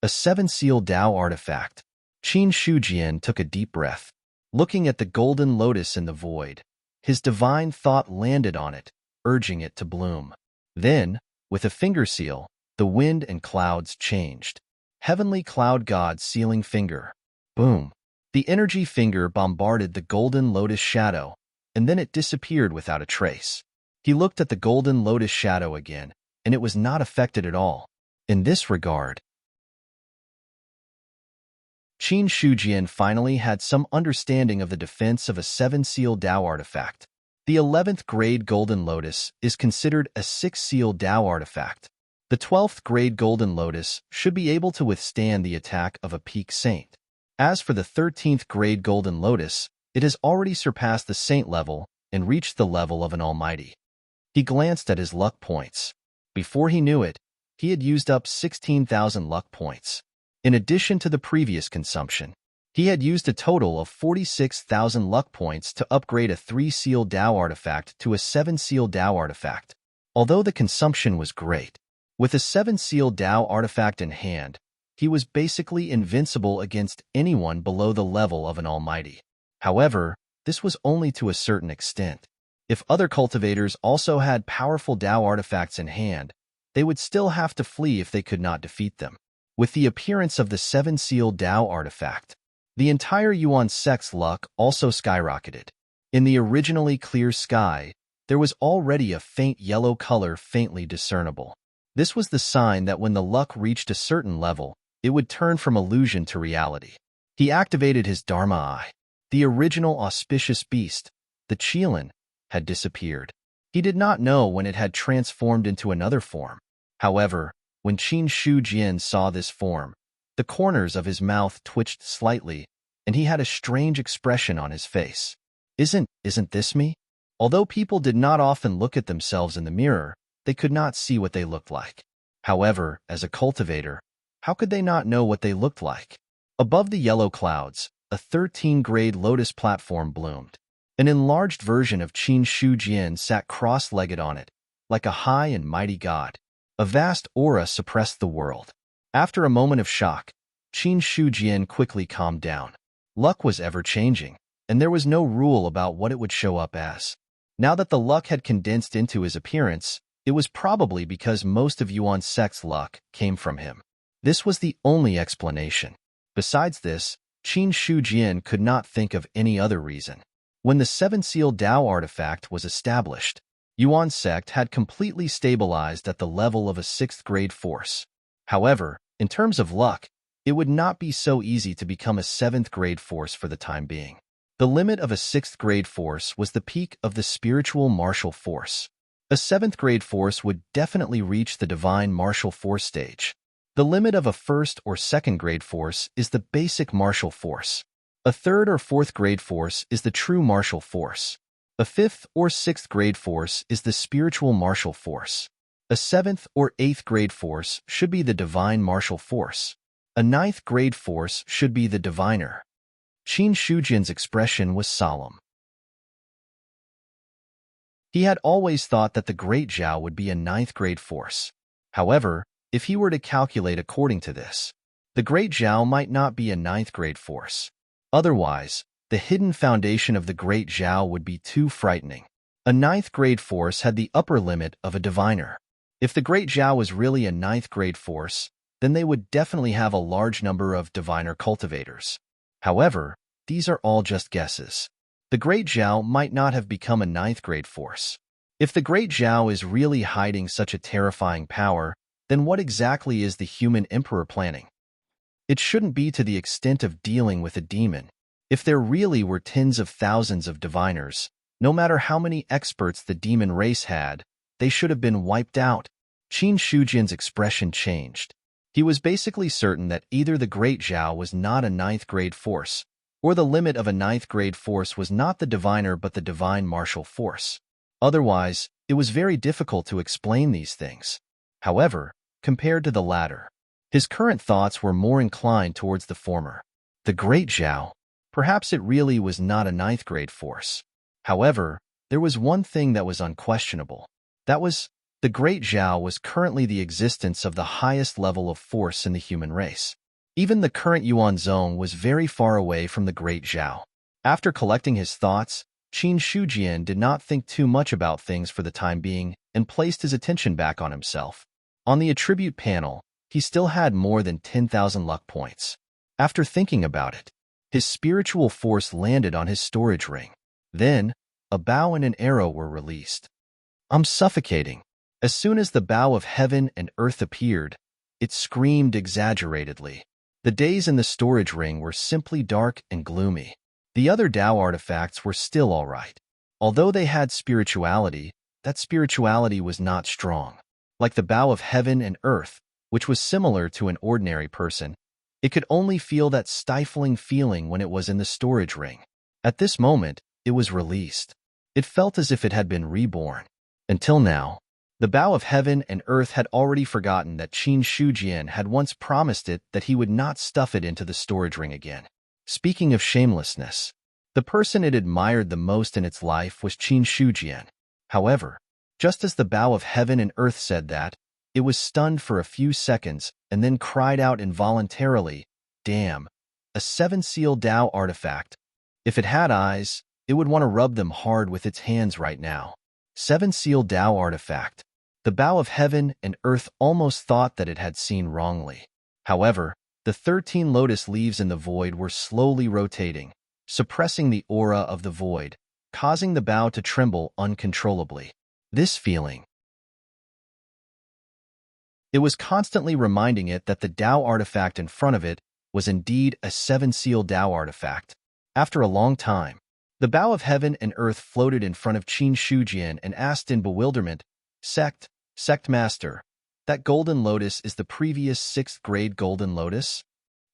A 7 seal Dao artifact. Qin Shujian took a deep breath. Looking at the golden lotus in the void, his divine thought landed on it, urging it to bloom. Then, with a finger seal, the wind and clouds changed. Heavenly Cloud God sealing finger. Boom! The energy finger bombarded the golden lotus shadow, and then it disappeared without a trace. He looked at the golden lotus shadow again, and it was not affected at all. In this regard, Qin Shujian finally had some understanding of the defense of a 7 seal Dao artifact. The 11th grade golden lotus is considered a 6 seal Dao artifact. The 12th grade golden lotus should be able to withstand the attack of a peak saint. As for the 13th grade golden lotus, it has already surpassed the saint level and reached the level of an almighty. He glanced at his luck points. Before he knew it, he had used up 16,000 luck points. In addition to the previous consumption, he had used a total of 46,000 luck points to upgrade a 3 seal Dao artifact to a 7 seal Dao artifact. Although the consumption was great, with a 7 seal Dao artifact in hand, he was basically invincible against anyone below the level of an almighty. However, this was only to a certain extent. If other cultivators also had powerful Dao artifacts in hand, they would still have to flee if they could not defeat them. With the appearance of the 7 seal Dao artifact, the entire Yuan sect's luck also skyrocketed. In the originally clear sky, there was already a faint yellow color faintly discernible. This was the sign that when the luck reached a certain level, it would turn from illusion to reality. He activated his Dharma Eye. The original auspicious beast, the Qilin, had disappeared. He did not know when it had transformed into another form. However, when Qin Shujian saw this form, the corners of his mouth twitched slightly, and he had a strange expression on his face. Isn't this me? Although people did not often look at themselves in the mirror, they could not see what they looked like. However, as a cultivator, how could they not know what they looked like? Above the yellow clouds, a 13-grade lotus platform bloomed. An enlarged version of Qin Shujian sat cross-legged on it, like a high and mighty god. A vast aura suppressed the world. After a moment of shock, Qin Shujian quickly calmed down. Luck was ever-changing, and there was no rule about what it would show up as. Now that the luck had condensed into his appearance, it was probably because most of Yuan sect's luck came from him. This was the only explanation. Besides this, Qin Shujian could not think of any other reason. When the 7 seal Dao artifact was established, Yuan sect had completely stabilized at the level of a 6th grade force. However, in terms of luck, it would not be so easy to become a 7th grade force for the time being. The limit of a 6th grade force was the peak of the spiritual martial force. A 7th grade force would definitely reach the divine martial force stage. The limit of a 1st or 2nd grade force is the basic martial force. A 3rd or 4th grade force is the true martial force. A 5th or 6th grade force is the spiritual martial force. A 7th or 8th grade force should be the divine martial force. A 9th grade force should be the diviner. Qin Shujian's expression was solemn. He had always thought that the Great Zhao would be a 9th grade force. However, if he were to calculate according to this, The Great Jiao might not be a ninth-grade force. Otherwise, the hidden foundation of the Great Jiao would be too frightening. A ninth-grade force had the upper limit of a diviner. If the Great Jiao was really a ninth-grade force, then they would definitely have a large number of diviner cultivators. However, these are all just guesses. The Great Jiao might not have become a ninth-grade force. If the Great Jiao is really hiding such a terrifying power, then what exactly is the human emperor planning? It shouldn't be to the extent of dealing with a demon. If there really were tens of thousands of diviners, no matter how many experts the demon race had, they should have been wiped out. Qin Shujian's expression changed. He was basically certain that either the Great Jiao was not a ninth-grade force, or the limit of a ninth-grade force was not the diviner but the divine martial force. Otherwise, it was very difficult to explain these things. However, compared to the latter, his current thoughts were more inclined towards the former. The Great Jiao. Perhaps it really was not a ninth-grade force. However, there was one thing that was unquestionable. That was, the Great Jiao was currently the existence of the highest level of force in the human race. Even the current Yuan Zone was very far away from the Great Jiao. After collecting his thoughts, Qin Shujian did not think too much about things for the time being and placed his attention back on himself. On the attribute panel, he still had more than 10,000 luck points. After thinking about it, his spiritual force landed on his storage ring. Then, a bow and an arrow were released. "I'm suffocating." As soon as the bow of heaven and earth appeared, it screamed exaggeratedly. The days in the storage ring were simply dark and gloomy. The other Tao artifacts were still all right. Although they had spirituality, that spirituality was not strong. Like the bow of heaven and earth, which was similar to an ordinary person, it could only feel that stifling feeling when it was in the storage ring. At this moment, it was released. It felt as if it had been reborn. Until now, the bow of heaven and earth had already forgotten that Qin Shujian had once promised it that he would not stuff it into the storage ring again. Speaking of shamelessness, the person it admired the most in its life was Qin Shujian. However, just as the bow of heaven and earth said that, it was stunned for a few seconds and then cried out involuntarily, "Damn, a seven-seal Tao artifact. If it had eyes, it would want to rub them hard with its hands right now." Seven-seal Tao artifact. The bow of heaven and earth almost thought that it had seen wrongly. However, the 13 lotus leaves in the void were slowly rotating, suppressing the aura of the void, causing the bow to tremble uncontrollably. This feeling. It was constantly reminding it that the Tao artifact in front of it was indeed a seven-seal Tao artifact. After a long time, the bow of heaven and earth floated in front of Qin Shujian and asked in bewilderment, Sect Master, that golden lotus is the previous 6th grade golden lotus?"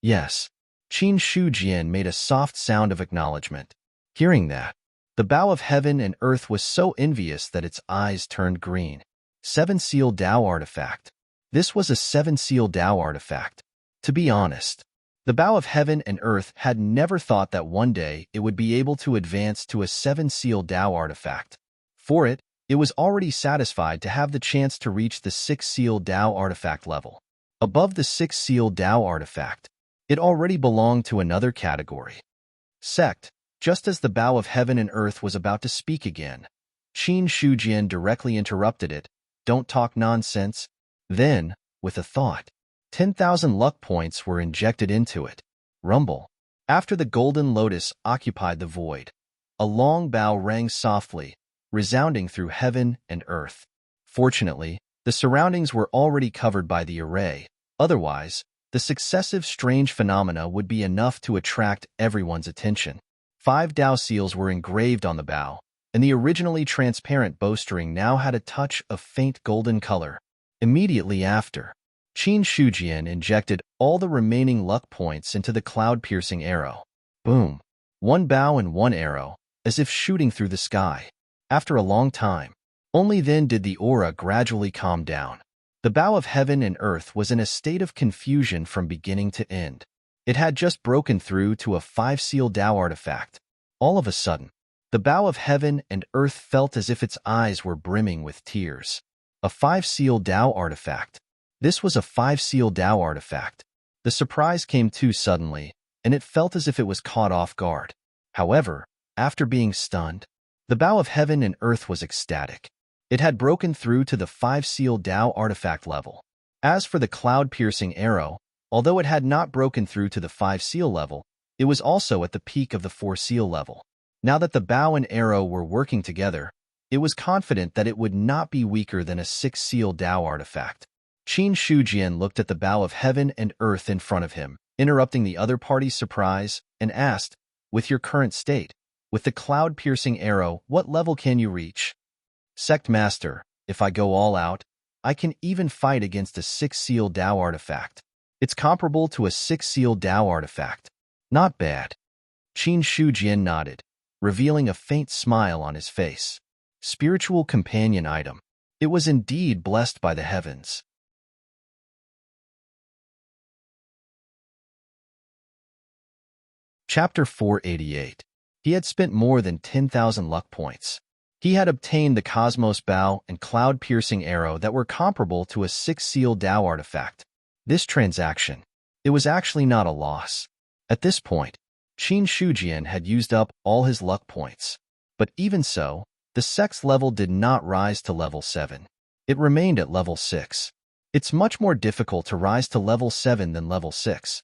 "Yes." Qin Shujian made a soft sound of acknowledgement. Hearing that, the bow of heaven and earth was so envious that its eyes turned green. Seven-seal Tao artifact. This was a seven-seal Tao artifact. To be honest, the bow of heaven and earth had never thought that one day it would be able to advance to a seven-seal Tao artifact. For it was already satisfied to have the chance to reach the 6-seal Tao artifact level. Above the 6-seal Tao artifact, it already belonged to another category. Sect. Just as the bow of heaven and earth was about to speak again, Qin Shujian directly interrupted it. "Don't talk nonsense." Then, with a thought, 10,000 luck points were injected into it. Rumble. After the golden lotus occupied the void, a long bow rang softly, resounding through heaven and earth. Fortunately, the surroundings were already covered by the array. Otherwise, the successive strange phenomena would be enough to attract everyone's attention. 5 Tao seals were engraved on the bow, and the originally transparent bowstring now had a touch of faint golden color. Immediately after, Qin Shujian injected all the remaining luck points into the cloud-piercing arrow. Boom! 1 bow and 1 arrow, as if shooting through the sky. After a long time, only then did the aura gradually calm down. The bow of heaven and earth was in a state of confusion from beginning to end. It had just broken through to a 5-seal Tao artifact. All of a sudden, the bow of heaven and earth felt as if its eyes were brimming with tears. A 5-seal Tao artifact. This was a 5-seal Tao artifact. The The surprise came too suddenly, and it felt as if it was caught off guard. However, after being stunned, the bow of heaven and earth was ecstatic. It had broken through to the 5-seal Dao artifact level. As for the cloud-piercing arrow, although it had not broken through to the 5-seal level, it was also at the peak of the 4-seal level. Now that the bow and arrow were working together, it was confident that it would not be weaker than a 6-seal Dao artifact. Qin Shujian looked at the bow of heaven and earth in front of him, interrupting the other party's surprise, and asked, "With your current state, with the cloud-piercing arrow, what level can you reach?" "Sect Master, if I go all out, I can even fight against a 6-seal Dao artifact. It's comparable to a 6-seal Dao artifact. Not bad." Qin Shujian nodded, revealing a faint smile on his face. Spiritual companion item. It was indeed blessed by the heavens. Chapter 488. He had spent more than 10,000 luck points. He had obtained the Cosmos Bow and Cloud-Piercing Arrow that were comparable to a 6-seal Dao artifact. This transaction, it was actually not a loss. At this point, Qin Shujian had used up all his luck points. But even so, the sect's level did not rise to level 7. It remained at level 6. It's much more difficult to rise to level 7 than level 6.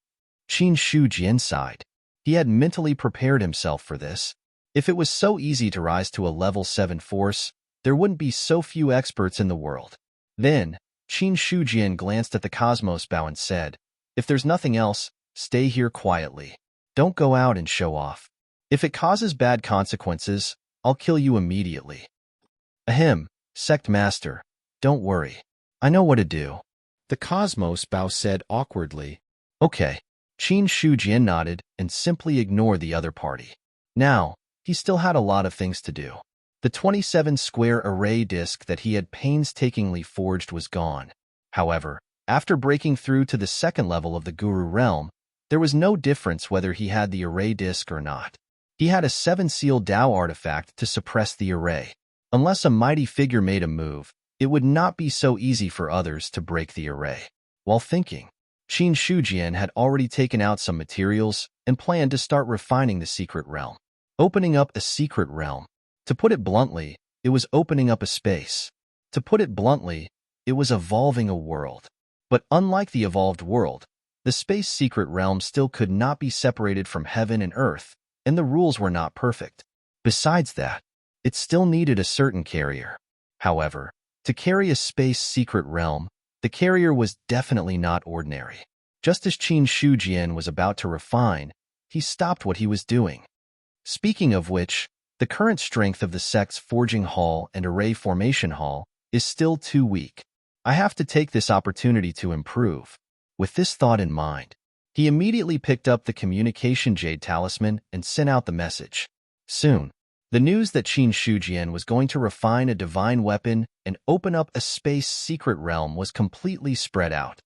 Qin Shujian sighed. He had mentally prepared himself for this. If it was so easy to rise to a level 7 force, there wouldn't be so few experts in the world. Then, Qin Shujian glanced at the Cosmos Bow and said, "If there's nothing else, stay here quietly. Don't go out and show off. If it causes bad consequences, I'll kill you immediately." "Ahem, Sect Master, don't worry. I know what to do," the Cosmos Bow said awkwardly. "Okay." Qin Shujian nodded and simply ignored the other party. Now, he still had a lot of things to do. The 27-square array disk that he had painstakingly forged was gone. However, after breaking through to the second level of the Guru realm, there was no difference whether he had the array disk or not. He had a 7-seal Dao artifact to suppress the array. Unless a mighty figure made a move, it would not be so easy for others to break the array. While thinking, Qin Shujian had already taken out some materials and planned to start refining the secret realm. Opening up a secret realm. To put it bluntly, it was opening up a space. To put it bluntly, it was evolving a world. But unlike the evolved world, the space secret realm still could not be separated from heaven and earth, and the rules were not perfect. Besides that, it still needed a certain carrier. However, to carry a space secret realm, the carrier was definitely not ordinary. Just as Qin Shujian was about to refine, he stopped what he was doing. Speaking of which, the current strength of the sect's forging hall and array formation hall is still too weak. I have to take this opportunity to improve. With this thought in mind, he immediately picked up the communication jade talisman and sent out the message. Soon, the news that Qin Shujian was going to refine a divine weapon and open up a space secret realm was completely spread out.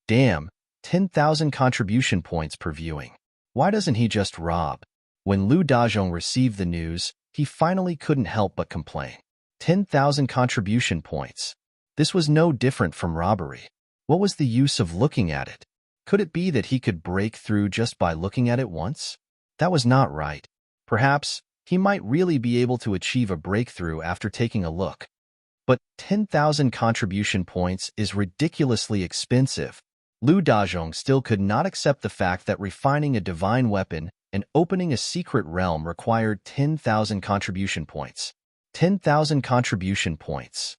Damn, 10,000 contribution points per viewing. Why doesn't he just rob? When Lu Dazhong received the news, he finally couldn't help but complain. 10,000 contribution points. This was no different from robbery. What was the use of looking at it? Could it be that he could break through just by looking at it once? That was not right. Perhaps he might really be able to achieve a breakthrough after taking a look. But 10,000 contribution points is ridiculously expensive. Lu Dazhong still could not accept the fact that refining a divine weapon and opening a secret realm required 10,000 contribution points. 10,000 contribution points.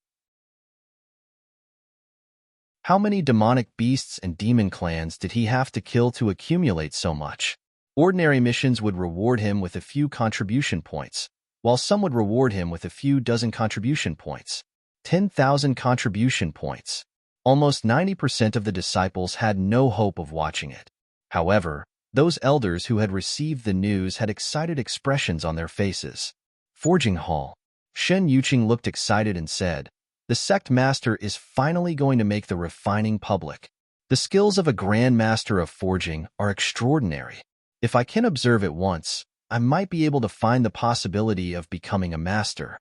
How many demonic beasts and demon clans did he have to kill to accumulate so much? Ordinary missions would reward him with a few contribution points, while some would reward him with a few dozen contribution points. 10,000 contribution points. Almost 90% of the disciples had no hope of watching it. However, those elders who had received the news had excited expressions on their faces. Forging Hall. Shen Yuqing looked excited and said, "The sect master is finally going to make the refining public. The skills of a grand master of forging are extraordinary. If I can observe it once, I might be able to find the possibility of becoming a master."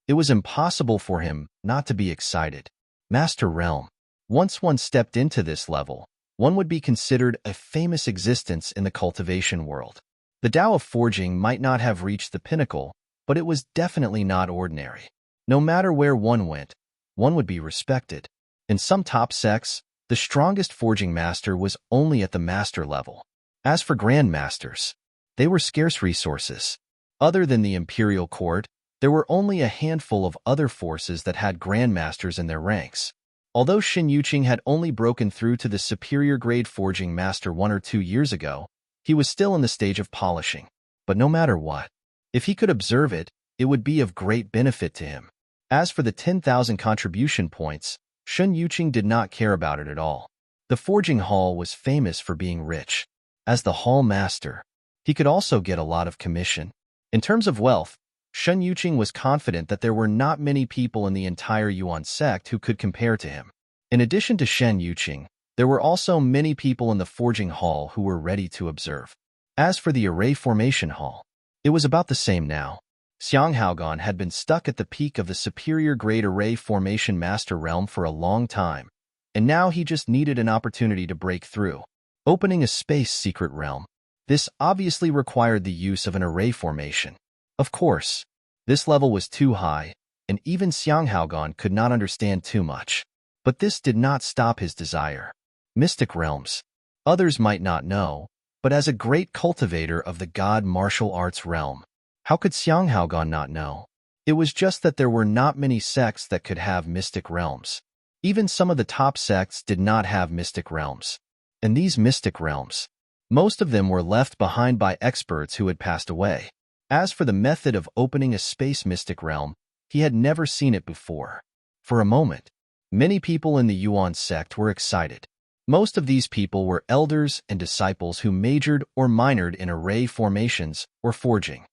It was impossible for him not to be excited. Master Realm. Once one stepped into this level, one would be considered a famous existence in the cultivation world. The Tao of forging might not have reached the pinnacle, but it was definitely not ordinary. No matter where one went, one would be respected. In some top sects, the strongest forging master was only at the master level. As for grandmasters, they were scarce resources. Other than the imperial court, there were only a handful of other forces that had grandmasters in their ranks. Although Shen Yuqing had only broken through to the superior grade forging master 1 or 2 years ago, he was still in the stage of polishing. But no matter what, if he could observe it, it would be of great benefit to him. As for the 10,000 contribution points, Shen Yuqing did not care about it at all. The forging hall was famous for being rich. As the hall master, he could also get a lot of commission. In terms of wealth, Shen Yuqing was confident that there were not many people in the entire Yuan sect who could compare to him. In addition to Shen Yuqing, there were also many people in the forging hall who were ready to observe. As for the array formation hall, it was about the same now. Xiang Haogan had been stuck at the peak of the superior grade array formation master realm for a long time, and now he just needed an opportunity to break through. Opening a space secret realm, this obviously required the use of an array formation. Of course, this level was too high, and even Xiang Haogan could not understand too much. But this did not stop his desire. Mystic realms. Others might not know, but as a great cultivator of the god martial arts realm, how could Xiang Haogan not know? It was just that there were not many sects that could have mystic realms. Even some of the top sects did not have mystic realms. And these mystic realms, most of them were left behind by experts who had passed away. As for the method of opening a space mystic realm, he had never seen it before. For a moment, many people in the Yuan sect were excited. Most of these people were elders and disciples who majored or minored in array formations or forging.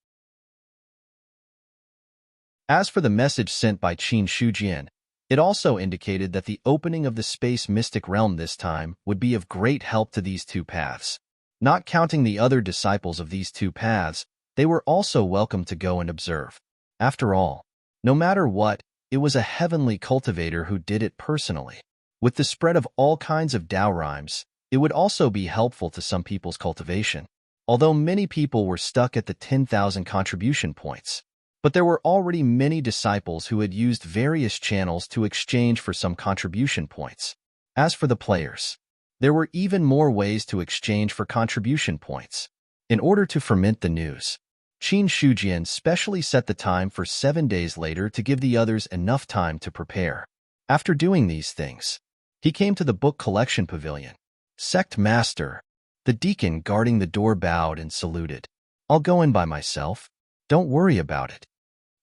As for the message sent by Qin Shujian, it also indicated that the opening of the space mystic realm this time would be of great help to these two paths. Not counting the other disciples of these two paths, they were also welcome to go and observe. After all, no matter what, it was a heavenly cultivator who did it personally. With the spread of all kinds of Tao rhymes, it would also be helpful to some people's cultivation. Although many people were stuck at the 10,000 contribution points, but there were already many disciples who had used various channels to exchange for some contribution points. As for the players, there were even more ways to exchange for contribution points. In order to ferment the news, Qin Shujian specially set the time for 7 days later to give the others enough time to prepare. After doing these things, he came to the book collection pavilion. Sect Master, the deacon guarding the door bowed and saluted. "I'll go in by myself. Don't worry about it."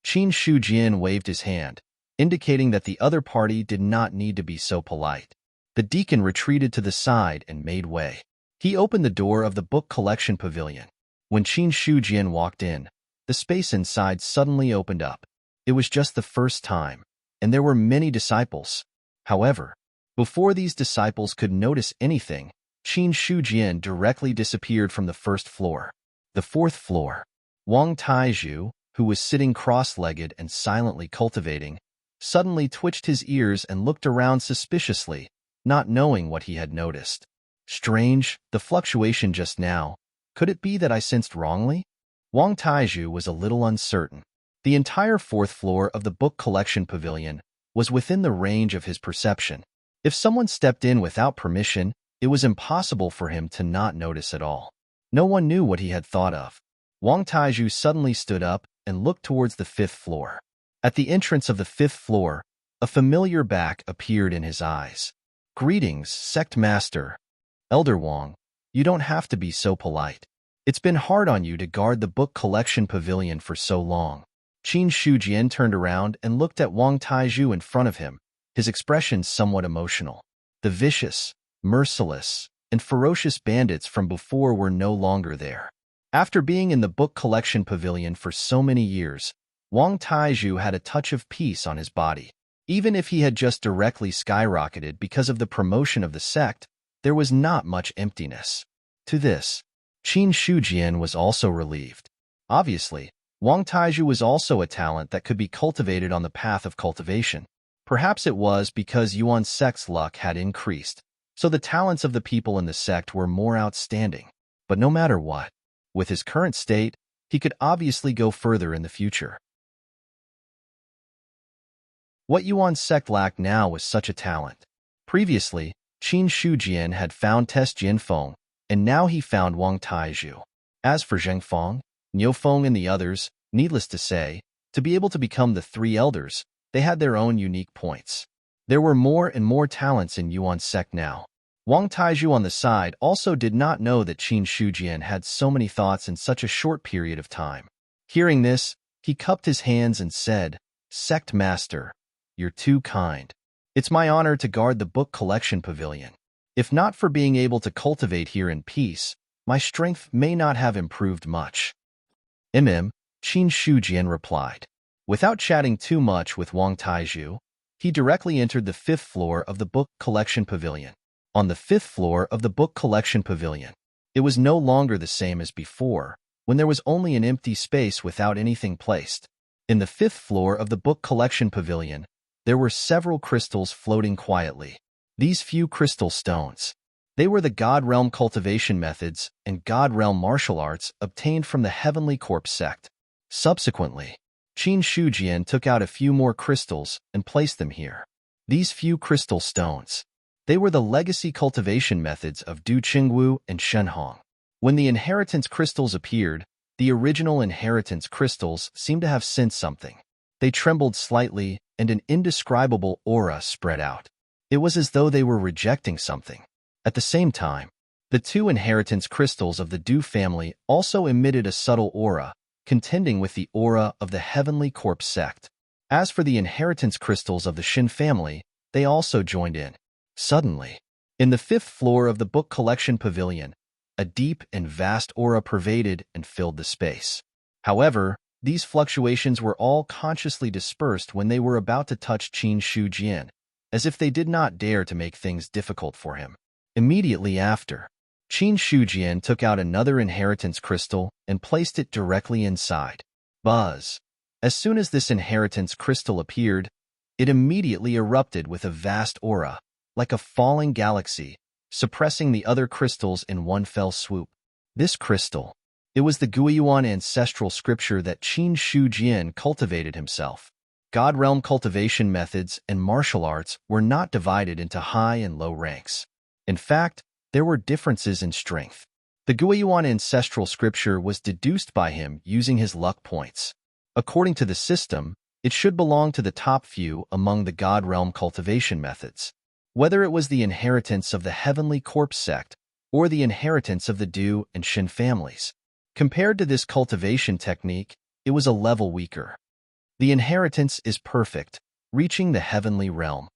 Qin Shujian waved his hand, indicating that the other party did not need to be so polite. The deacon retreated to the side and made way. He opened the door of the book collection pavilion. When Qin Shujian walked in, the space inside suddenly opened up. It was just the first time, and there were many disciples. However, before these disciples could notice anything, Qin Shujian directly disappeared from the first floor. The fourth floor. Wang Taizhu, who was sitting cross-legged and silently cultivating, suddenly twitched his ears and looked around suspiciously, not knowing what he had noticed. Strange, the fluctuation just now. Could it be that I sensed wrongly? Wang Taizhu was a little uncertain. The entire fourth floor of the book collection pavilion was within the range of his perception. If someone stepped in without permission, it was impossible for him to not notice at all. No one knew what he had thought of. Wang Taizhu suddenly stood up and looked towards the fifth floor. At the entrance of the fifth floor, a familiar back appeared in his eyes. "Greetings, Sect Master. Elder Wang, you don't have to be so polite. It's been hard on you to guard the book collection pavilion for so long." Qin Shujian turned around and looked at Wang Taizhu in front of him, his expression somewhat emotional. The vicious, merciless, and ferocious bandits from before were no longer there. After being in the book collection pavilion for so many years, Wang Taizhu had a touch of peace on his body. Even if he had just directly skyrocketed because of the promotion of the sect, there was not much emptiness. To this, Qin Shujian was also relieved. Obviously, Wang Taizhu was also a talent that could be cultivated on the path of cultivation. Perhaps it was because Yuan sect's luck had increased, So the talents of the people in the sect were more outstanding. But no matter what, with his current state, he could obviously go further in the future. What Yuan's sect lacked now was such a talent. Previously, Qin Shujian had found Test Jinfeng, and now he found Wang Taizhu. As for Zhengfeng, Niufeng, and the others, needless to say, to be able to become the three elders, they had their own unique points. There were more and more talents in Yuan's sect now. Wang Taizhu on the side also did not know that Qin Shujian had so many thoughts in such a short period of time. Hearing this, he cupped his hands and said, "Sect Master, you're too kind. It's my honor to guard the book collection pavilion. If not for being able to cultivate here in peace, my strength may not have improved much." Qin Shujian replied. Without chatting too much with Wang Taizhu, he directly entered the 5th floor of the book collection pavilion. On the 5th floor of the book collection pavilion, it was no longer the same as before, when there was only an empty space without anything placed. In the 5th floor of the book collection pavilion, there were several crystals floating quietly. These few crystal stones, they were the God Realm cultivation methods and God Realm martial arts obtained from the Heavenly Corpse sect. Subsequently, Qin Shujian took out a few more crystals and placed them here. These few crystal stones, they were the legacy cultivation methods of Du Qingwu and Shenhong. When the inheritance crystals appeared, the original inheritance crystals seemed to have sensed something. They trembled slightly, and an indescribable aura spread out. It was as though they were rejecting something. At the same time, the two inheritance crystals of the Du family also emitted a subtle aura, contending with the aura of the Heavenly Corpse sect. As for the inheritance crystals of the Shin family, they also joined in. Suddenly, in the 5th floor of the book collection pavilion, a deep and vast aura pervaded and filled the space. However, these fluctuations were all consciously dispersed when they were about to touch Qin Shujian, as if they did not dare to make things difficult for him. Immediately after, Qin Shujian took out another inheritance crystal and placed it directly inside. Buzz! As soon as this inheritance crystal appeared, it immediately erupted with a vast aura, like a falling galaxy, suppressing the other crystals in one fell swoop. This crystal, it was the Guiyuan ancestral scripture that Qin Shujian cultivated himself. God Realm cultivation methods and martial arts were not divided into high and low ranks. In fact, there were differences in strength. The Guiyuan ancestral scripture was deduced by him using his luck points. According to the system, it should belong to the top few among the God Realm cultivation methods. Whether it was the inheritance of the Heavenly Corpse sect or the inheritance of the Du and Shin families. Compared to this cultivation technique, it was a level weaker. The inheritance is perfect, reaching the heavenly realm.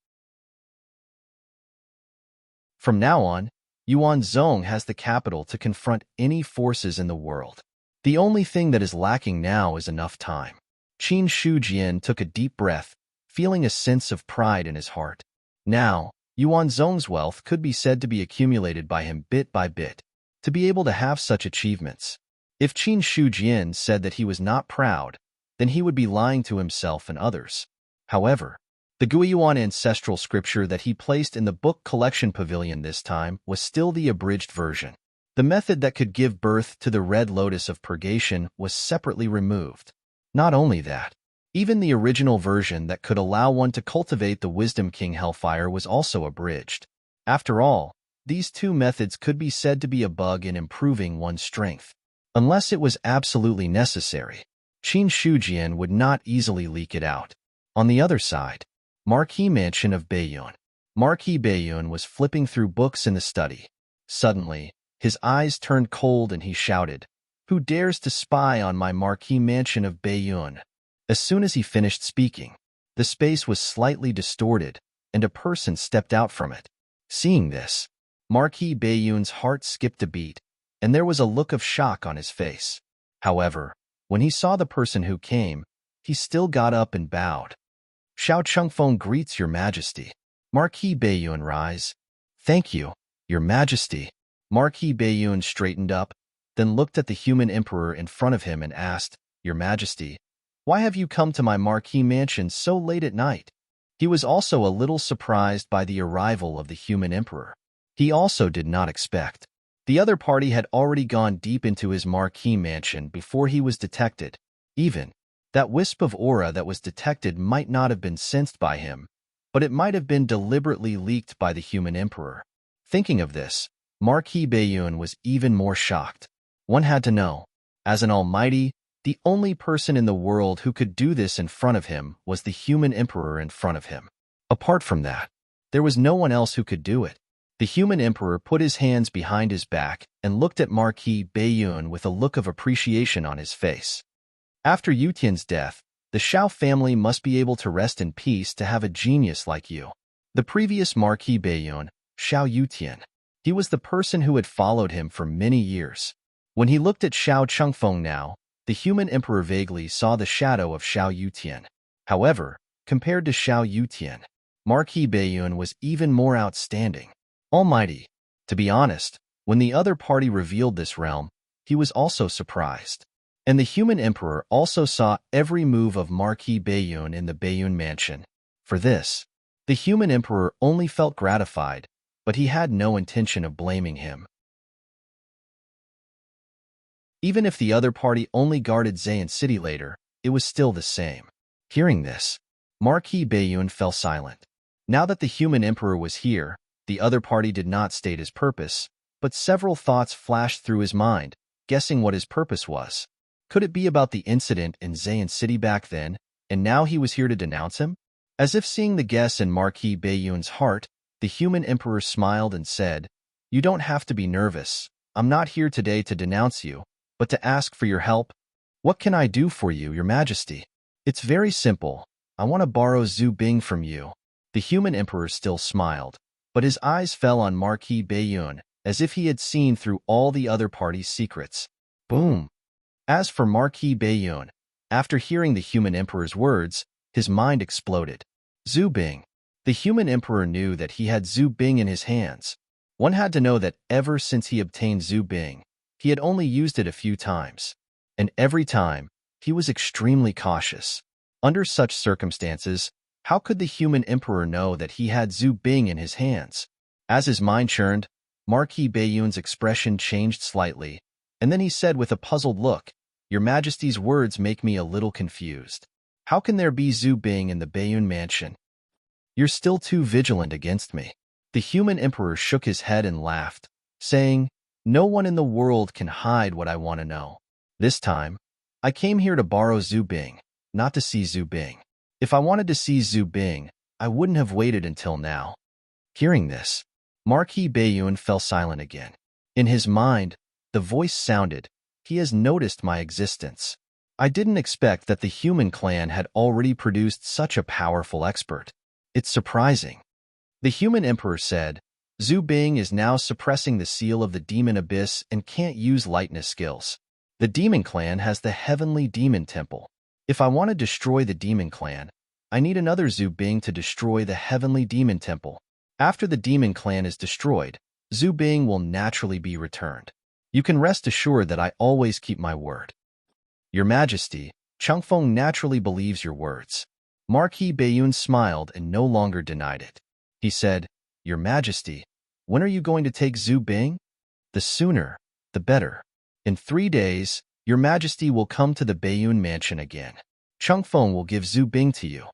From now on, Yuan Zong has the capital to confront any forces in the world. The only thing that is lacking now is enough time. Qin Shujian took a deep breath, feeling a sense of pride in his heart. Now, Yuan Zong's wealth could be said to be accumulated by him bit by bit. To be able to have such achievements, if Qin Shujian said that he was not proud, then he would be lying to himself and others. However, the Guiyuan ancestral scripture that he placed in the book collection pavilion this time was still the abridged version. The method that could give birth to the red lotus of purgation was separately removed. Not only that, even the original version that could allow one to cultivate the Wisdom King Hellfire was also abridged. After all, these two methods could be said to be a bug in improving one's strength. Unless it was absolutely necessary, Qin Shujian would not easily leak it out. On the other side, Marquis Mansion of Baiyun. Marquis Baiyun was flipping through books in the study. Suddenly, his eyes turned cold and he shouted, "Who dares to spy on my Marquis Mansion of Baiyun?" As soon as he finished speaking, the space was slightly distorted, and a person stepped out from it. Seeing this, Marquis Baiyun's heart skipped a beat, and there was a look of shock on his face. However, when he saw the person who came, he still got up and bowed. "Xiao Chengfeng greets your majesty." Marquis Baiyun rise. "Thank you, your majesty." Marquis Baiyun straightened up, then looked at the human emperor in front of him and asked, "Your majesty, why have you come to my Marquis mansion so late at night?" He was also a little surprised by the arrival of the human emperor. he also did not expect. The other party had already gone deep into his marquee mansion before he was detected. Even that wisp of aura that was detected might not have been sensed by him, but it might have been deliberately leaked by the human emperor. Thinking of this, Marquis Bayun was even more shocked. One had to know. As an almighty, the only person in the world who could do this in front of him was the human emperor in front of him. Apart from that, there was no one else who could do it. The human emperor put his hands behind his back and looked at Marquis Bayun with a look of appreciation on his face. After Yutian's death, the Shao family must be able to rest in peace to have a genius like you. The previous Marquis Bayun, Shao Yutian. He was the person who had followed him for many years. When he looked at Shao Chengfeng now, the human emperor vaguely saw the shadow of Shao Yutian. However, compared to Shao Yutian, Marquis Bayun was even more outstanding. Almighty. To be honest, when the other party revealed this realm, he was also surprised. And the human emperor also saw every move of Marquis Bayun in the Bayun mansion. For this, the human emperor only felt gratified, but he had no intention of blaming him. Even if the other party only guarded Zayan City later, it was still the same. Hearing this, Marquis Bayun fell silent. Now that the human emperor was here, the other party did not state his purpose, but several thoughts flashed through his mind, guessing what his purpose was. Could it be about the incident in Zayan City back then, and now he was here to denounce him? As if seeing the guess in Marquis Bayun's heart, the human emperor smiled and said, "You don't have to be nervous. I'm not here today to denounce you, but to ask for your help. What can I do for you, Your Majesty?" "It's very simple. I want to borrow Zhu Bing from you." The human emperor still smiled, but his eyes fell on Marquis Bayun, as if he had seen through all the other party's secrets. Boom! As for Marquis Bayun, after hearing the human emperor's words, his mind exploded. Zhu Bing. The human emperor knew that he had Zhu Bing in his hands. One had to know that ever since he obtained Zhu Bing, he had only used it a few times. And every time, he was extremely cautious. Under such circumstances, how could the human emperor know that he had Zhu Bing in his hands? As his mind churned, Marquis Bayun's expression changed slightly, and then he said with a puzzled look, "Your Majesty's words make me a little confused. How can there be Zhu Bing in the Bayun mansion? You're still too vigilant against me." The human emperor shook his head and laughed, saying, "No one in the world can hide what I want to know. This time, I came here to borrow Zhu Bing, not to see Zhu Bing. If I wanted to see Zhu Bing, I wouldn't have waited until now." Hearing this, Marquis Bayun fell silent again. In his mind, the voice sounded, "He has noticed my existence. I didn't expect that the human clan had already produced such a powerful expert. It's surprising." The human emperor said, "Zhu Bing is now suppressing the seal of the demon abyss and can't use lightness skills. The demon clan has the heavenly demon temple. If I want to destroy the demon clan, I need another Zhu Bing to destroy the heavenly demon temple. After the demon clan is destroyed, Zhu Bing will naturally be returned. You can rest assured that I always keep my word." "Your Majesty, Chengfeng naturally believes your words." Marquis Bayun smiled and no longer denied it. He said, "Your Majesty, when are you going to take Zhu Bing?" "The sooner, the better. In 3 days, Your Majesty will come to the Bayun mansion again. Chengfeng will give Zhu Bing to you."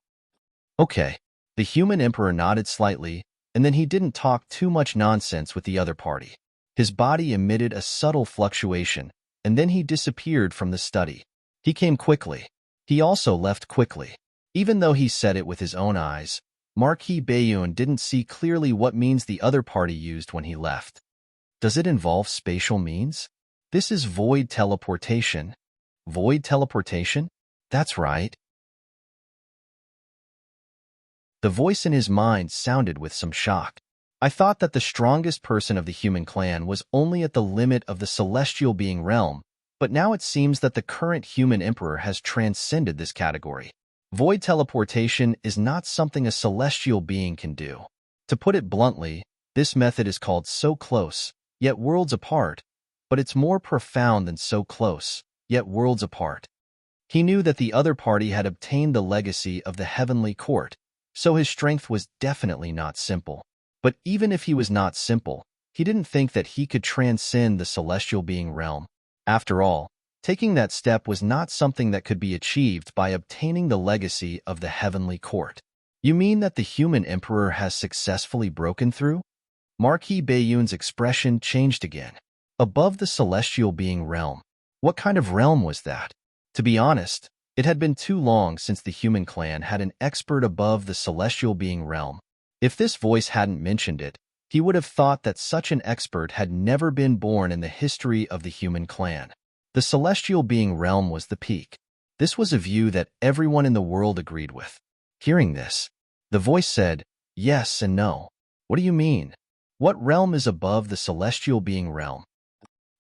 "Okay." The human emperor nodded slightly, and then he didn't talk too much nonsense with the other party. His body emitted a subtle fluctuation, and then he disappeared from the study. He came quickly. He also left quickly. Even though he said it with his own eyes, Marquis Bayun didn't see clearly what means the other party used when he left. Does it involve spatial means? This is void teleportation. Void teleportation? That's right. The voice in his mind sounded with some shock. "I thought that the strongest person of the human clan was only at the limit of the celestial being realm, but now it seems that the current human emperor has transcended this category. Void teleportation is not something a celestial being can do. To put it bluntly, this method is called so close, yet worlds apart, but it's more profound than so close, yet worlds apart." He knew that the other party had obtained the legacy of the heavenly court, so his strength was definitely not simple. But even if he was not simple, He didn't think that he could transcend the celestial being realm. After all, taking that step was not something that could be achieved by obtaining the legacy of the heavenly court. You mean that the human emperor has successfully broken through? Marquis Bayun's expression changed again. Above the celestial being realm. What kind of realm was that? To be honest, it had been too long since the human clan had an expert above the celestial being realm. If this voice hadn't mentioned it, he would have thought that such an expert had never been born in the history of the human clan. The celestial being realm was the peak. This was a view that everyone in the world agreed with. Hearing this, the voice said, yes and no. What do you mean? What realm is above the celestial being realm?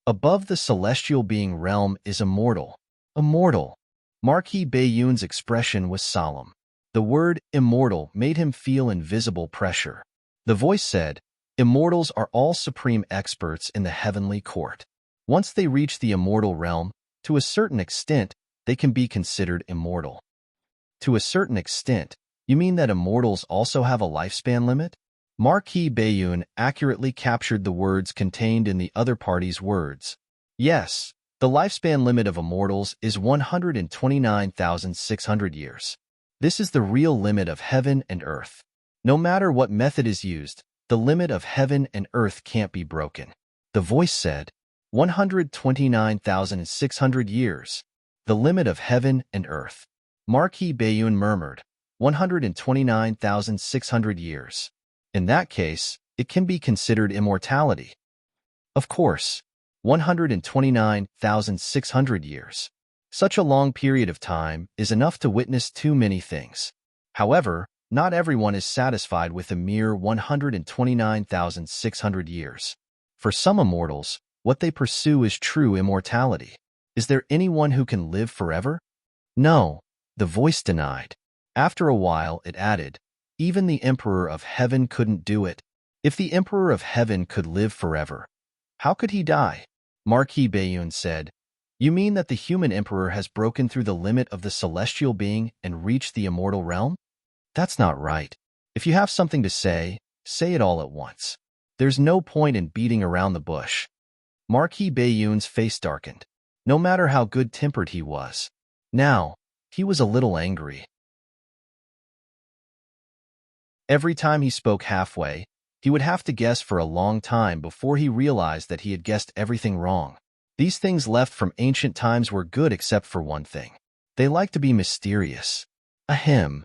Above the celestial being realm is immortal. Immortal. Marquis Bayun's expression was solemn. The word immortal made him feel invisible pressure. The voice said, immortals are all supreme experts in the heavenly court. Once they reach the immortal realm, to a certain extent, they can be considered immortal. To a certain extent, you mean that immortals also have a lifespan limit? Marquis Bayun accurately captured the words contained in the other party's words. Yes, the lifespan limit of immortals is 129,600 years. This is the real limit of heaven and earth. No matter what method is used, the limit of heaven and earth can't be broken. The voice said, 129,600 years. The limit of heaven and earth. Marquis Bayun murmured, 129,600 years. In that case, it can be considered immortality. Of course, 129,600 years. Such a long period of time is enough to witness too many things. However, not everyone is satisfied with a mere 129,600 years. For some immortals, what they pursue is true immortality. Is there anyone who can live forever? No, the voice denied. After a while, it added, even the Emperor of Heaven couldn't do it. If the Emperor of Heaven could live forever, how could he die? Marquis Bayun said, you mean that the human Emperor has broken through the limit of the celestial being and reached the immortal realm? That's not right. If you have something to say it all at once. There's no point in beating around the bush. Marquis Bayun's face darkened. No matter how good-tempered he was, now, he was a little angry. Every time he spoke halfway, he would have to guess for a long time before he realized that he had guessed everything wrong. These things left from ancient times were good except for one thing. They liked to be mysterious. Ahem.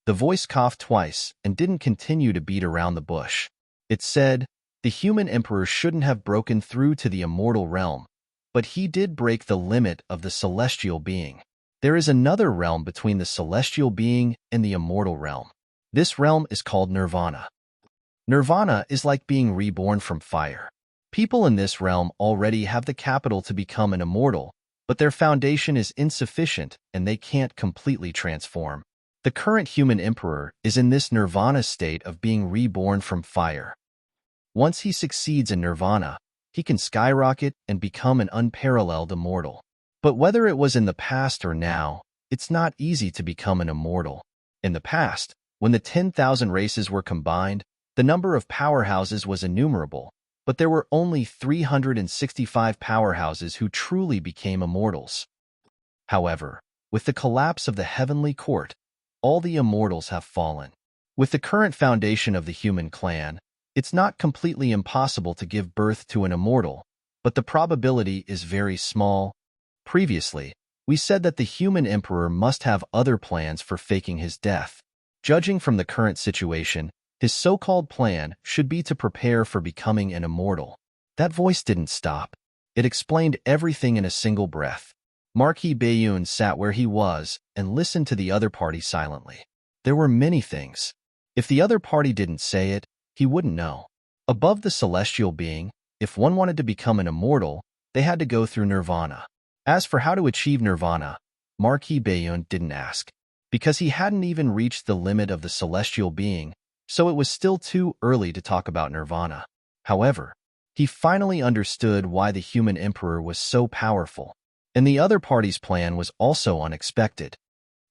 The voice coughed twice and didn't continue to beat around the bush. It said, the human emperor shouldn't have broken through to the immortal realm, but he did break the limit of the celestial being. There is another realm between the celestial being and the immortal realm. This realm is called nirvana. Nirvana is like being reborn from fire. People in this realm already have the capital to become an immortal, but their foundation is insufficient and they can't completely transform. The current human emperor is in this nirvana state of being reborn from fire. Once he succeeds in nirvana, he can skyrocket and become an unparalleled immortal. But whether it was in the past or now, it's not easy to become an immortal. In the past, when the 10,000 races were combined, the number of powerhouses was innumerable, but there were only 365 powerhouses who truly became immortals. However, with the collapse of the heavenly court, all the immortals have fallen. With the current foundation of the human clan, it's not completely impossible to give birth to an immortal, but the probability is very small. Previously, we said that the human emperor must have other plans for faking his death. Judging from the current situation, his so-called plan should be to prepare for becoming an immortal. That voice didn't stop. It explained everything in a single breath. Marquis Bayun sat where he was and listened to the other party silently. There were many things. If the other party didn't say it, he wouldn't know. Above the celestial being, if one wanted to become an immortal, they had to go through nirvana. As for how to achieve nirvana, Marquis Bayun didn't ask, because he hadn't even reached the limit of the celestial being, so it was still too early to talk about nirvana. However, he finally understood why the human emperor was so powerful, and the other party's plan was also unexpected.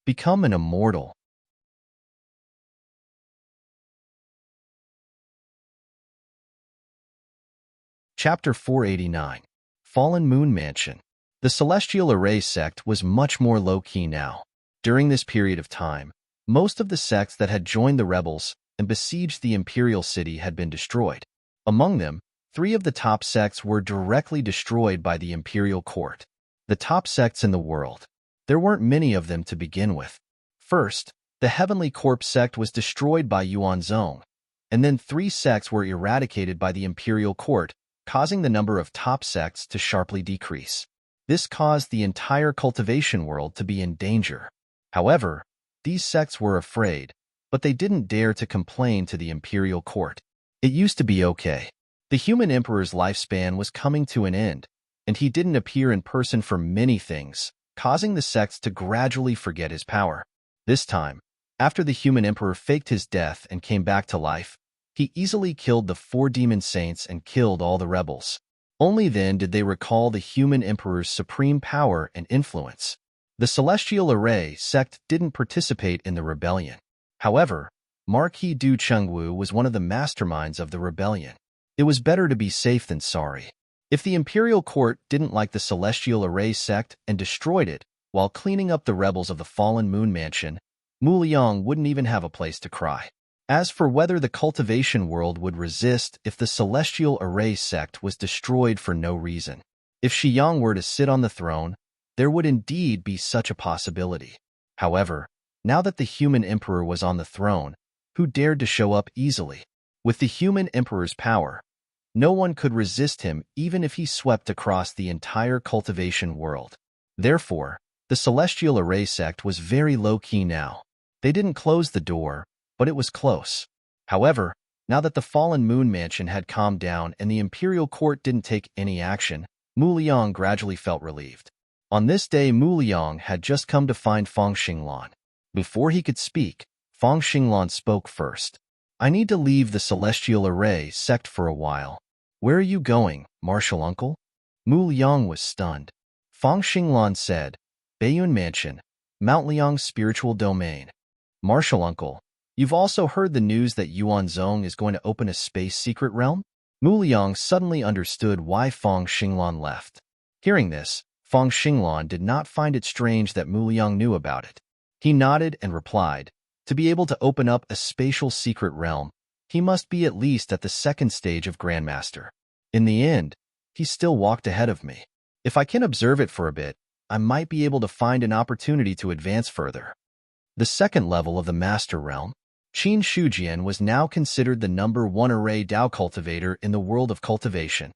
Become an immortal. Chapter 489. Fallen Moon Mansion. The Celestial Array sect was much more low-key now. During this period of time, most of the sects that had joined the rebels and besieged the Imperial City had been destroyed. Among them, 3 of the top sects were directly destroyed by the Imperial Court. The top sects in the world. There weren't many of them to begin with. First, the Heavenly Corpse sect was destroyed by Yuanzong, and then 3 sects were eradicated by the Imperial Court, causing the number of top sects to sharply decrease. This caused the entire cultivation world to be in danger. However, these sects were afraid, but they didn't dare to complain to the Imperial Court. It used to be okay. The human emperor's lifespan was coming to an end, and he didn't appear in person for many things, causing the sects to gradually forget his power. This time, after the human emperor faked his death and came back to life, he easily killed the 4 demon saints and killed all the rebels. Only then did they recall the human emperor's supreme power and influence. The Celestial Array sect didn't participate in the rebellion. However, Marquis Du Chengwu was one of the masterminds of the rebellion. It was better to be safe than sorry. If the Imperial Court didn't like the Celestial Array sect and destroyed it while cleaning up the rebels of the Fallen Moon Mansion, Mu Liang wouldn't even have a place to cry. As for whether the cultivation world would resist if the Celestial Array sect was destroyed for no reason. If Shiyang were to sit on the throne, there would indeed be such a possibility. However, now that the human emperor was on the throne, who dared to show up easily? With the human emperor's power, no one could resist him even if he swept across the entire cultivation world. Therefore, the Celestial Array sect was very low-key now. They didn't close the door, but it was close. However, now that the Fallen Moon Mansion had calmed down and the Imperial Court didn't take any action, Mu Liang gradually felt relieved. On this day, Mu Liang had just come to find Feng Xinglan. Before he could speak, Feng Xinglan spoke first. "I need to leave the Celestial Array sect for a while." "Where are you going, Martial Uncle?" Mu Liang was stunned. Feng Xinglan said, "Baiyun Mansion, Mount Liang's spiritual domain." "Martial Uncle, you've also heard the news that Yuanzong is going to open a space secret realm?" Mu Liang suddenly understood why Feng Xinglan left. Hearing this, Feng Xinglan did not find it strange that Mu Liang knew about it. He nodded and replied, "To be able to open up a spatial secret realm, he must be at least at the 2nd stage of Grandmaster. In the end, he still walked ahead of me. If I can observe it for a bit, I might be able to find an opportunity to advance further." The 2nd level of the Master Realm, Qin Shujian was now considered the #1 array Dao cultivator in the world of cultivation.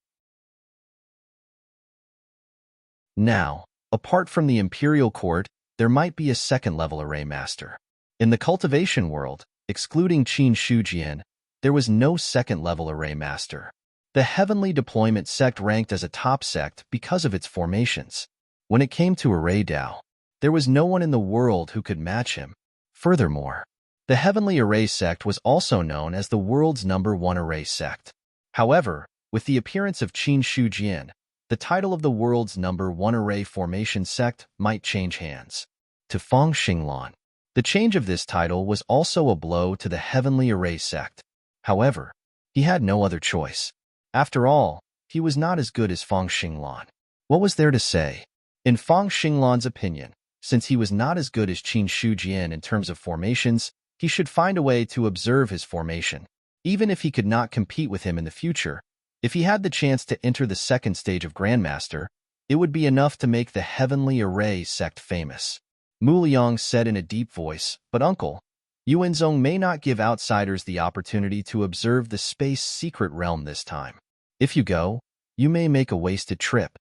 Now, apart from the Imperial Court, there might be a 2nd-level array master. In the cultivation world, excluding Qin Shujian, there was no 2nd-level array master. The Heavenly Deployment sect ranked as a top sect because of its formations. When it came to array Dao, there was no one in the world who could match him. Furthermore, the Heavenly Array sect was also known as the world's #1 array sect. However, with the appearance of Qin Shujian, the title of the world's #1 array formation sect might change hands. To Feng Xinglan, the change of this title was also a blow to the Heavenly Array sect. However, he had no other choice. After all, he was not as good as Feng Xinglan. What was there to say? In Feng Xinglan's opinion, since he was not as good as Qin Shujian in terms of formations, he should find a way to observe his formation. Even if he could not compete with him in the future, if he had the chance to enter the 2nd stage of Grandmaster, it would be enough to make the Heavenly Array sect famous. Mu Liang said in a deep voice, "But uncle, Yuanzong may not give outsiders the opportunity to observe the space secret realm this time. If you go, you may make a wasted trip.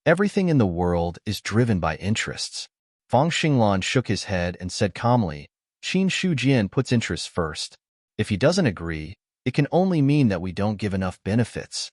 Everything in the world is driven by interests." Feng Xinglan shook his head and said calmly, "Qin Shujian puts interests first. If he doesn't agree, it can only mean that we don't give enough benefits."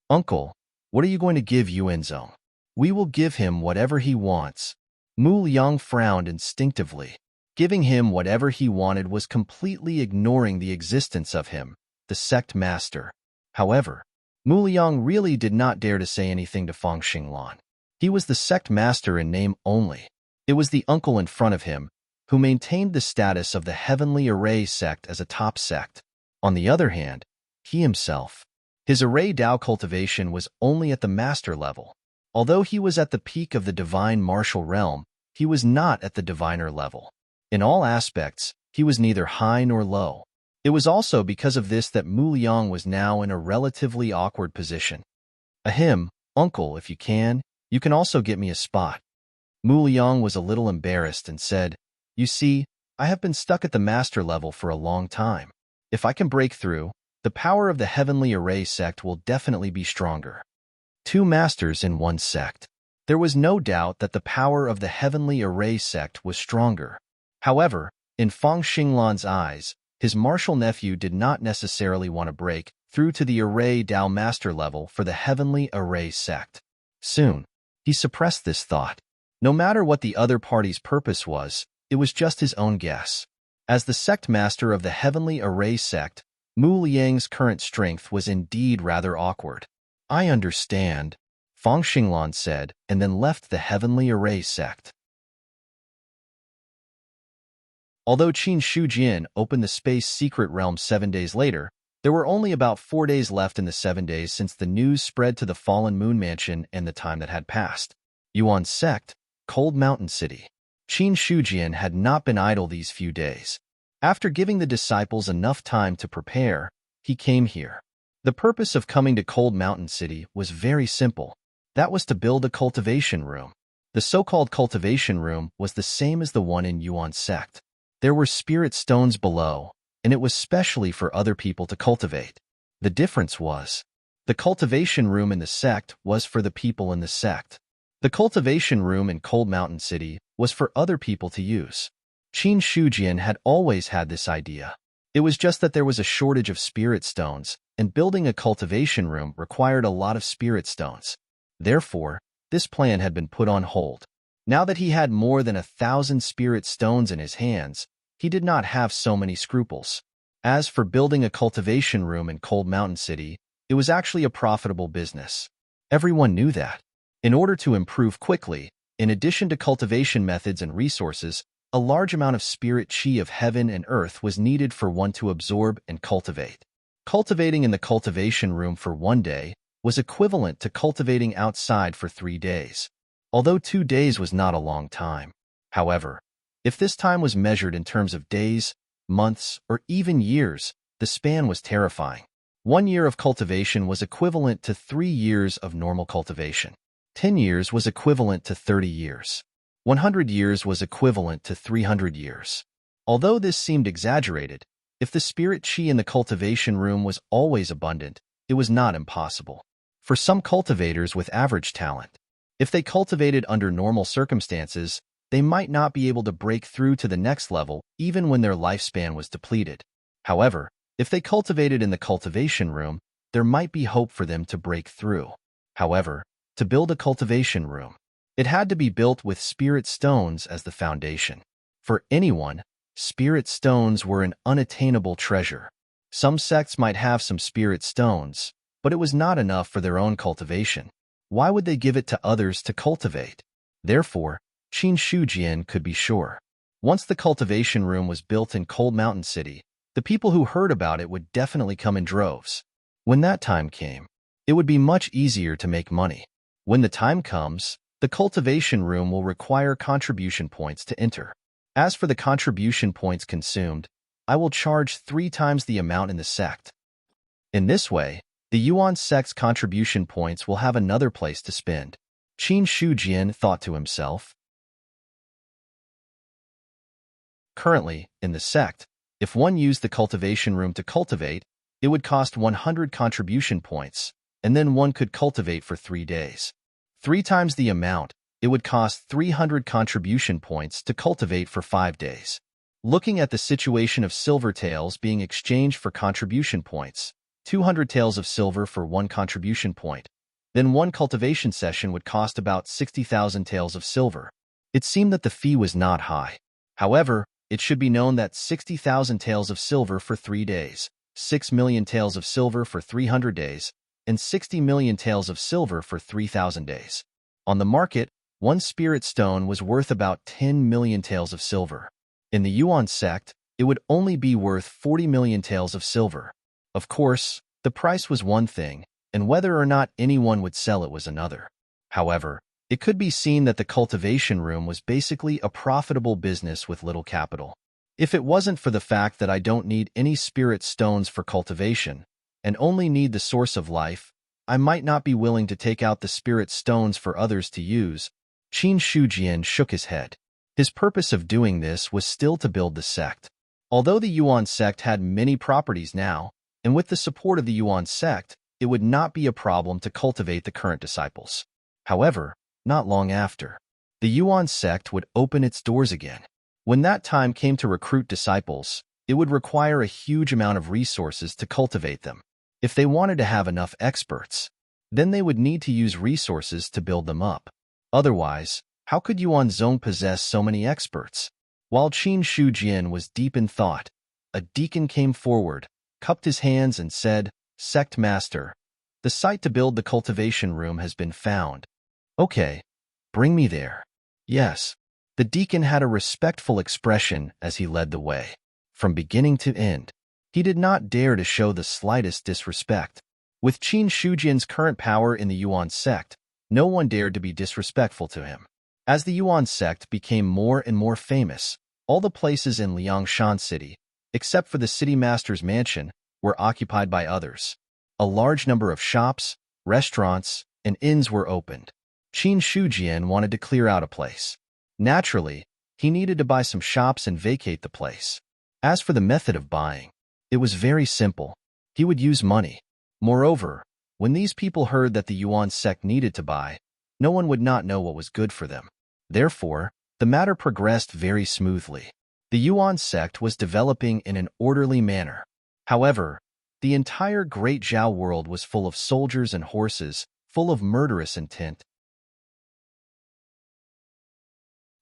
"Uncle, what are you going to give Yuanzong?" "We will give him whatever he wants." Mu Liang frowned instinctively. Giving him whatever he wanted was completely ignoring the existence of him, the sect master. However, Mu Liang really did not dare to say anything to Feng Xinglan. He was the sect master in name only. It was the uncle in front of him, who maintained the status of the Heavenly Array sect as a top sect. On the other hand, he himself, His array Dao cultivation was only at the master level. Although he was at the peak of the divine martial realm, he was not at the diviner level. In all aspects, he was neither high nor low. It was also because of this that Mu Liang was now in a relatively awkward position. Ahem, uncle, if you can also get me a spot. Mu Liang was a little embarrassed and said, "You see, I have been stuck at the master level for a long time. If I can break through, the power of the heavenly array sect will definitely be stronger." 2 masters in one sect. There was no doubt that the power of the heavenly array sect was stronger. However, in Fang Xinglan's eyes, his martial nephew did not necessarily want to break through to the array Dao master level for the heavenly array sect. Soon, he suppressed this thought. No matter what the other party's purpose was, it was just his own guess. As the sect master of the heavenly array sect, Mu Liang's current strength was indeed rather awkward. "I understand," Fang Xinglan said, and then left the heavenly array sect. Although Qin Shujian opened the space secret realm 7 days later, there were only about 4 days left in the 7 days since the news spread to the fallen moon mansion and the time that had passed. Yuan sect, Cold Mountain City. Qin Shujian had not been idle these few days. After giving the disciples enough time to prepare, he came here. The purpose of coming to Cold Mountain City was very simple. That was to build a cultivation room. The so-called cultivation room was the same as the one in Yuan sect. There were spirit stones below, and it was specially for other people to cultivate. The difference was, the cultivation room in the sect was for the people in the sect. The cultivation room in Cold Mountain City was for other people to use. Qin Shujian had always had this idea. It was just that there was a shortage of spirit stones, and building a cultivation room required a lot of spirit stones. Therefore, this plan had been put on hold. Now that he had more than 1,000 spirit stones in his hands, he did not have so many scruples. As for building a cultivation room in Cold Mountain City, it was actually a profitable business. Everyone knew that. In order to improve quickly, in addition to cultivation methods and resources, a large amount of spirit chi of heaven and earth was needed for one to absorb and cultivate. Cultivating in the cultivation room for 1 day was equivalent to cultivating outside for 3 days. Although 2 days was not a long time. However, if this time was measured in terms of days, months, or even years, the span was terrifying. 1 year of cultivation was equivalent to 3 years of normal cultivation. 10 years was equivalent to 30 years. 100 years was equivalent to 300 years. Although this seemed exaggerated, if the spirit chi in the cultivation room was always abundant, it was not impossible. For some cultivators with average talent, if they cultivated under normal circumstances, they might not be able to break through to the next level even when their lifespan was depleted. However, if they cultivated in the cultivation room, there might be hope for them to break through. However, to build a cultivation room, it had to be built with spirit stones as the foundation. For anyone, spirit stones were an unattainable treasure. Some sects might have some spirit stones, but it was not enough for their own cultivation. Why would they give it to others to cultivate? Therefore, Qin Shujian could be sure. Once the cultivation room was built in Cold Mountain City, the people who heard about it would definitely come in droves. When that time came, it would be much easier to make money. When the time comes, the cultivation room will require contribution points to enter. As for the contribution points consumed, I will charge 3 times the amount in the sect. In this way, the Yuan sect's contribution points will have another place to spend. Qin Shujian thought to himself. Currently, in the sect, if one used the cultivation room to cultivate, it would cost 100 contribution points, and then one could cultivate for 3 days. 3 times the amount, it would cost 300 contribution points to cultivate for 5 days. Looking at the situation of silver tails being exchanged for contribution points, 200 taels of silver for 1 contribution point, then 1 cultivation session would cost about 60,000 taels of silver. It seemed that the fee was not high. However, it should be known that 60,000 taels of silver for 3 days, 6 million taels of silver for 300 days, and 60 million taels of silver for 3,000 days. On the market, 1 spirit stone was worth about 10 million taels of silver. In the Yuan sect, it would only be worth 40 million taels of silver. Of course, The price was one thing, and whether or not anyone would sell it was another. However, it could be seen that the cultivation room was basically a profitable business with little capital. If it wasn't for the fact that I don't need any spirit stones for cultivation, and only need the source of life, I might not be willing to take out the spirit stones for others to use. Qin Shujian shook his head. His purpose of doing this was still to build the sect. Although the Yuan sect had many properties now, and with the support of the Yuan sect, it would not be a problem to cultivate the current disciples. However, not long after, the Yuan sect would open its doors again. When that time came to recruit disciples, it would require a huge amount of resources to cultivate them. If they wanted to have enough experts, then they would need to use resources to build them up. Otherwise, how could Yuan Zong possess so many experts? While Qin Shujian was deep in thought, a deacon came forward, cupped his hands and said, "Sect Master, the site to build the cultivation room has been found." "Okay, bring me there." Yes, the deacon had a respectful expression as he led the way. From beginning to end, he did not dare to show the slightest disrespect. With Qin Shujian's current power in the Yuan sect, no one dared to be disrespectful to him. As the Yuan sect became more and more famous, all the places in Liangshan City, except for the city master's mansion, were occupied by others. A large number of shops, restaurants, and inns were opened. Qin Shujian wanted to clear out a place. Naturally, he needed to buy some shops and vacate the place. As for the method of buying, it was very simple. He would use money. Moreover, when these people heard that the Yuan sect needed to buy, no one would not know what was good for them. Therefore, the matter progressed very smoothly. The Yuan sect was developing in an orderly manner. However, the entire Great Zhao world was full of soldiers and horses, full of murderous intent.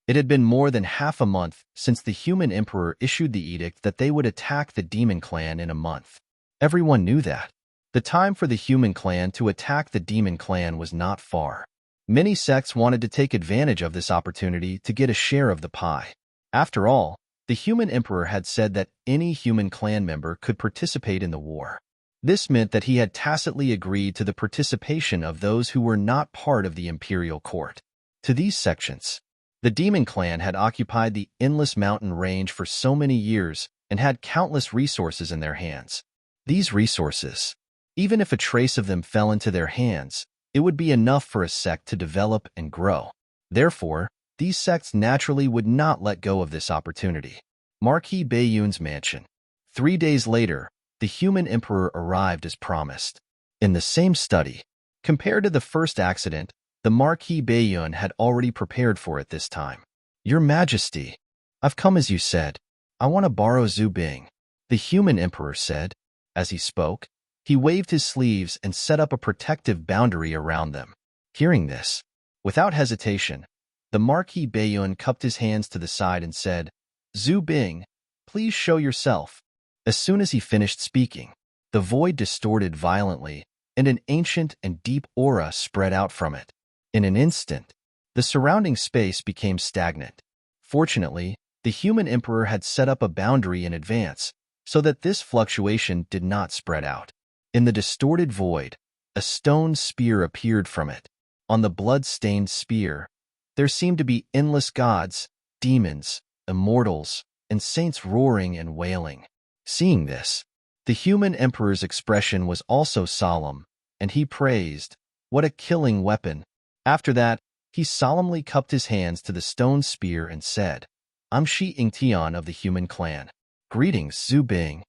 It had been more than half a month since the human emperor issued the edict that they would attack the demon clan in a month. Everyone knew that. The time for the human clan to attack the demon clan was not far. Many sects wanted to take advantage of this opportunity to get a share of the pie. After all, the human emperor had said that any human clan member could participate in the war. This meant that he had tacitly agreed to the participation of those who were not part of the imperial court. To these sections, the demon clan had occupied the endless mountain range for so many years and had countless resources in their hands. These resources, even if a trace of them fell into their hands, it would be enough for a sect to develop and grow. Therefore, these sects naturally would not let go of this opportunity. Marquis Baiyun's mansion. 3 days later, the human emperor arrived as promised. In the same study, compared to the first accident, the Marquis Baiyun had already prepared for it this time. "Your Majesty, I've come as you said. I want to borrow Zhu Bing," the human emperor said. As he spoke, he waved his sleeves and set up a protective boundary around them. Hearing this, without hesitation, the Marquis Baiyun cupped his hands to the side and said, "Zhu Bing, please show yourself." As soon as he finished speaking, the void distorted violently, and an ancient and deep aura spread out from it. In an instant, the surrounding space became stagnant. Fortunately, the human emperor had set up a boundary in advance, so that this fluctuation did not spread out. In the distorted void, a stone spear appeared from it. On the blood-stained spear, there seemed to be endless gods, demons, immortals, and saints roaring and wailing. Seeing this, the human emperor's expression was also solemn, and he praised, "What a killing weapon." After that, he solemnly cupped his hands to the stone spear and said, "I'm Shi Yingtian of the human clan. Greetings, Zhu Bing."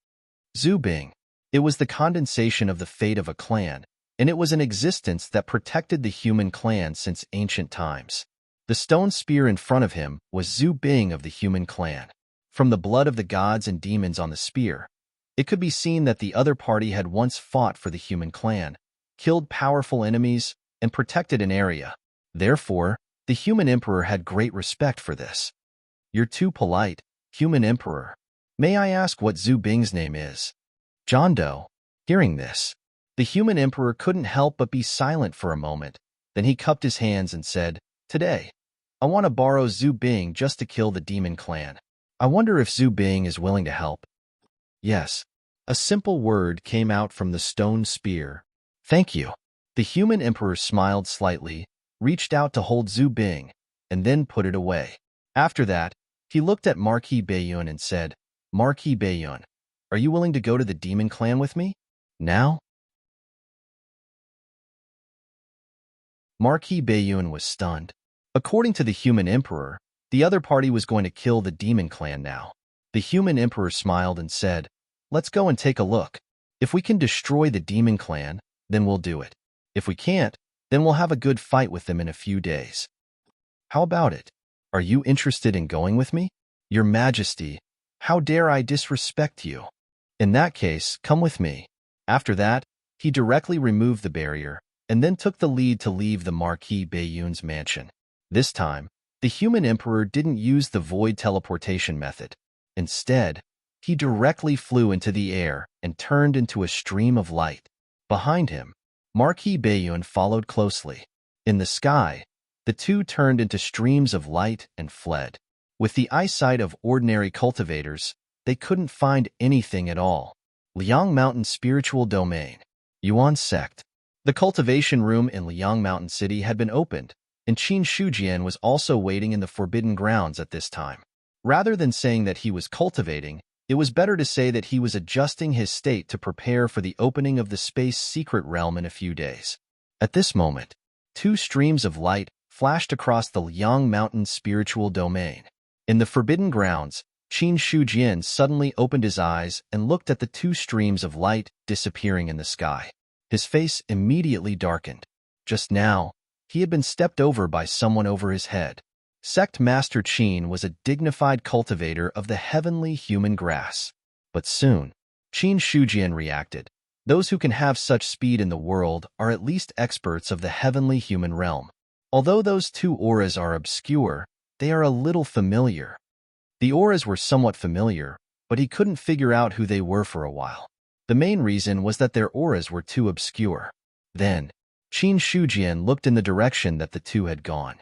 Zhu Bing. It was the condensation of the fate of a clan, and it was an existence that protected the human clan since ancient times. The stone spear in front of him was Zhu Bing of the human clan. From the blood of the gods and demons on the spear, it could be seen that the other party had once fought for the human clan, killed powerful enemies, and protected an area. Therefore, the human emperor had great respect for this. "You're too polite, human emperor. May I ask what Zhu Bing's name is?" John Doe. Hearing this, the human emperor couldn't help but be silent for a moment. Then he cupped his hands and said, "Today, I want to borrow Zhu Bing just to kill the demon clan. I wonder if Zhu Bing is willing to help." "Yes, A simple word came out from the stone spear. Thank you. The human emperor smiled slightly, reached out to hold Zhu Bing, and then put it away. After that, he looked at Marquis Bayun and said, Marquis Bayun, are you willing to go to the demon clan with me? Now? Marquis Bayun was stunned. According to the human emperor, the other party was going to kill the demon clan now. The human emperor smiled and said, let's go and take a look. If we can destroy the demon clan, then we'll do it. If we can't, then we'll have a good fight with them in a few days. How about it? Are you interested in going with me? Your Majesty, how dare I disrespect you? In that case, come with me. After that, he directly removed the barrier and then took the lead to leave the Marquis Bayun's mansion. This time, the human emperor didn't use the void teleportation method. Instead, he directly flew into the air and turned into a stream of light. Behind him, Marquis Bayun followed closely. In the sky, the two turned into streams of light and fled. With the eyesight of ordinary cultivators, they couldn't find anything at all. Liang Mountain Spiritual Domain. Yuan Sect. The cultivation room in Liang Mountain City had been opened, and Qin Shujian was also waiting in the Forbidden Grounds at this time. Rather than saying that he was cultivating, it was better to say that he was adjusting his state to prepare for the opening of the space secret realm in a few days. At this moment, two streams of light flashed across the Liang Mountain Spiritual Domain. In the Forbidden Grounds, Qin Shujian suddenly opened his eyes and looked at the two streams of light disappearing in the sky. His face immediately darkened. Just now, he had been stepped over by someone over his head. Sect Master Qin was a dignified cultivator of the heavenly human grass. But soon, Qin Shujian reacted. Those who can have such speed in the world are at least experts of the heavenly human realm. Although those two auras are obscure, they are a little familiar. The auras were somewhat familiar, but he couldn't figure out who they were for a while. The main reason was that their auras were too obscure. Then, Qin Shujian looked in the direction that the two had gone.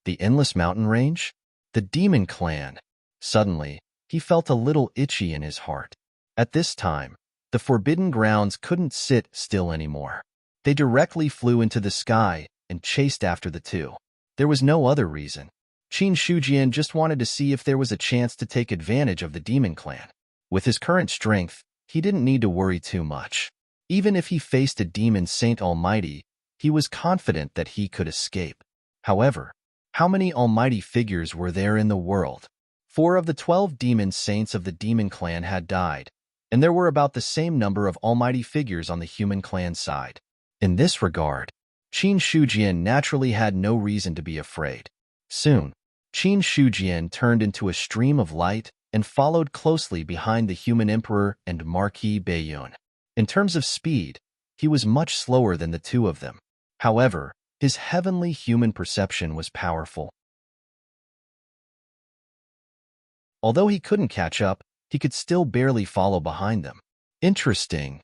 The Endless Mountain Range? The Demon Clan. Suddenly, he felt a little itchy in his heart. At this time, the Forbidden Grounds couldn't sit still anymore. They directly flew into the sky and chased after the two. There was no other reason. Qin Shujian just wanted to see if there was a chance to take advantage of the Demon Clan. With his current strength, he didn't need to worry too much. Even if he faced a demon Saint Almighty, he was confident that he could escape. However, how many almighty figures were there in the world? 4 of the 12 demon saints of the Demon Clan had died, and there were about the same number of almighty figures on the human clan side. In this regard, Qin Shujian naturally had no reason to be afraid. Soon, Qin Shujian turned into a stream of light and followed closely behind the human emperor and Marquis Bayun. In terms of speed, he was much slower than the two of them. However, his heavenly human perception was powerful. Although he couldn't catch up, he could still barely follow behind them. Interesting.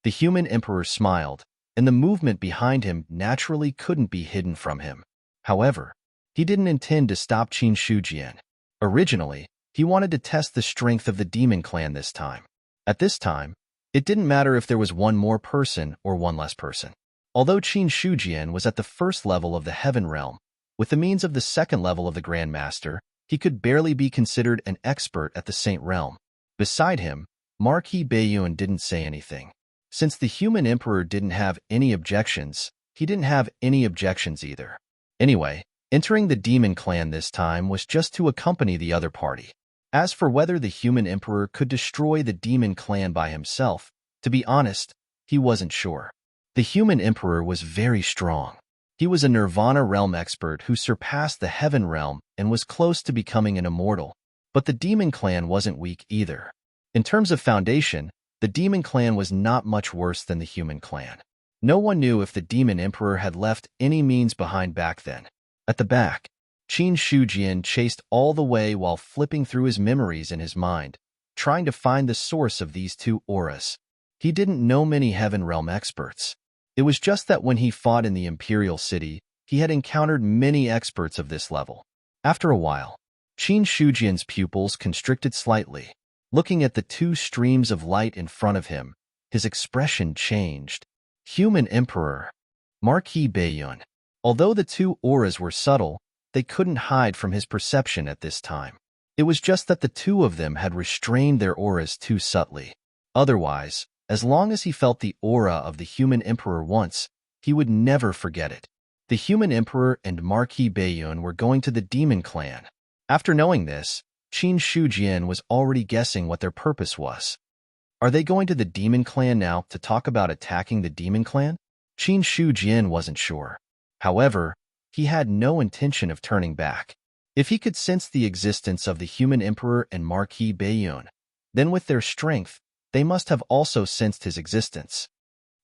The human emperor smiled, and the movement behind him naturally couldn't be hidden from him. However, he didn't intend to stop Qin Shujian. Originally, he wanted to test the strength of the Demon Clan this time. At this time, it didn't matter if there was one more person or one less person. Although Qin Shujian was at the first level of the Heaven Realm, with the means of the second level of the Grand Master, he could barely be considered an expert at the Saint Realm. Beside him, Marquis Bayun didn't say anything. Since the human emperor didn't have any objections, he didn't have any objections either. Anyway, entering the Demon Clan this time was just to accompany the other party. As for whether the human emperor could destroy the Demon Clan by himself, to be honest, he wasn't sure. The human emperor was very strong. He was a Nirvana realm expert who surpassed the Heaven Realm and was close to becoming an immortal. But the Demon Clan wasn't weak either. In terms of foundation, the Demon Clan was not much worse than the human clan. No one knew if the Demon Emperor had left any means behind back then. At the back, Qin Shujian chased all the way while flipping through his memories in his mind, trying to find the source of these two auras. He didn't know many Heaven Realm experts. It was just that when he fought in the Imperial City, he had encountered many experts of this level. After a while, Qin Shujian's pupils constricted slightly. Looking at the two streams of light in front of him, his expression changed. Human Emperor, Marquis Bayun. Although the two auras were subtle, they couldn't hide from his perception at this time. It was just that the two of them had restrained their auras too subtly. Otherwise, as long as he felt the aura of the Human Emperor once, he would never forget it. The Human Emperor and Marquis Bayun were going to the Demon Clan. After knowing this, Qin Shujian was already guessing what their purpose was. Are they going to the Demon Clan now to talk about attacking the Demon Clan? Qin Shujian wasn't sure. However, he had no intention of turning back. If he could sense the existence of the Human Emperor and Marquis Bayun, then with their strength, they must have also sensed his existence.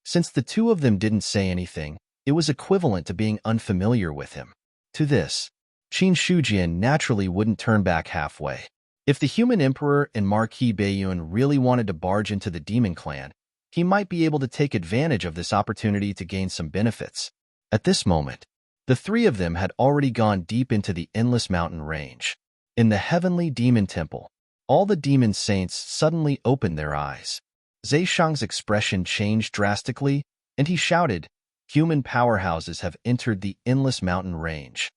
Since the two of them didn't say anything, it was equivalent to being unfamiliar with him. To this, Qin Shujian naturally wouldn't turn back halfway. If the Human Emperor and Marquis Bayun really wanted to barge into the Demon Clan, he might be able to take advantage of this opportunity to gain some benefits. At this moment, the three of them had already gone deep into the endless mountain range. In the heavenly demon temple, all the demon saints suddenly opened their eyes. Zhe Shang's expression changed drastically, and he shouted, "Human powerhouses have entered the endless mountain range."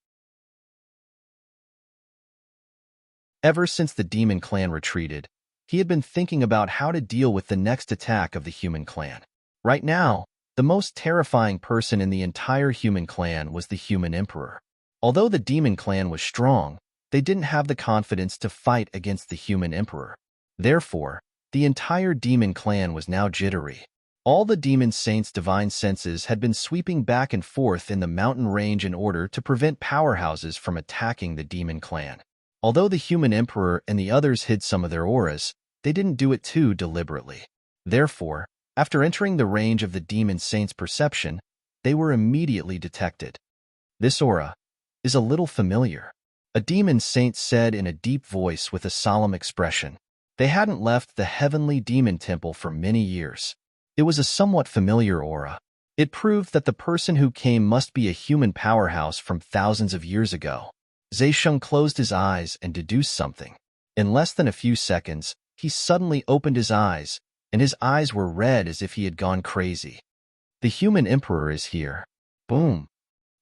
Ever since the Demon Clan retreated, he had been thinking about how to deal with the next attack of the Human Clan. Right now, the most terrifying person in the entire Human Clan was the Human Emperor. Although the Demon Clan was strong, they didn't have the confidence to fight against the Human Emperor. Therefore, the entire Demon Clan was now jittery. All the Demon Saints' divine senses had been sweeping back and forth in the mountain range in order to prevent powerhouses from attacking the Demon Clan. Although the Human Emperor and the others hid some of their auras, they didn't do it too deliberately. Therefore, after entering the range of the Demon Saint's perception, they were immediately detected. "This aura is a little familiar," a Demon Saint said in a deep voice with a solemn expression. They hadn't left the heavenly demon temple for many years. It was a somewhat familiar aura. It proved that the person who came must be a human powerhouse from thousands of years ago. Zhe Sheng closed his eyes and deduced something. In less than a few seconds, he suddenly opened his eyes, and his eyes were red as if he had gone crazy. "The Human Emperor is here." Boom!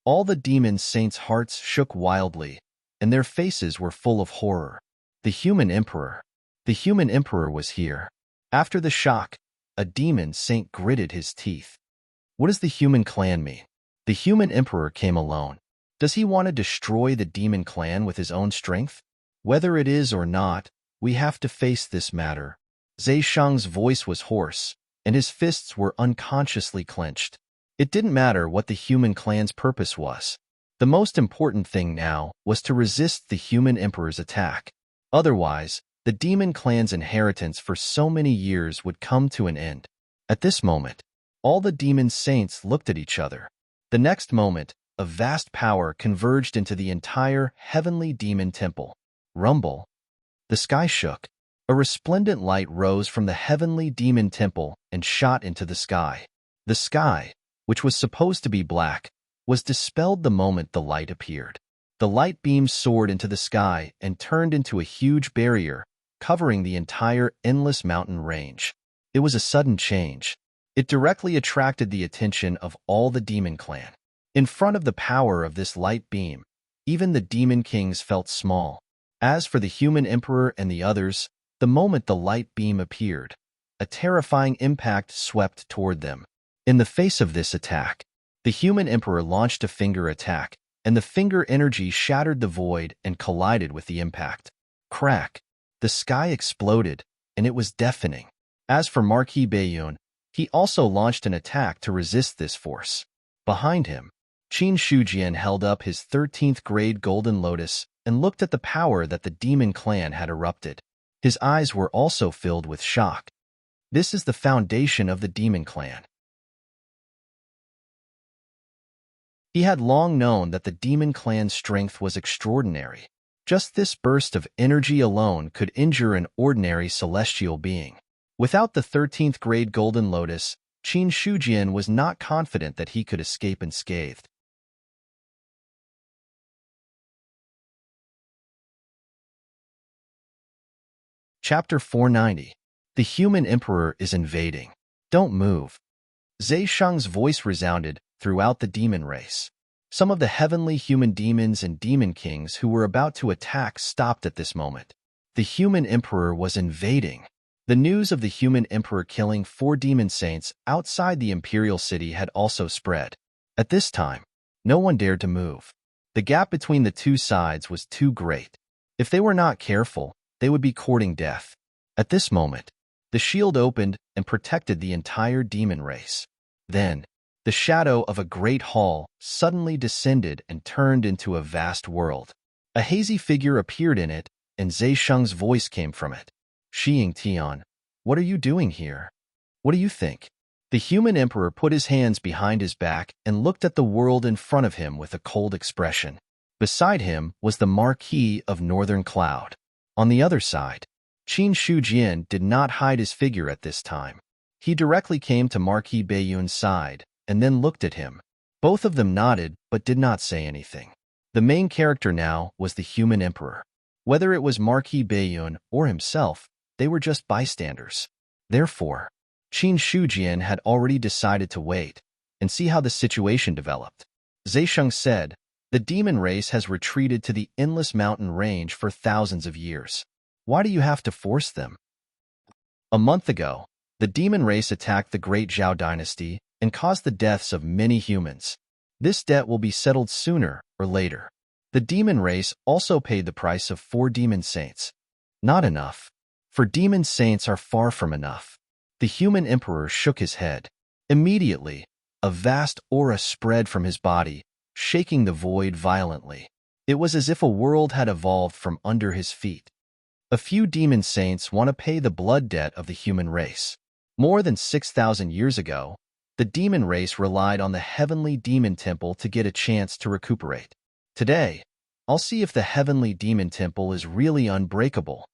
All the demon saints' hearts shook wildly, and their faces were full of horror. The Human Emperor. The Human Emperor was here. After the shock, a demon saint gritted his teeth. What does the Human Clan mean? The Human Emperor came alone. Does he want to destroy the Demon Clan with his own strength? Whether it is or not, we have to face this matter. Zhe Shang's voice was hoarse, and his fists were unconsciously clenched. It didn't matter what the Human Clan's purpose was. The most important thing now was to resist the Human Emperor's attack. Otherwise, the Demon Clan's inheritance for so many years would come to an end. At this moment, all the Demon Saints looked at each other. The next moment, a vast power converged into the entire heavenly demon temple. Rumble. The sky shook. A resplendent light rose from the heavenly demon temple and shot into the sky. The sky, which was supposed to be black, was dispelled the moment the light appeared. The light beam soared into the sky and turned into a huge barrier, covering the entire endless mountain range. It was a sudden change. It directly attracted the attention of all the Demon Clan. In front of the power of this light beam, even the Demon Kings felt small. As for the Human Emperor and the others, the moment the light beam appeared, a terrifying impact swept toward them. In the face of this attack, the Human Emperor launched a finger attack, and the finger energy shattered the void and collided with the impact. Crack! The sky exploded, and it was deafening. As for Marquis Bayun, he also launched an attack to resist this force. Behind him, Qin Shujian held up his 13th grade Golden Lotus and looked at the power that the Demon Clan had erupted. His eyes were also filled with shock. This is the foundation of the Demon Clan. He had long known that the Demon Clan's strength was extraordinary. Just this burst of energy alone could injure an ordinary celestial being. Without the 13th grade Golden Lotus, Qin Shujian was not confident that he could escape unscathed. Chapter 490. The Human Emperor is invading. Don't move. Zhe Sheng's voice resounded throughout the demon race. Some of the heavenly human demons and demon kings who were about to attack stopped at this moment. The human emperor was invading. The news of the human emperor killing 4 demon saints outside the imperial city had also spread. At this time, no one dared to move. The gap between the two sides was too great. If they were not careful, they would be courting death. At this moment, the shield opened and protected the entire demon race. Then, the shadow of a great hall suddenly descended and turned into a vast world. A hazy figure appeared in it, and Zhe Sheng's voice came from it. Xiying Tian, what are you doing here? What do you think? The human emperor put his hands behind his back and looked at the world in front of him with a cold expression. Beside him was the Marquis of Northern Cloud. On the other side, Qin Shujian did not hide his figure at this time. He directly came to Marquis Baiyun's side and then looked at him. Both of them nodded but did not say anything. The main character now was the human emperor. Whether it was Marquis Baiyun or himself, they were just bystanders. Therefore, Qin Shujian had already decided to wait and see how the situation developed. Zhe Sheng said, "The demon race has retreated to the endless mountain range for thousands of years. Why do you have to force them?" A month ago, the demon race attacked the great Zhao dynasty and caused the deaths of many humans. This debt will be settled sooner or later. The demon race also paid the price of 4 demon saints. Not enough. For demon saints are far from enough. The human emperor shook his head. Immediately, a vast aura spread from his body, shaking the void violently. It was as if a world had evolved from under his feet. A few demon saints want to pay the blood debt of the human race. More than 6,000 years ago, the demon race relied on the heavenly demon temple to get a chance to recuperate. Today, I'll see if the heavenly demon temple is really unbreakable.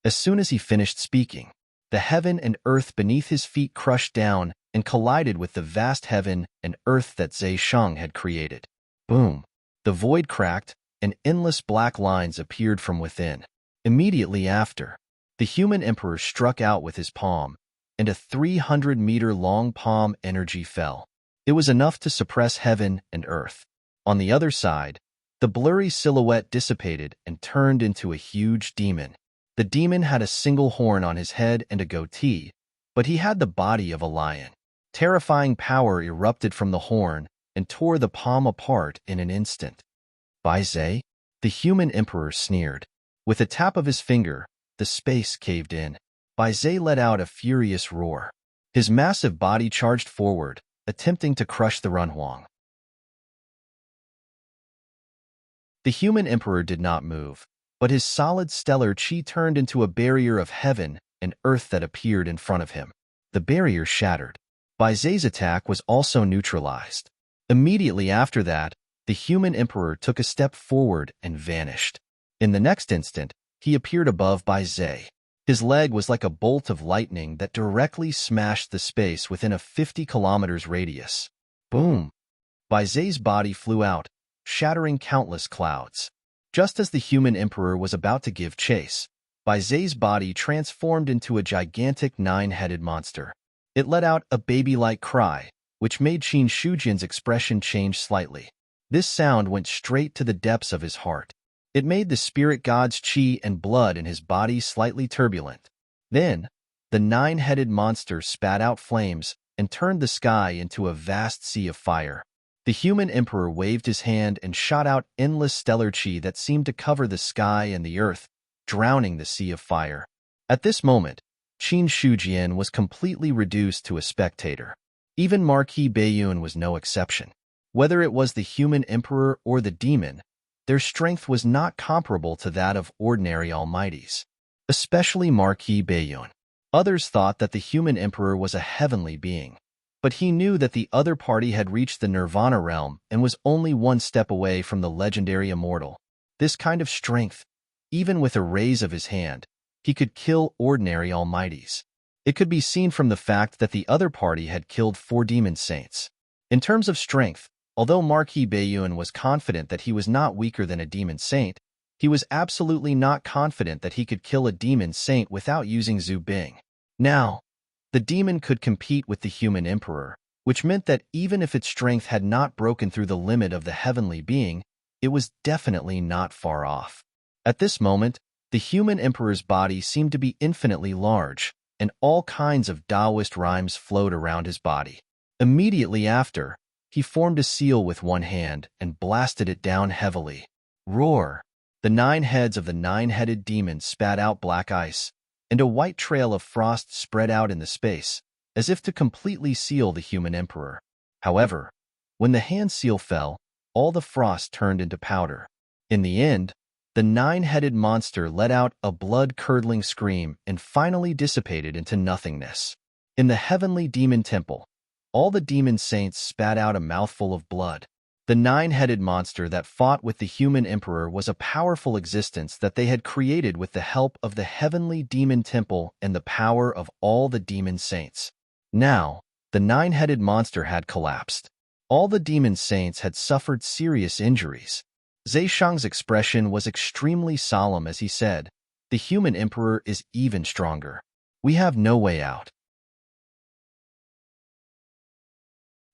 As soon as he finished speaking, the heaven and earth beneath his feet crushed down and collided with the vast heaven and earth that Zhe Sheng had created. Boom! The void cracked, and endless black lines appeared from within. Immediately after, the human emperor struck out with his palm, and a 300-meter-long palm energy fell. It was enough to suppress heaven and earth. On the other side, the blurry silhouette dissipated and turned into a huge demon. The demon had a single horn on his head and a goatee, but he had the body of a lion. Terrifying power erupted from the horn and tore the palm apart in an instant. "Bai Zhe?" The human emperor sneered. With a tap of his finger, the space caved in. Bai Zhe let out a furious roar. His massive body charged forward, attempting to crush the Runhuang. The human emperor did not move, but his solid stellar chi turned into a barrier of heaven and earth that appeared in front of him. The barrier shattered. Bai Zhe's attack was also neutralized. Immediately after that, the human emperor took a step forward and vanished. In the next instant, he appeared above Bai Zhe. His leg was like a bolt of lightning that directly smashed the space within a 50 kilometers radius. Boom! Bai Zhe's body flew out, shattering countless clouds. Just as the human emperor was about to give chase, Bai Zhe's body transformed into a gigantic 9-headed monster. It let out a baby-like cry, which made Qin Shujian's expression change slightly. This sound went straight to the depths of his heart. It made the spirit god's chi and blood in his body slightly turbulent. Then, the 9-headed monster spat out flames and turned the sky into a vast sea of fire. The human emperor waved his hand and shot out endless stellar chi that seemed to cover the sky and the earth, drowning the sea of fire. At this moment, Qin Shujian was completely reduced to a spectator. Even Marquis Baiyun was no exception. Whether it was the human emperor or the demon, their strength was not comparable to that of ordinary almighties, especially Marquis Baiyun. Others thought that the human emperor was a heavenly being, but he knew that the other party had reached the Nirvana realm and was only one step away from the legendary immortal. This kind of strength, even with a raise of his hand, he could kill ordinary almighties. It could be seen from the fact that the other party had killed 4 demon saints. In terms of strength, although Marquis Baiyun was confident that he was not weaker than a demon saint, He was absolutely not confident that he could kill a demon saint without using Zhu Bing. Now, the demon could compete with the human emperor, which meant that even if its strength had not broken through the limit of the heavenly being, it was definitely not far off. At this moment, the human emperor's body seemed to be infinitely large, and all kinds of Taoist rhymes flowed around his body. Immediately after, he formed a seal with one hand and blasted it down heavily. Roar! The 9 heads of the 9-headed demon spat out black ice, and a white trail of frost spread out in the space, as if to completely seal the human emperor. However, when the hand seal fell, all the frost turned into powder. In the end, the 9-headed monster let out a blood-curdling scream and finally dissipated into nothingness. In the heavenly demon temple, all the demon saints spat out a mouthful of blood. The 9-headed monster that fought with the human emperor was a powerful existence that they had created with the help of the heavenly demon temple and the power of all the demon saints. Now, the 9-headed monster had collapsed. All the demon saints had suffered serious injuries. Zeshang's expression was extremely solemn as he said, "The human emperor is even stronger. We have no way out.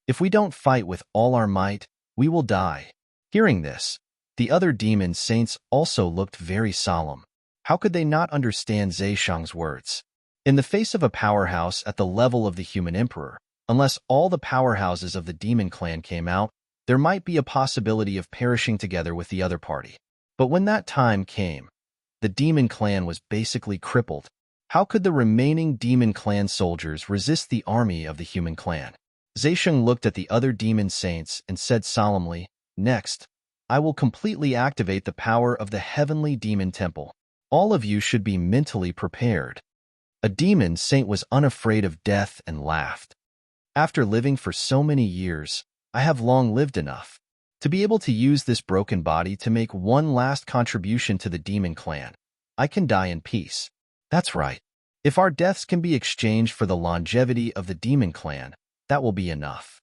If we don't fight with all our might, we will die." Hearing this, the other demon saints also looked very solemn. How could they not understand Zeshang's words? In the face of a powerhouse at the level of the human emperor, unless all the powerhouses of the demon clan came out, there might be a possibility of perishing together with the other party. But when that time came, the demon clan was basically crippled. How could the remaining demon clan soldiers resist the army of the human clan? Zeshang looked at the other demon saints and said solemnly, "Next, I will completely activate the power of the heavenly demon temple. All of you should be mentally prepared." A demon saint was unafraid of death and laughed. "After living for so many years, I have long lived enough to be able to use this broken body to make one last contribution to the demon clan. I can die in peace. That's right. If our deaths can be exchanged for the longevity of the demon clan, that will be enough."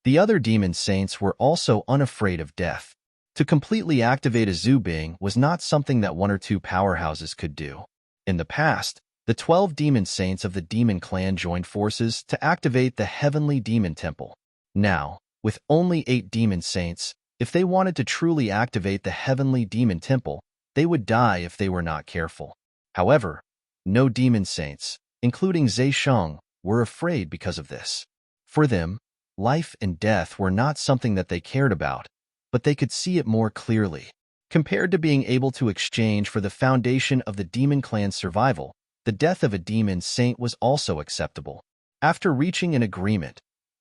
The other demon saints were also unafraid of death. To completely activate a Zhu Bing was not something that 1 or 2 powerhouses could do. In the past, the 12 demon saints of the demon clan joined forces to activate the heavenly demon temple. Now, with only 8 demon saints, if they wanted to truly activate the heavenly demon temple, they would die if they were not careful. However, no demon saints, including Zeshang, were afraid because of this. For them, life and death were not something that they cared about, but they could see it more clearly. Compared to being able to exchange for the foundation of the demon clan's survival, the death of a demon saint was also acceptable. After reaching an agreement,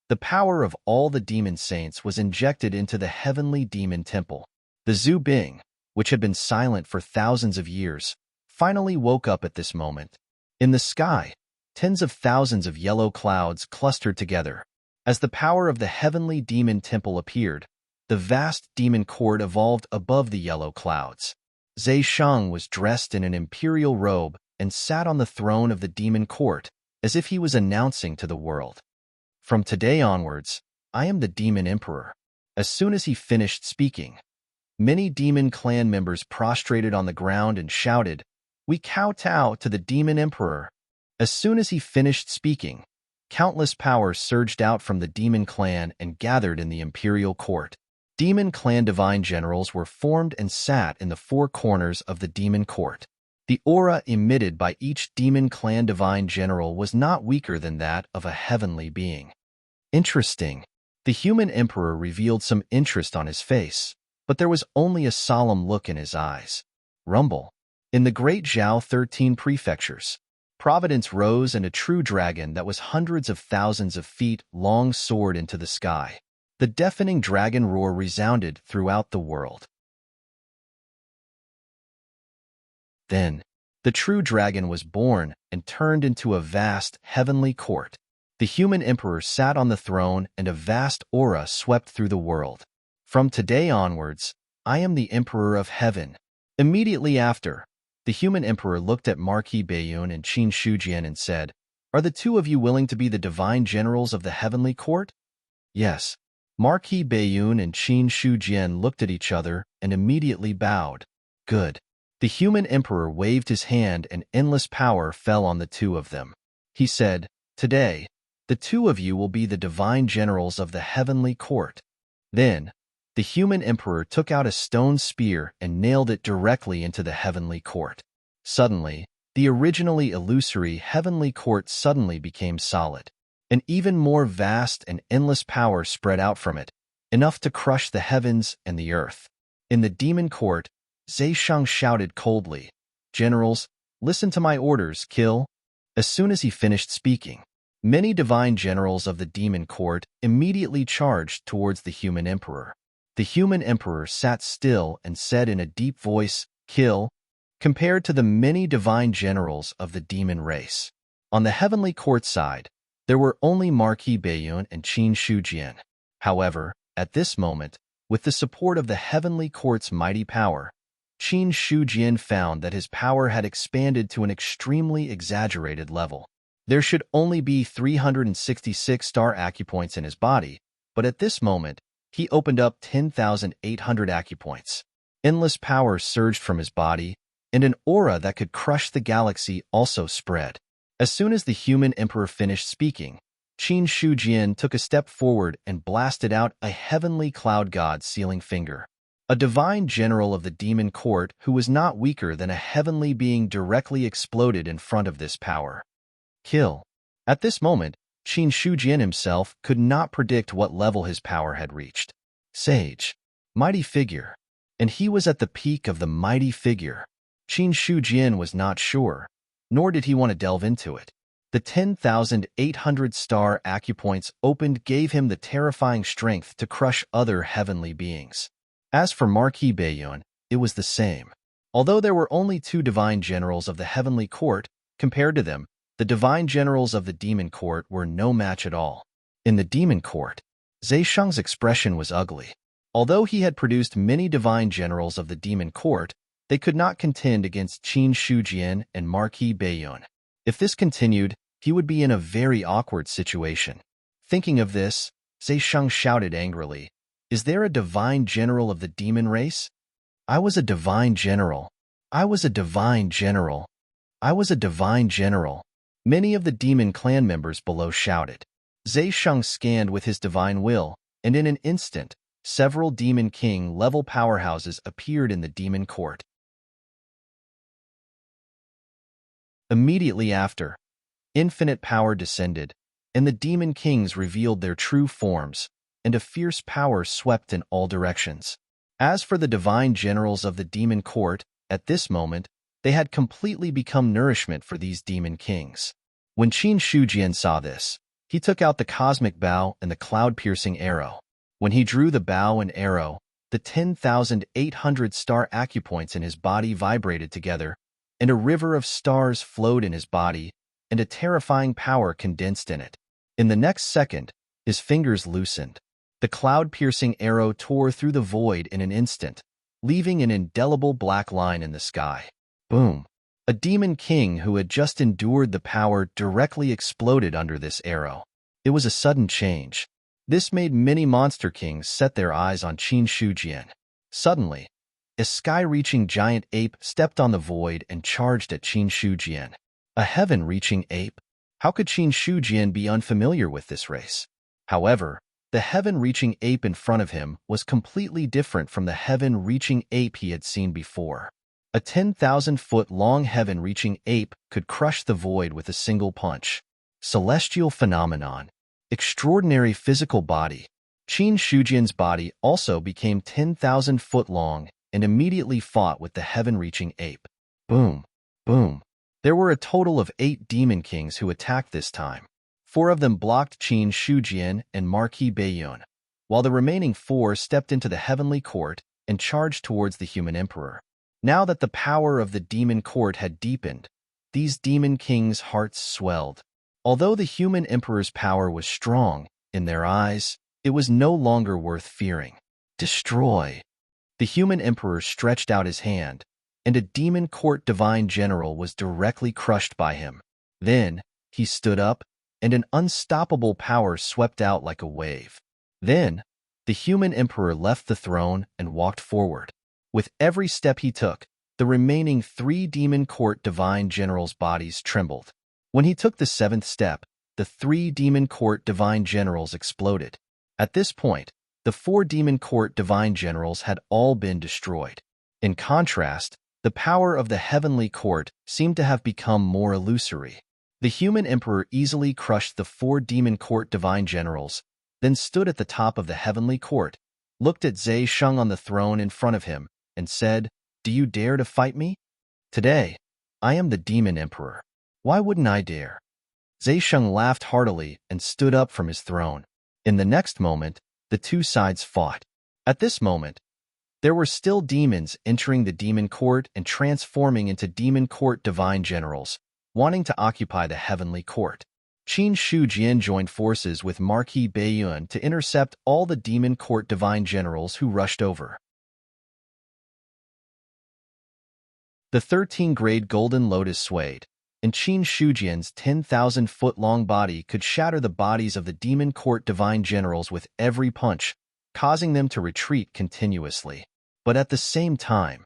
the power of all the demon saints was injected into the heavenly demon temple. The Zhu Bing, which had been silent for thousands of years, finally woke up at this moment. In the sky, tens of thousands of yellow clouds clustered together. As the power of the heavenly demon temple appeared, the vast demon court evolved above the yellow clouds. Zeshang was dressed in an imperial robe and sat on the throne of the demon court, as if he was announcing to the world, "From today onwards, I am the demon emperor." As soon as he finished speaking, many demon clan members prostrated on the ground and shouted, "We kowtow to the demon emperor." As soon as he finished speaking, countless powers surged out from the demon clan and gathered in the imperial court. Demon clan divine generals were formed and sat in the 4 corners of the demon court. The aura emitted by each demon clan divine general was not weaker than that of a heavenly being. Interesting. The human emperor revealed some interest on his face, but there was only a solemn look in his eyes. Rumble. In the great Zhao 13 prefectures, Providence rose and a true dragon that was hundreds of thousands of feet long soared into the sky. The deafening dragon roar resounded throughout the world. Then, the true dragon was born and turned into a vast heavenly court. The human emperor sat on the throne and a vast aura swept through the world. "From today onwards, I am the emperor of heaven." Immediately after, the human emperor looked at Marquis Baiyun and Qin Shujian and said, "Are the 2 of you willing to be the divine generals of the heavenly court?" "Yes." Marquis Baiyun and Qin Shujian looked at each other and immediately bowed. Good. The human emperor waved his hand and endless power fell on the two of them. He said, "Today, the two of you will be the divine generals of the heavenly court." Then, the human emperor took out a stone spear and nailed it directly into the heavenly court. Suddenly, the originally illusory heavenly court suddenly became solid. An even more vast and endless power spread out from it, enough to crush the heavens and the earth. In the demon court, Zhe Shang shouted coldly, "Generals, listen to my orders, kill." As soon as he finished speaking, many divine generals of the demon court immediately charged towards the human emperor. The human emperor sat still and said in a deep voice, "Kill," compared to the many divine generals of the demon race. On the heavenly court side, there were only Marquis Bayun and Qin Shujian. However, at this moment, with the support of the heavenly court's mighty power, Qin Shujian found that his power had expanded to an extremely exaggerated level. There should only be 366 star acupoints in his body, but at this moment, he opened up 10,800 acupoints. Endless power surged from his body, and an aura that could crush the galaxy also spread. As soon as the human emperor finished speaking, Qin Shujian took a step forward and blasted out a heavenly cloud god sealing finger. A divine general of the demon court who was not weaker than a heavenly being directly exploded in front of this power. Kill. At this moment, Qin Shujian himself could not predict what level his power had reached. Sage. Mighty figure. And he was at the peak of the mighty figure. Qin Shujian was not sure, nor did he want to delve into it. The 10,800 star acupoints opened gave him the terrifying strength to crush other heavenly beings. As for Marquis Bayun, it was the same. Although there were only two divine generals of the heavenly court, compared to them, the divine generals of the demon court were no match at all. In the demon court, Zhe Shang's expression was ugly. Although he had produced many divine generals of the demon court, they could not contend against Qin Shujian and Marquis Bayun. If this continued, he would be in a very awkward situation. Thinking of this, Zhe Shang shouted angrily, "Is there a divine general of the demon race? I was a divine general. I was a divine general. I was a divine general." Many of the demon clan members below shouted. Zhe Shang scanned with his divine will, and in an instant, several demon king-level powerhouses appeared in the demon court. Immediately after, infinite power descended, and the demon kings revealed their true forms, and a fierce power swept in all directions. As for the divine generals of the demon court, at this moment, they had completely become nourishment for these demon kings. When Qin Shujian saw this, he took out the cosmic bow and the cloud-piercing arrow. When he drew the bow and arrow, the 10,800 star acupoints in his body vibrated together, and a river of stars flowed in his body, and a terrifying power condensed in it. In the next second, his fingers loosened. The cloud-piercing arrow tore through the void in an instant, leaving an indelible black line in the sky. Boom! A demon king who had just endured the power directly exploded under this arrow. It was a sudden change. This made many monster kings set their eyes on Qin Shujian. Suddenly, a sky-reaching giant ape stepped on the void and charged at Qin Shujian. A heaven-reaching ape? How could Qin Shujian be unfamiliar with this race? However, the heaven-reaching ape in front of him was completely different from the heaven-reaching ape he had seen before. A 10,000-foot-long heaven-reaching ape could crush the void with a single punch. Celestial phenomenon. Extraordinary physical body. Qin Shujian's body also became 10,000 foot long and immediately fought with the heaven-reaching ape. Boom! Boom! There were a total of 8 demon kings who attacked this time. 4 of them blocked Qin Shujian and Marquis Bayun, while the remaining 4 stepped into the heavenly court and charged towards the human emperor. Now that the power of the demon court had deepened, these demon kings' hearts swelled. Although the human emperor's power was strong, in their eyes, it was no longer worth fearing. Destroy! The human emperor stretched out his hand, and a demon court divine general was directly crushed by him. Then, he stood up, and an unstoppable power swept out like a wave. Then, the human emperor left the throne and walked forward. With every step he took, the remaining 3 demon court divine generals' bodies trembled. When he took the 7th step, the 3 demon court divine generals exploded. At this point, the 4 demon court divine generals had all been destroyed. In contrast, the power of the heavenly court seemed to have become more illusory. The human emperor easily crushed the 4 demon court divine generals, then stood at the top of the heavenly court, looked at Zhe Sheng on the throne in front of him, and said, "Do you dare to fight me? Today, I am the demon emperor. Why wouldn't I dare?" Zhe Sheng laughed heartily and stood up from his throne. In the next moment, the 2 sides fought. At this moment, there were still demons entering the demon court and transforming into demon court divine generals, wanting to occupy the heavenly court. Qin Shujian joined forces with Marquis Beiyun to intercept all the demon court divine generals who rushed over. The 13-grade golden lotus swayed, and Qin Shujian's 10,000-foot-long body could shatter the bodies of the demon court divine generals with every punch, causing them to retreat continuously. But at the same time,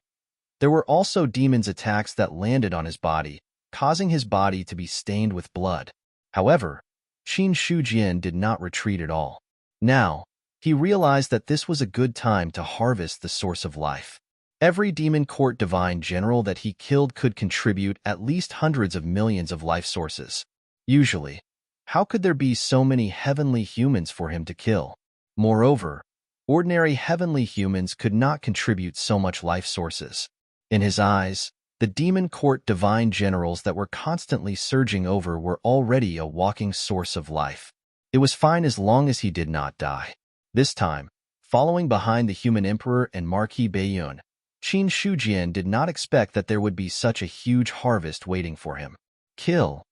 there were also demons' attacks that landed on his body, causing his body to be stained with blood. However, Qin Shujian did not retreat at all. Now, he realized that this was a good time to harvest the source of life. Every demon court divine general that he killed could contribute at least hundreds of millions of life sources. Usually, how could there be so many heavenly humans for him to kill? Moreover, ordinary heavenly humans could not contribute so much life sources. In his eyes, the demon court divine generals that were constantly surging over were already a walking source of life. It was fine as long as he did not die. This time, following behind the human emperor and Marquis Beiyun, Qin Shujian did not expect that there would be such a huge harvest waiting for him. Kill!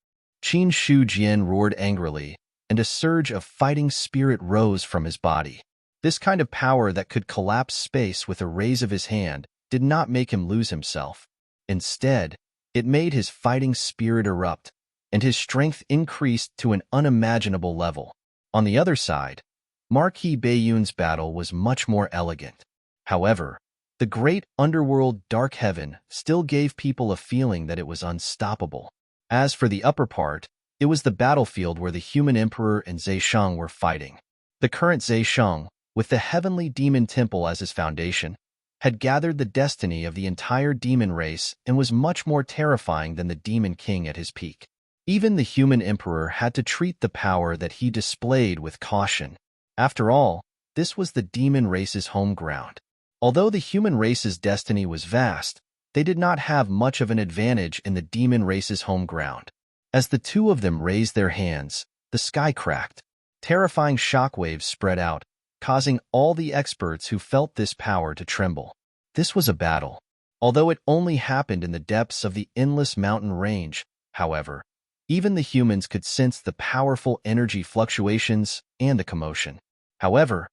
Qin Shujian roared angrily, and a surge of fighting spirit rose from his body. This kind of power that could collapse space with a raise of his hand did not make him lose himself. Instead, it made his fighting spirit erupt, and his strength increased to an unimaginable level. On the other side, Marquis Beiyun's battle was much more elegant. However, the great underworld dark heaven still gave people a feeling that it was unstoppable. As for the upper part, it was the battlefield where the human emperor and Zhe Sheng were fighting. The current Zhe Sheng, with the heavenly demon temple as his foundation, had gathered the destiny of the entire demon race and was much more terrifying than the demon king at his peak. Even the human emperor had to treat the power that he displayed with caution. After all, this was the demon race's home ground. Although the human race's destiny was vast, they did not have much of an advantage in the demon race's home ground. As the 2 of them raised their hands, the sky cracked. Terrifying shockwaves spread out, causing all the experts who felt this power to tremble. This was a battle. Although it only happened in the depths of the endless mountain range, however, even the humans could sense the powerful energy fluctuations and the commotion. However,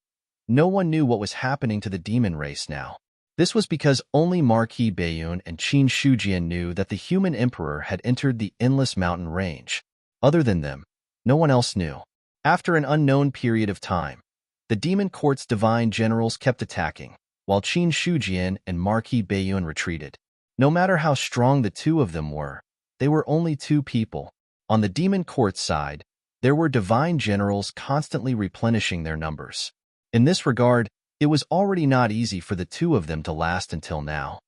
no one knew what was happening to the demon race now. This was because only Marquis Beiyun and Qin Shujian knew that the human emperor had entered the endless mountain range. Other than them, no one else knew. After an unknown period of time, the demon court's divine generals kept attacking, while Qin Shujian and Marquis Beiyun retreated. No matter how strong the 2 of them were, they were only 2 people. On the demon court's side, there were divine generals constantly replenishing their numbers. In this regard, it was already not easy for the 2 of them to last until now.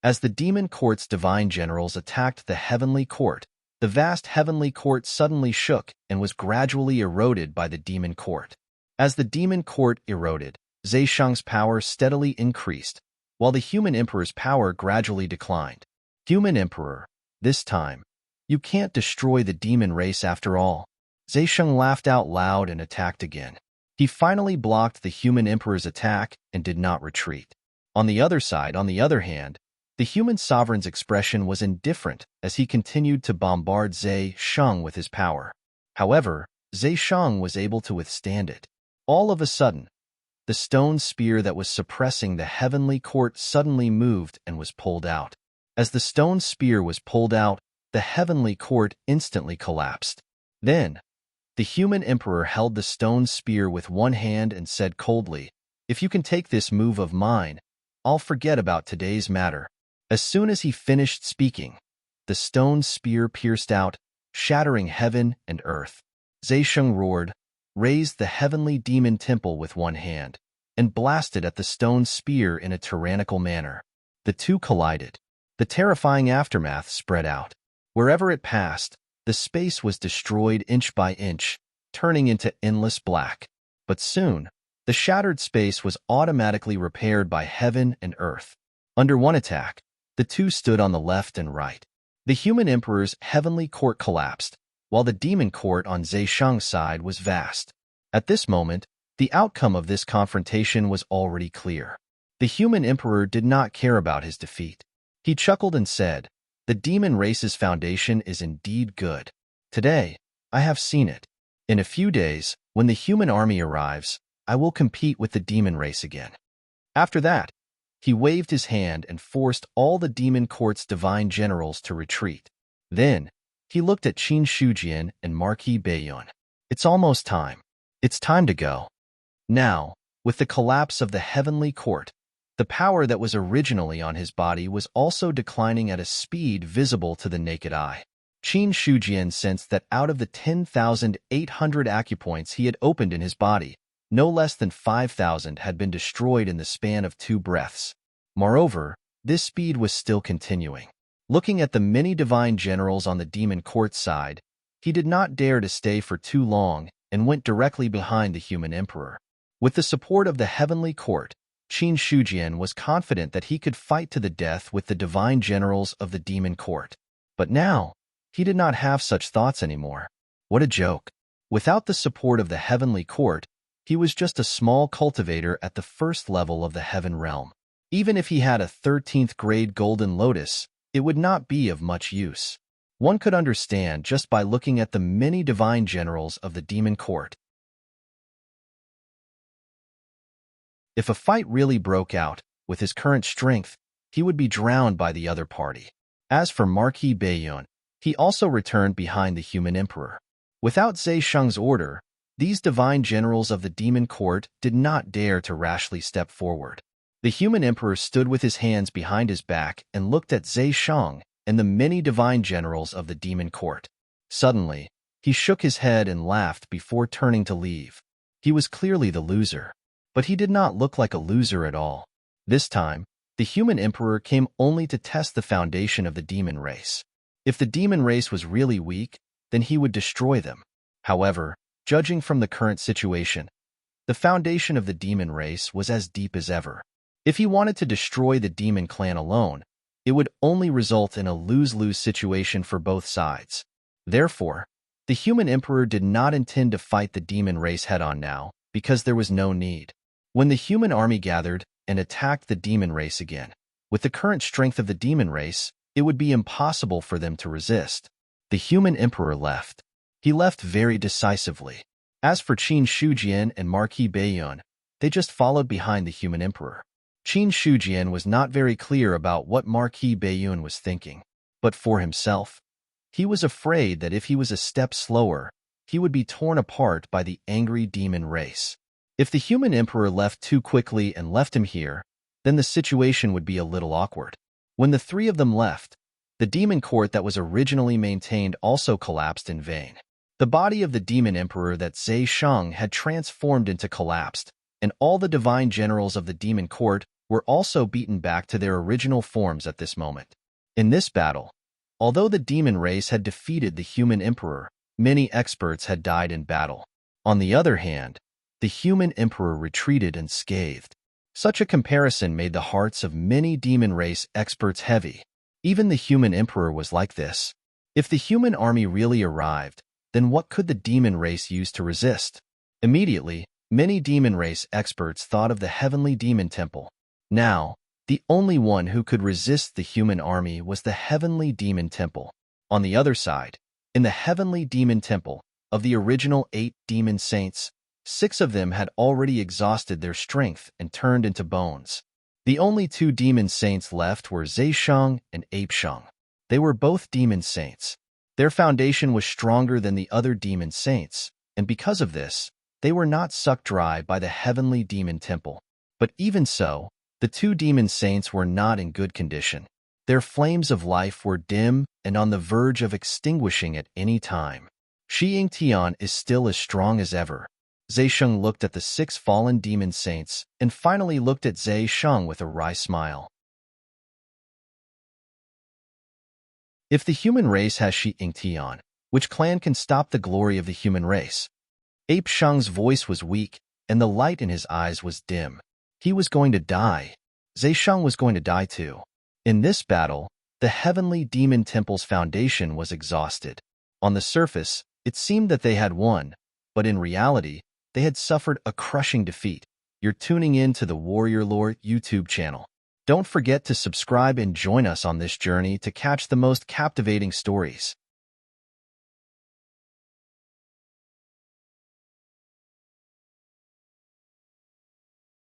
As the demon court's divine generals attacked the heavenly court, the vast heavenly court suddenly shook and was gradually eroded by the demon court. As the demon court eroded, Zhe Sheng's power steadily increased, while the human emperor's power gradually declined. Human emperor, this time, you can't destroy the demon race after all. Zhe Sheng laughed out loud and attacked again. He finally blocked the human emperor's attack and did not retreat. On the other side, on the other hand, the human sovereign's expression was indifferent as he continued to bombard Zhe Sheng with his power. However, Zhe Sheng was able to withstand it. All of a sudden, the stone spear that was suppressing the heavenly court suddenly moved and was pulled out. As the stone spear was pulled out, the heavenly court instantly collapsed. Then, the human emperor held the stone spear with one hand and said coldly, If you can take this move of mine, I'll forget about today's matter." As soon as he finished speaking, the stone spear pierced out, shattering heaven and earth. Zesheng roared, raised the heavenly demon temple with one hand, and blasted at the stone spear in a tyrannical manner. The two collided. The terrifying aftermath spread out. Wherever it passed, the space was destroyed inch by inch, turning into endless black. But soon, the shattered space was automatically repaired by heaven and earth. Under one attack, the two stood on the left and right. The human emperor's heavenly court collapsed, while the demon court on Zesheng's side was vast. At this moment, the outcome of this confrontation was already clear. The human emperor did not care about his defeat. He chuckled and said, "The demon race's foundation is indeed good. Today, I have seen it. In a few days, when the human army arrives, I will compete with the demon race again." After that, he waved his hand and forced all the demon court's divine generals to retreat. Then, he looked at Qin Shujian and Marquis Baiyun. "It's almost time. It's time to go." Now, with the collapse of the heavenly court, the power that was originally on his body was also declining at a speed visible to the naked eye. Qin Shujian sensed that out of the 10,800 acupoints he had opened in his body, no less than 5,000 had been destroyed in the span of 2 breaths. Moreover, this speed was still continuing. Looking at the many divine generals on the demon court side, he did not dare to stay for too long and went directly behind the human emperor. With the support of the heavenly court, Qin Shujian was confident that he could fight to the death with the divine generals of the demon court. But now, he did not have such thoughts anymore. What a joke. Without the support of the heavenly court, he was just a small cultivator at the first level of the heaven realm. Even if he had a 13th grade golden lotus, it would not be of much use. One could understand just by looking at the many divine generals of the demon court. If a fight really broke out, with his current strength, he would be drowned by the other party. As for Marquis Baiyun, he also returned behind the human emperor. Without Zesheng's order, these divine generals of the demon court did not dare to rashly step forward. The human emperor stood with his hands behind his back and looked at Zesheng and the many divine generals of the demon court. Suddenly, he shook his head and laughed before turning to leave. He was clearly the loser. But he did not look like a loser at all. This time, the human emperor came only to test the foundation of the demon race. If the demon race was really weak, then he would destroy them. However, judging from the current situation, the foundation of the demon race was as deep as ever. If he wanted to destroy the demon clan alone, it would only result in a lose-lose situation for both sides. Therefore, the human emperor did not intend to fight the demon race head-on now, because there was no need. When the human army gathered and attacked the demon race again, with the current strength of the demon race, it would be impossible for them to resist. The human emperor left. He left very decisively. As for Qin Shujian and Marquis Baiyun, they just followed behind the human emperor. Qin Shujian was not very clear about what Marquis Baiyun was thinking, but for himself, he was afraid that if he was a step slower, he would be torn apart by the angry demon race. If the human emperor left too quickly and left him here, then the situation would be a little awkward. When the 3 of them left, the demon court that was originally maintained also collapsed in vain. The body of the demon emperor that Zesheng had transformed into collapsed, and all the divine generals of the demon court were also beaten back to their original forms at this moment. In this battle, although the demon race had defeated the human emperor, many experts had died in battle. On the other hand, the human emperor retreated unscathed. Such a comparison made the hearts of many demon race experts heavy. Even the human emperor was like this. If the human army really arrived, then what could the demon race use to resist? Immediately, many demon race experts thought of the heavenly demon temple. Now, the only one who could resist the human army was the heavenly demon temple. On the other side, in the heavenly demon temple, of the original 8 demon saints, 6 of them had already exhausted their strength and turned into bones. The only 2 demon saints left were Zesheng and Apesheng. They were both demon saints. Their foundation was stronger than the other demon saints, and because of this, they were not sucked dry by the heavenly demon temple. But even so, the two demon saints were not in good condition. Their flames of life were dim and on the verge of extinguishing at any time. Shi Yingtian is still as strong as ever. Zhe Sheng looked at the 6 fallen demon saints and finally looked at Zhe Sheng with a wry smile. If the human race has Shi Yingtian, which clan can stop the glory of the human race? Ape Sheng's voice was weak, and the light in his eyes was dim. He was going to die. Zhe Sheng was going to die too. In this battle, the heavenly demon temple's foundation was exhausted. On the surface, it seemed that they had won, but in reality, they had suffered a crushing defeat. You're tuning in to the Warrior Lore YouTube channel. Don't forget to subscribe and join us on this journey to catch the most captivating stories.